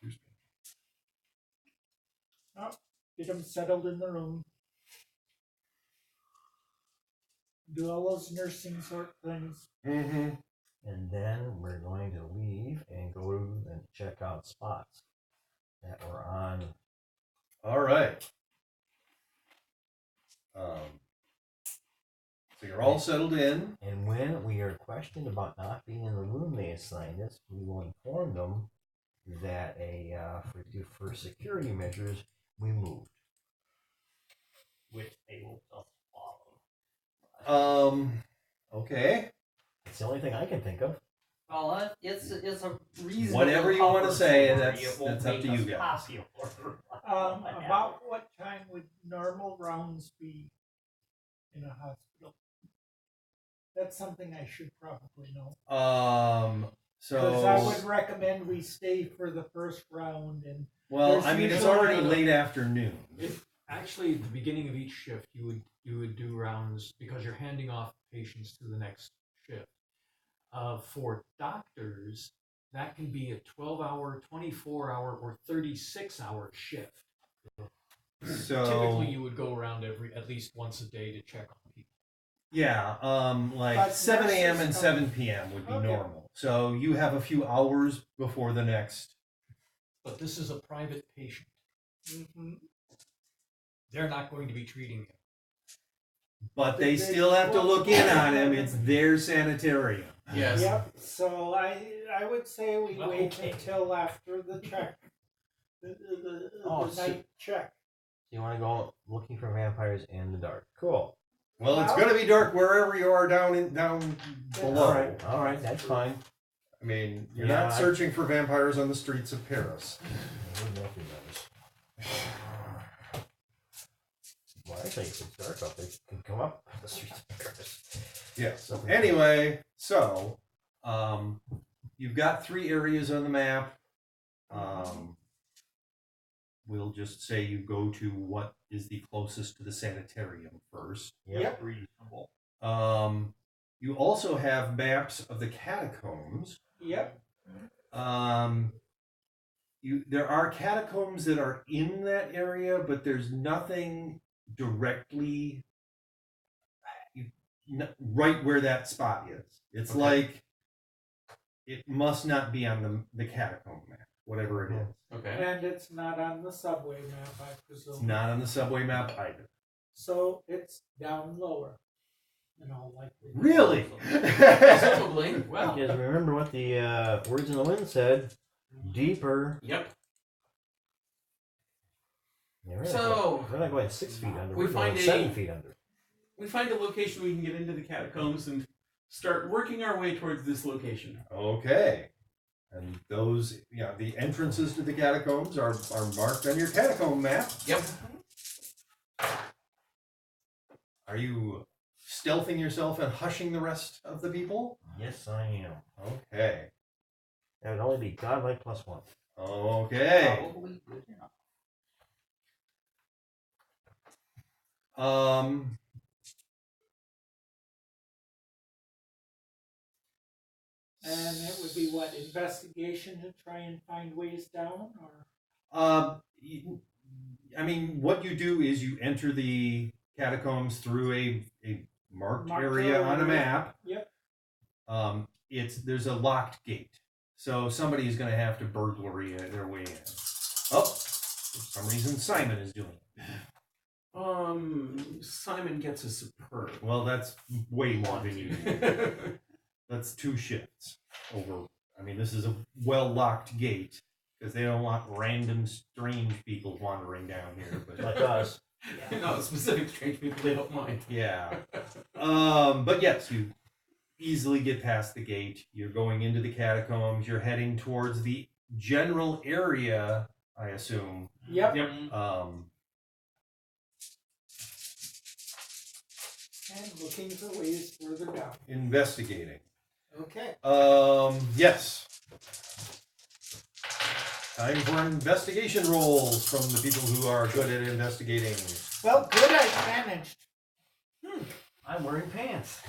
Excuse me. Get them settled in the room. Do all those nursing sort things. Mm-hmm. And then we're going to leave and go and check out spots that we're on. All right. So you're all settled in. And when we are questioned about not being in the room they assigned us, we will inform them that for security measures, we moved. Which they will just follow. Okay. It's the only thing I can think of. Well, it's a reasonable. Whatever you want to cover say, story. that's It won't up to make you us guys. popular. About what time would normal rounds be in a hospital? That's something I should probably know. Because I would So recommend we stay for the first round and well, there's I mean, it's usually- already late afternoon. If actually at the beginning of each shift you would do rounds because you're handing off patients to the next shift. For doctors, that can be a 12-hour, 24-hour, or 36-hour shift. So Typically, you would go around at least once a day to check on people. yeah, like But 7 a.m. and nurses 7 p.m. would be Okay. normal. So you have a few hours before the next. But this is a private patient. Mhm. They're not going to be treating him. But they still have to look in on him. It's their sanitarium. Yes. Yep. So I would say we Well, wait okay. until after the check, the Oh, so- night check. So you want to go looking for vampires in the dark. Cool. Well, it's going to be dark wherever you are down below. All right, that's fine. I mean, you're Yeah, not searching for vampires on the streets of Paris. Well, actually, if it's dark out there, you can come up the streets of Paris. Yes. Something- Anyway, so you've got 3 areas on the map. We'll just say you go to what is the closest to the sanitarium first. Yep. Reasonable. You also have maps of the catacombs. Yep. There are catacombs that are in that area, but there's nothing directly right where that spot is. It's Okay. like it must not be on the catacomb map, whatever it is. Okay. And it's not on the subway map, I It's presume. not on the subway map either. So it's down lower. In all likelihood. Really? Presumably. Well, Because remember what the Words in the Wind said: deeper. Yep. Yeah, we're So not going 6 feet under. we We're going find 7 a- feet under. we find a location we can get into the catacombs and start working our way towards this location. Okay. And those, the entrances to the catacombs are marked on your catacomb map. Yep. Are you stealthing yourself and hushing the rest of the people? Yes, I am. Okay. That would only be godlike +1. Okay. Probably good enough. And it would be what, investigation to try and find ways down, or I mean, what you do is you enter the catacombs through a marked Marked area on a area. map. Yep. There's a locked gate, so somebody is going to have to burglary their way in. Oh, for some reason Simon is doing it. Simon gets a superb. Well, that's way more than you. That's 2 shifts over. I mean, this is a well-locked gate because they don't want random strange people wandering down here. But Like us. No, specific strange people they don't mind. yeah. But yes, you easily get past the gate. You're going into the catacombs. You're heading towards the general area, I assume. yep. Yep. And looking for ways further down. Investigating. Okay. Yes. Time for investigation rolls from the people who are good at investigating. Well, good, I managed. I'm wearing pants.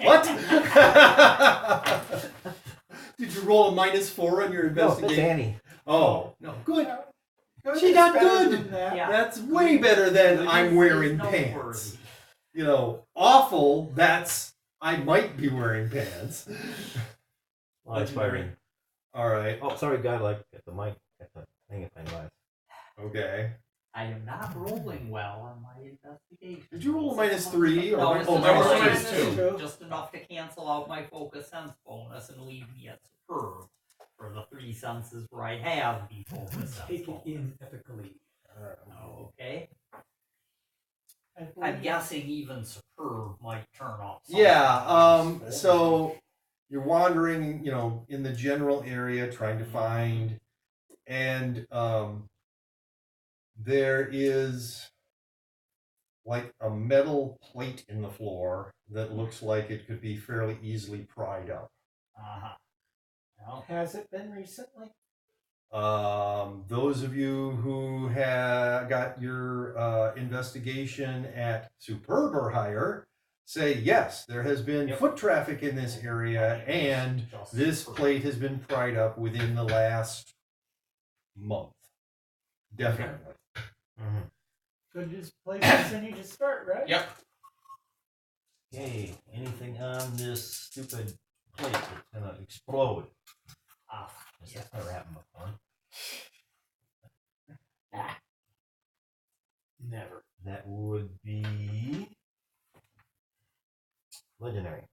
What? Did you roll a -4 on your No, that's investigation? Annie. Oh, no, good. Good She is got better good. than that. Yeah. That's way better than Good I'm is wearing noteworthy. pants. You know, awful, that's I might be wearing pants. Legendary. All right. Oh, sorry, guy. Like at the mic, at the thing if I know. Okay. I am not rolling well on my investigation. Did you roll a -3 or No, mi- it's oh, just minus minus two. two. Just enough to cancel out my focus sense bonus and leave me at superb for the 3 senses where I have the focus sense Take it bonus. in ethically. Okay. I believe- I'm guessing even superb might turn off. Yeah. So you're wandering, you know, in the general area trying to find, and there is like a metal plate in the floor that looks like it could be fairly easily pried up. Uh-huh. Well, Has it been recently? Those of you who have got your investigation at superb or higher say yes, there has been foot traffic in this area, and this plate has been pried up within the last month. Definitely. Mm-hmm. Good as place as any to start, right? Yep. Okay, anything on this stupid plate that's gonna explode? ah, That's never happened before. Never. That would be legendary.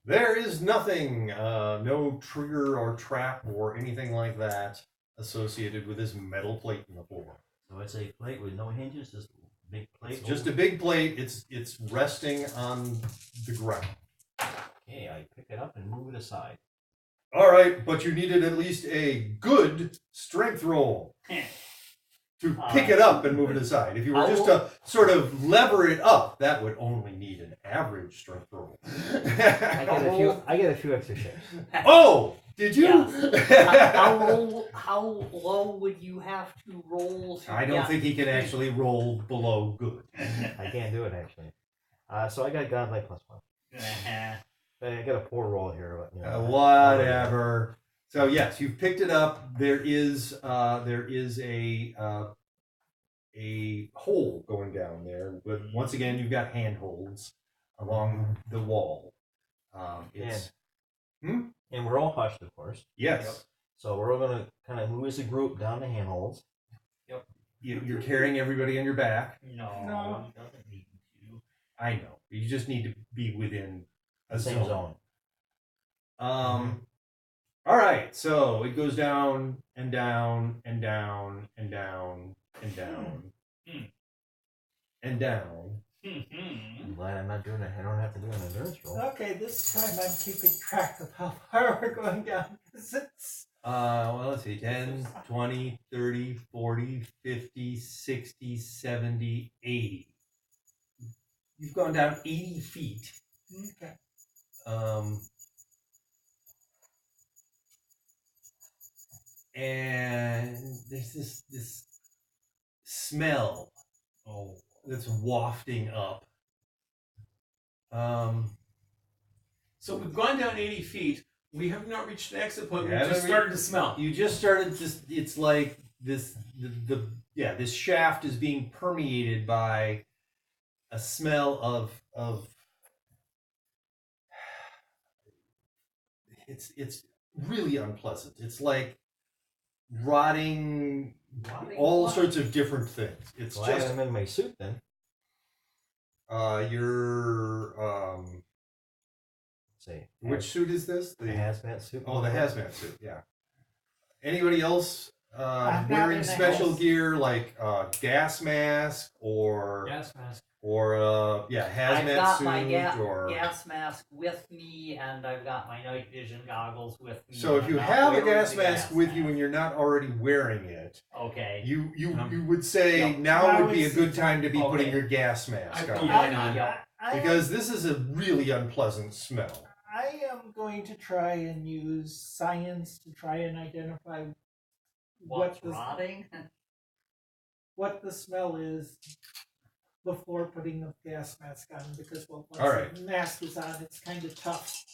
There is nothing, no trigger or trap or anything like that associated with this metal plate in the floor. So it's a plate with no hinges, just a big plate. It's just a big plate. It's resting on the ground. Okay, I pick it up and move it aside. All right, but you needed at least a good strength roll to pick it up and move it aside. If you were just to sort of lever it up, that would only need an average strength roll. I get a few extra shifts. Oh, did you? how low would you have to roll? To I don't get- think he can actually roll below good. I can't do it actually. So I got godlike +1. Uh-huh. I got a poor roll here, but you know. Whatever. So yes, you've picked it up. There is a hole going down there, but once again, you've got handholds along the wall. It's And we're all hushed, of course. yes. So we're all gonna kind of move as a group down the handholds. You're carrying everybody on your back. No, No. he doesn't need to. I know. You just need to be within a The same zone. All right. So it goes down and down and down and down and down and down. I'm glad I'm not doing it. I don't have to do an endurance roll. Okay, this time I'm keeping track of how far we're going down. 'Cause it's Well, let's see. 10, 20, 30, 40, 50, 60, 70, 80. You've gone down 80 feet. okay. And there's this smell that's wafting up. So we've gone down 80 feet. We have not reached an exit point. We Yeah, just but started to smell. You just started to. It's like this. This shaft is being permeated by a smell of. It's really unpleasant. It's like rotting all sorts of different things. It's Glad just I'm in my suit then. your Let's see. which suit is this? The hazmat suit. Oh, the hazmat suit. Yeah. Anybody else I'm not wearing in the special house. gear like gas mask or Gas mask. or hazmat I've got suit my or gas mask with me, and I've got my night vision goggles with me. so if I'm you not have a wearing gas the mask with you mask. and you're not already wearing it, Okay. you would say Yep. now Now would be a is good the time to be time. putting Okay. your gas mask I- on yeah. Mine on. I because this is a really unpleasant smell. I am going to try and use science to try and identify What's rotting? what the smell is before putting the gas mask on, because once All right. the mask is on, it's kind of tough.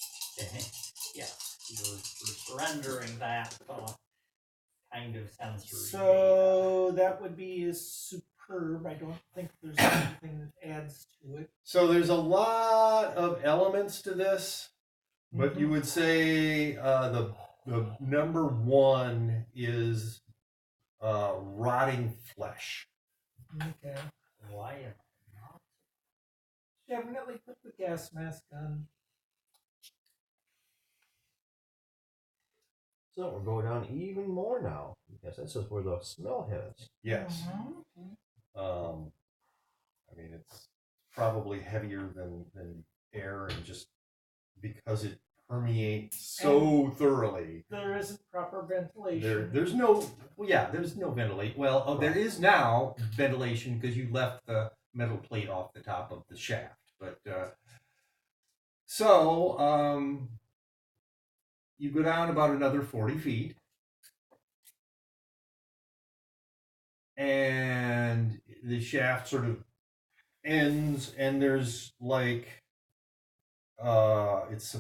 Yes, you're surrendering that kind of sensory. So that would be superb. I don't think there's anything that adds to it. So there's a lot of elements to this, but you would say the number one is rotting flesh. Okay. Why am I not? Definitely put the gas mask on. So we're going down even more now. Yes, this is where the smell hits. Yes. I mean, it's probably heavier than air, and just because it permeates so thoroughly. There isn't proper ventilation. There's no, well, yeah, there's no ventilation. Well, there is now ventilation because you left the metal plate off the top of the shaft. But you go down about another 40 feet, and the shaft sort of ends, and there's like it's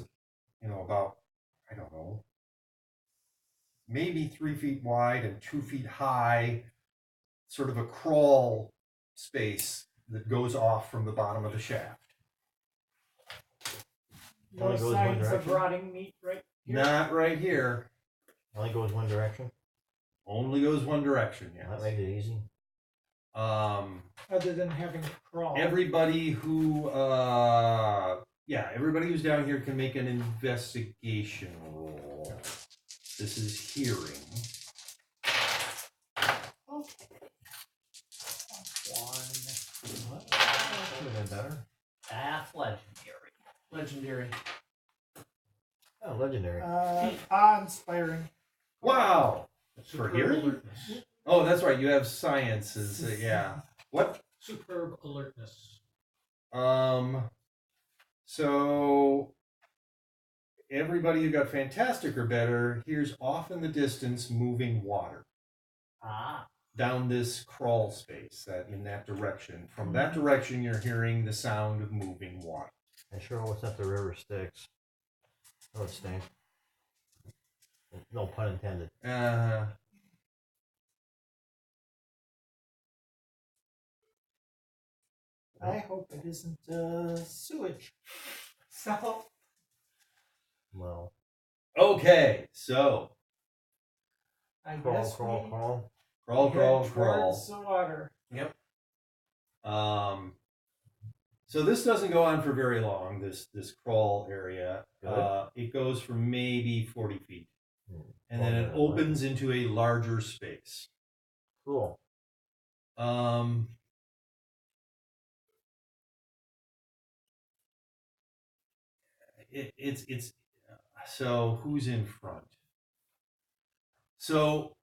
about, I don't know, maybe 3 feet wide and 2 feet high, sort of a crawl space that goes off from the bottom of the shaft. No Only goes one signs of direction? rotting meat right here. Not right here. Only goes one direction. Only goes one direction. That Yes. makes it easy. Other than having to crawl. Everybody who's down here can make an investigation roll. This is hearing. One. Could have been better. That's legendary. Legendary. Oh, legendary. Awe-inspiring. Wow. For Superb hearing? alertness. Oh, that's right. You have sciences. Yeah. What? Superb alertness. So everybody who got fantastic or better hears off in the distance moving water down this crawl space in that direction. From that direction, you're hearing the sound of moving water. And sure, what's up the river Styx? Oh, it stinks. No pun intended. I hope it isn't sewage. So, Well, Okay, so I crawl, guess crawl, we crawl. crawl, head crawl, towards crawl. the water. So this doesn't go on for very long. This crawl area. Good. It goes for maybe 40 feet, and then it Well, opens into a larger space. Cool. It's so who's in front? So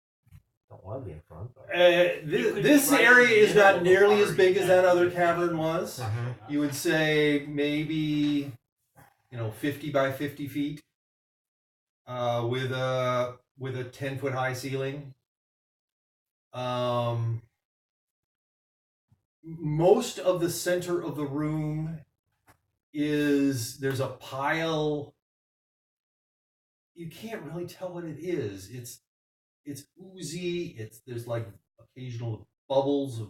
Don't want to be in front. But... this right area in the is not middle of the nearly as big as that party. other cavern was. You would say maybe 50 by 50 feet, with a 10-foot high ceiling. Most of the center of the room there's a pile. You can't really tell what it is. It's oozy. There's like occasional bubbles of.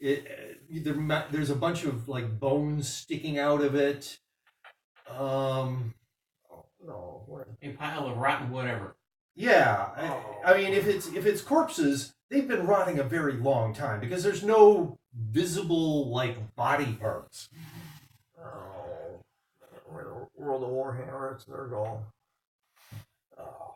There's a bunch of like bones sticking out of it. No, what? A pile of rotten whatever. Yeah, I mean, if it's corpses, they've been rotting a very long time because there's no visible like body parts. Oh, World of Warhammer, it's their goal. Oh.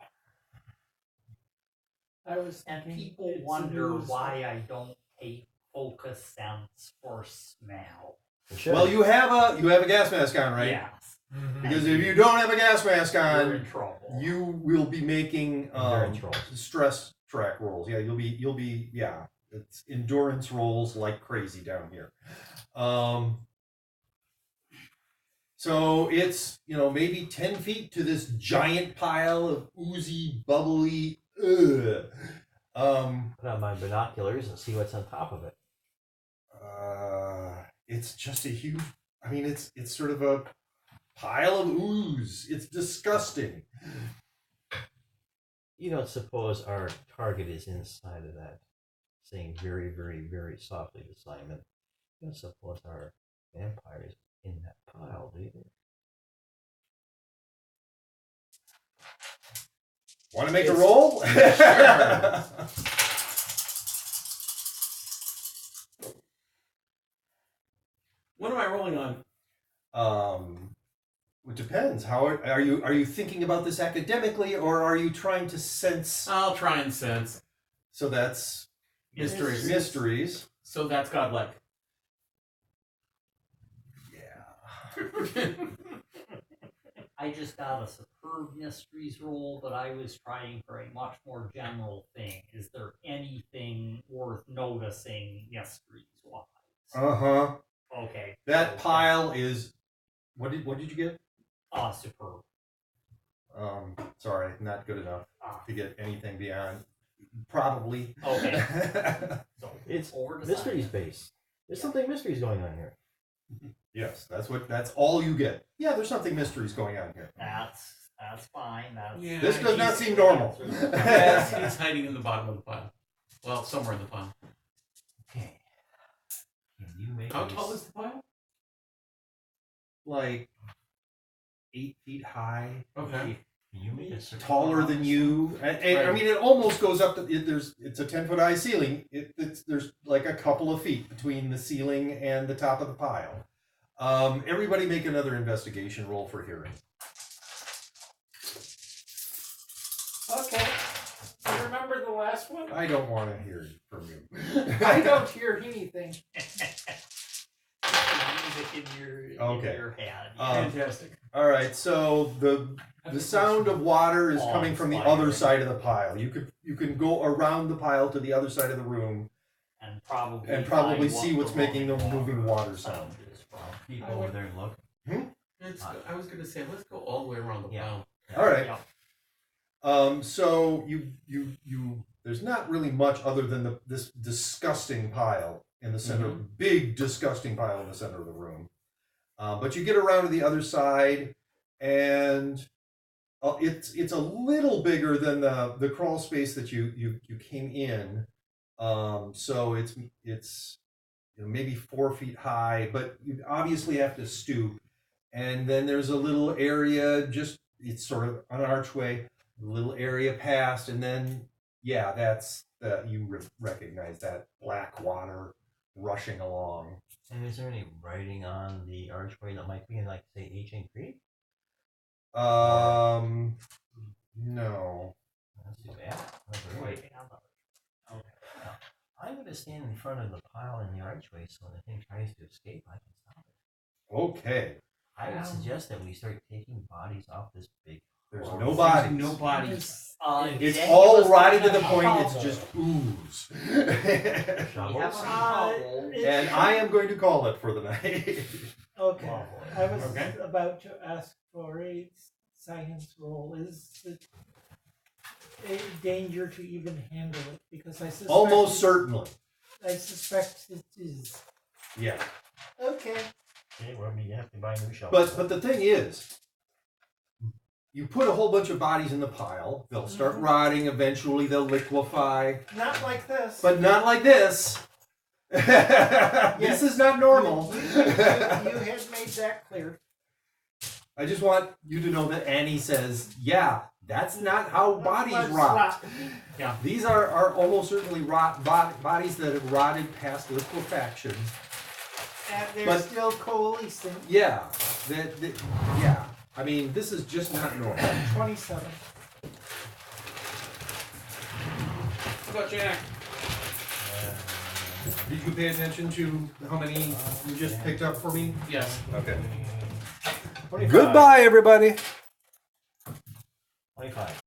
I was And thinking people it's a wonder news- why I don't take focus sense for smell. It should. Well, you have a gas mask on, right? Yes. Because if you don't have a gas mask You're on, in trouble. you will be making Endurance rolls. stress track rolls. Yeah, you'll be it's endurance rolls like crazy down here. So it's maybe 10 feet to this giant pile of oozy, bubbly Put on my binoculars and see what's on top of it. It's just a huge. I mean, it's sort of a pile of ooze. It's disgusting. You don't suppose our target is inside of that, saying very, very, very softly to Simon. You don't suppose our vampire is in that pile, do you? Want to make a roll? What am I rolling on? It depends. How are you thinking about this academically, or are you trying to sense? I'll try and sense. So that's Mysteries. Mysteries. So that's godlike. Yeah. I just got a superb mysteries roll, but I was trying for a much more general thing. Is there anything worth noticing mysteries wise? Uh-huh. Okay. That okay. pile is. What did you get? Superb. Sorry, not good enough Ah. to get anything beyond. Probably. Okay. So It's over to mysteries Simon. based. There's something mysteries going on here. Yes, that's all you get. Yeah, there's something mysteries going on here. That's fine. That's Yeah, This does not he's- seem normal. Yes, he's hiding in the bottom of the pile. Well, somewhere in the pile. Okay. Can you make How me tall s- is the pile? Like 8 feet high. Okay. Can you make a circle Taller around than this you. And I Right. mean, it almost goes up to. It's a 10-foot high ceiling. There's like a couple of feet between the ceiling and the top of the pile. Everybody make another investigation roll for hearing. Okay. You remember the last one? I don't want to hear it from you. I don't hear anything. music in your Okay. in your head. Fantastic. All right, so the sound of water is coming from the other side of the pile. You can go around the pile to the other side of the room and probably probably find see what what's making the moving water sound sound. is from. Peek over there and look. I was going to say, let's go all the way around the Yeah. pile. All right. Yep. So you there's not really much other than this disgusting pile in the center, big disgusting pile in the center of the room. But you get around to the other side, and it's a little bigger than the crawl space that you came in. So it's maybe 4 feet high, but you obviously have to stoop. And then there's a little area, it's sort of an archway, a little area past, and then that's you recognize that black water rushing along. And is there any writing on the archway that might be in, like, say, Ancient Greek? No. That's too bad. That's all right. Wait, Okay. Now, I'm going to stand in front of the pile in the archway so when the thing tries to escape, I can stop it. Okay. I would suggest that we start taking bodies off this big. There's floor. no bodies. No bodies. It's then all give us rotted to the a point shovel. it's just ooze. We Shovels? have a shovel. And I am going to call it for the night. Okay. I was Okay. about to ask for a science roll. Is it a danger to even handle it? Because I suspect Almost certainly. I suspect it is. Yeah. Okay. Okay, well, you have to buy new shovels. But the thing is, you put a whole bunch of bodies in the pile, they'll start rotting, eventually they'll liquefy, Not like this. but not like this. This is not normal. You had made that clear. I just want you to know that Annie says, yeah, that's not how bodies Let's rot. rot. These are almost certainly bodies that have rotted past liquefaction. And they're But- still coalescing. Yeah, yeah. I mean, this is just not normal. 27. How about Jack? Did you pay attention to how many you just picked up for me? Yes. Okay. 25. Goodbye, everybody. 25.